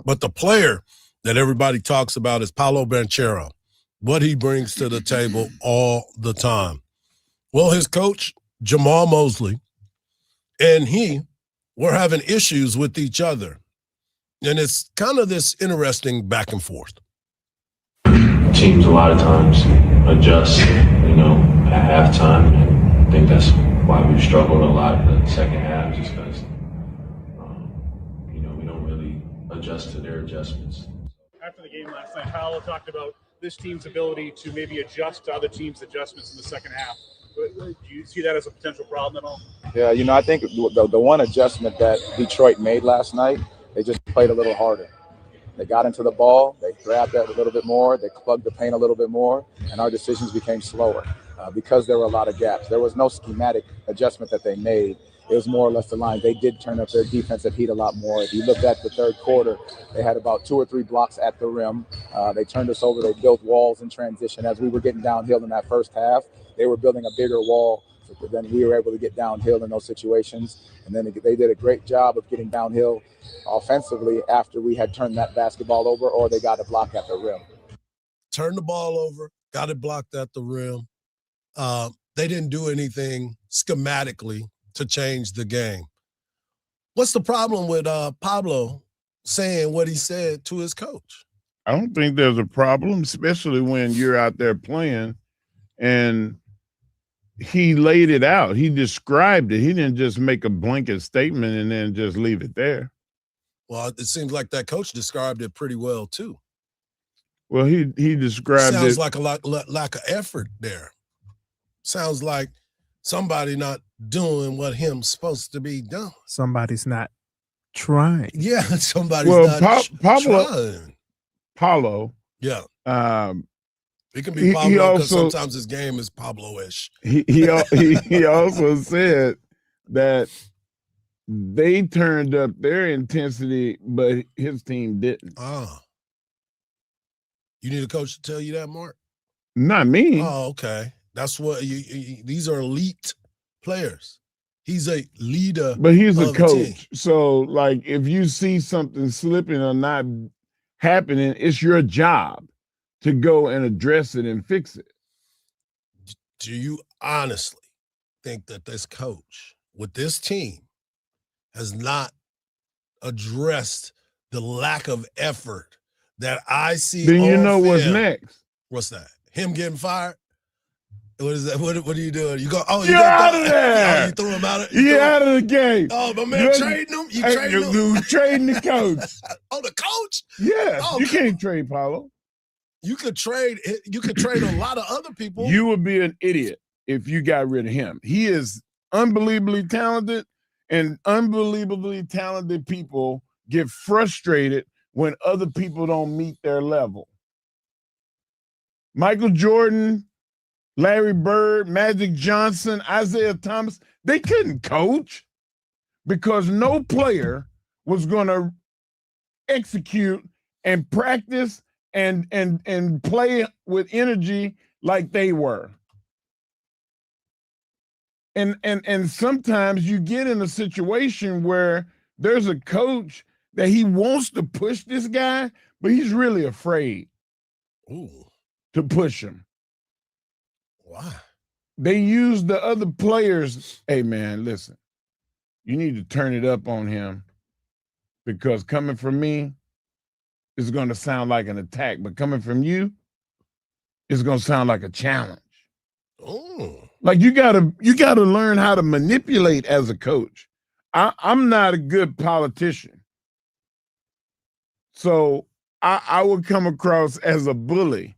But the player that everybody talks about is Paolo Banchero, what he brings to the table all the time. Well, his coach, Jamal Mosley, and he were having issues with each other. And it's kind of this interesting back and forth. Teams a lot of times adjust, at halftime. I think that's why we've struggled a lot in the second half, just because, we don't really adjust to their adjustments. After the game last night, Paolo talked about this team's ability to maybe adjust to other teams' adjustments in the second half. Do you see that as a potential problem at all? Yeah, I think the one adjustment that Detroit made last night, they just played a little harder. They got into the ball, they grabbed it a little bit more, they plugged the paint a little bit more, and our decisions became slower because there were a lot of gaps. There was no schematic adjustment that they made. It was more or less the line. They did turn up their defensive heat a lot more. If you looked at the third quarter, they had about 2 or 3 blocks at the rim. They turned us over. They built walls in transition. As we were getting downhill in that first half, they were building a bigger wall. But then we were able to get downhill in those situations. And then they did a great job of getting downhill offensively after we had turned that basketball over, or they got a block at the rim. Turn the ball over, got it blocked at the rim. They didn't do anything schematically to change the game. What's the problem with Pablo saying what he said to his coach? I don't think there's a problem, especially when you're out there playing, and he laid it out. He described it. He didn't just make a blanket statement and then just leave it there. Well, it seems like that coach described it pretty well too. Well, he described it. Sounds like a lack of effort there. Sounds like somebody not doing what him's supposed to be done. Somebody's not trying. Yeah, somebody's not trying. Paulo. Yeah. It can be Pablo because sometimes his game is Pablo-ish. He also said that they turned up their intensity, but his team didn't. Oh. You need a coach to tell you that, Mark? Not me. Oh, okay. That's what these are elite players. He's a leader. But he's a coach. Team. So, like, if you see something slipping or not happening, it's your job to go and address it and fix it. Do you honestly think that this coach with this team has not addressed the lack of effort that I see? Then you know what's next. What's that? Him getting fired? What is that? What are you doing? You go? Oh, you're out of there. Oh, you threw him out. You're out of the game. Oh, my man, trading him. You trading him? You trading the coach. Oh, the coach? Yeah. Oh, you can't trade Paulo. You could trade a lot of other people. You would be an idiot if you got rid of him. He is unbelievably talented, and unbelievably talented people get frustrated when other people don't meet their level. Michael Jordan, Larry Bird, Magic Johnson, Isaiah Thomas, they couldn't coach because no player was going to execute and practice and play with energy like they were. And sometimes you get in a situation where there's a coach that he wants to push this guy, but he's really afraid to push him. Why? They use the other players. Hey, man, listen, you need to turn it up on him because coming from me, it's going to sound like an attack, but coming from you, it's going to sound like a challenge. Oh. Like you gotta learn how to manipulate as a coach. I'm not a good politician. So I would come across as a bully.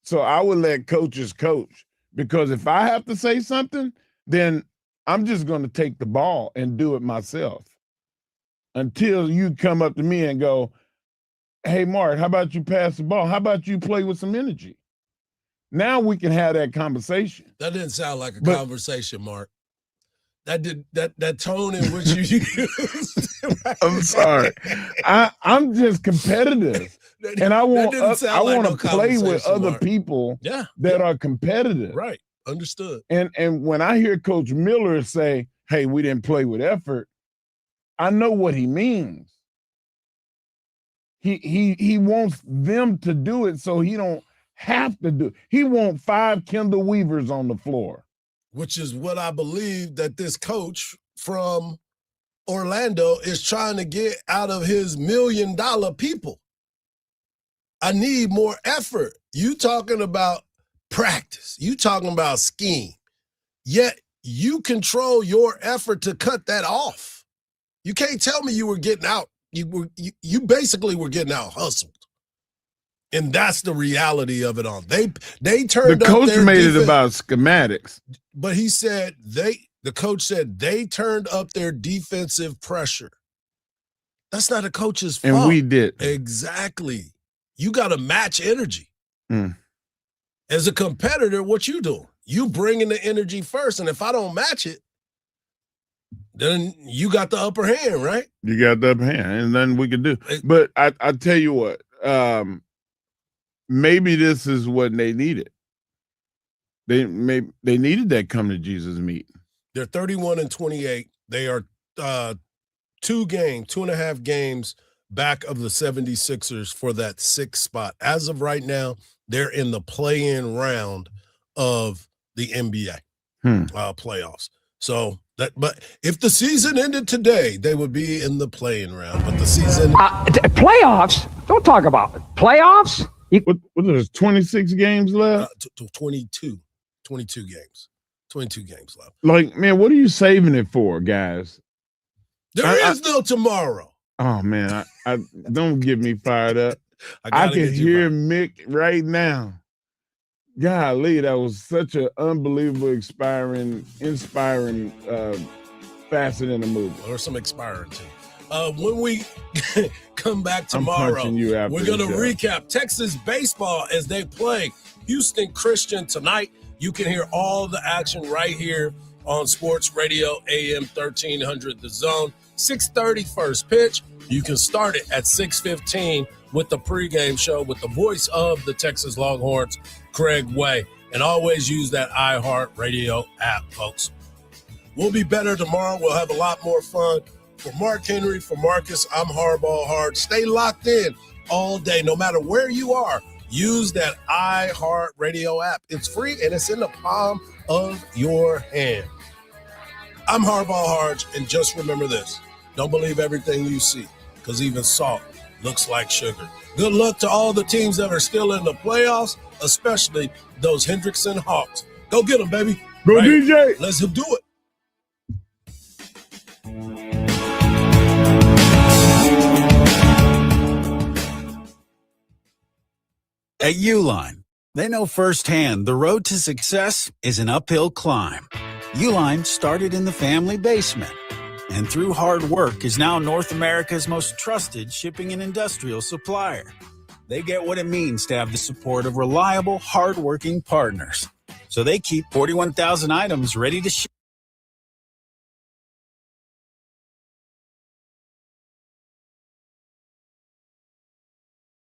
So I would let coaches coach because if I have to say something, then I'm just going to take the ball and do it myself until you come up to me and go, hey, Mark, how about you pass the ball? How about you play with some energy? Now we can have that conversation. That didn't sound like a conversation, Mark. That tone in which you used. I'm sorry. I'm just competitive. And I want to play with other people that are competitive. Right. Understood. And when I hear Coach Miller say, hey, we didn't play with effort, I know what he means. He wants them to do it so he don't have to do it. He wants 5 Kendall Weavers on the floor. Which is what I believe that this coach from Orlando is trying to get out of his $1 million people. I need more effort. You talking about practice. You talking about scheme. Yet you control your effort to cut that off. You can't tell me you were getting out. You basically were getting out hustled. And that's the reality of it all. They turned the up coach their made defense, it about schematics. but he said the coach said they turned up their defensive pressure. That's not a coach's fault. And we did. Exactly. You got to match energy. Mm. As a competitor, what you doing? You bringing the energy first, and if I don't match it, then you got the upper hand, right? You got the upper hand, and nothing we can do. But I tell you what, maybe this is what they needed. They needed that come to Jesus meeting. They're 31-28. They are 2.5 games back of the 76ers for that 6th spot. As of right now, they're in the play-in round of the NBA playoffs. So but if the season ended today, they would be in the play-in round. But the season playoffs? Don't talk about it. Playoffs? What there's 26 games left? 22 games. 22 games left. Like, man, what are you saving it for, guys? There is no tomorrow. Oh man, I don't get me fired up. I can hear Mick right now. Golly, that was such an unbelievable, inspiring facet in the movie. Or some expiring too. When we come back tomorrow, we're going to recap Texas baseball as they play Houston Christian tonight. You can hear all the action right here on Sports Radio AM 1300 The Zone. 6:30 first pitch. You can start it at 6:15 with the pregame show with the voice of the Texas Longhorns, Craig Way. And always use that iHeartRadio app, folks. We'll be better tomorrow. We'll have a lot more fun. For Mark Henry, for Marcus, I'm Hardball Hardge. Stay locked in all day, no matter where you are. Use that iHeartRadio app. It's free and it's in the palm of your hand. I'm Hardball Hardge, and just remember this. Don't believe everything you see, because even salt looks like sugar. Good luck to all the teams that are still in the playoffs, especially those Hendrickson Hawks. Go get them, baby. Go DJ. Let's do it. At Uline, they know firsthand the road to success is an uphill climb. Uline started in the family basement, and through hard work is now North America's most trusted shipping and industrial supplier. They get what it means to have the support of reliable, hardworking partners. So they keep 41,000 items ready to ship.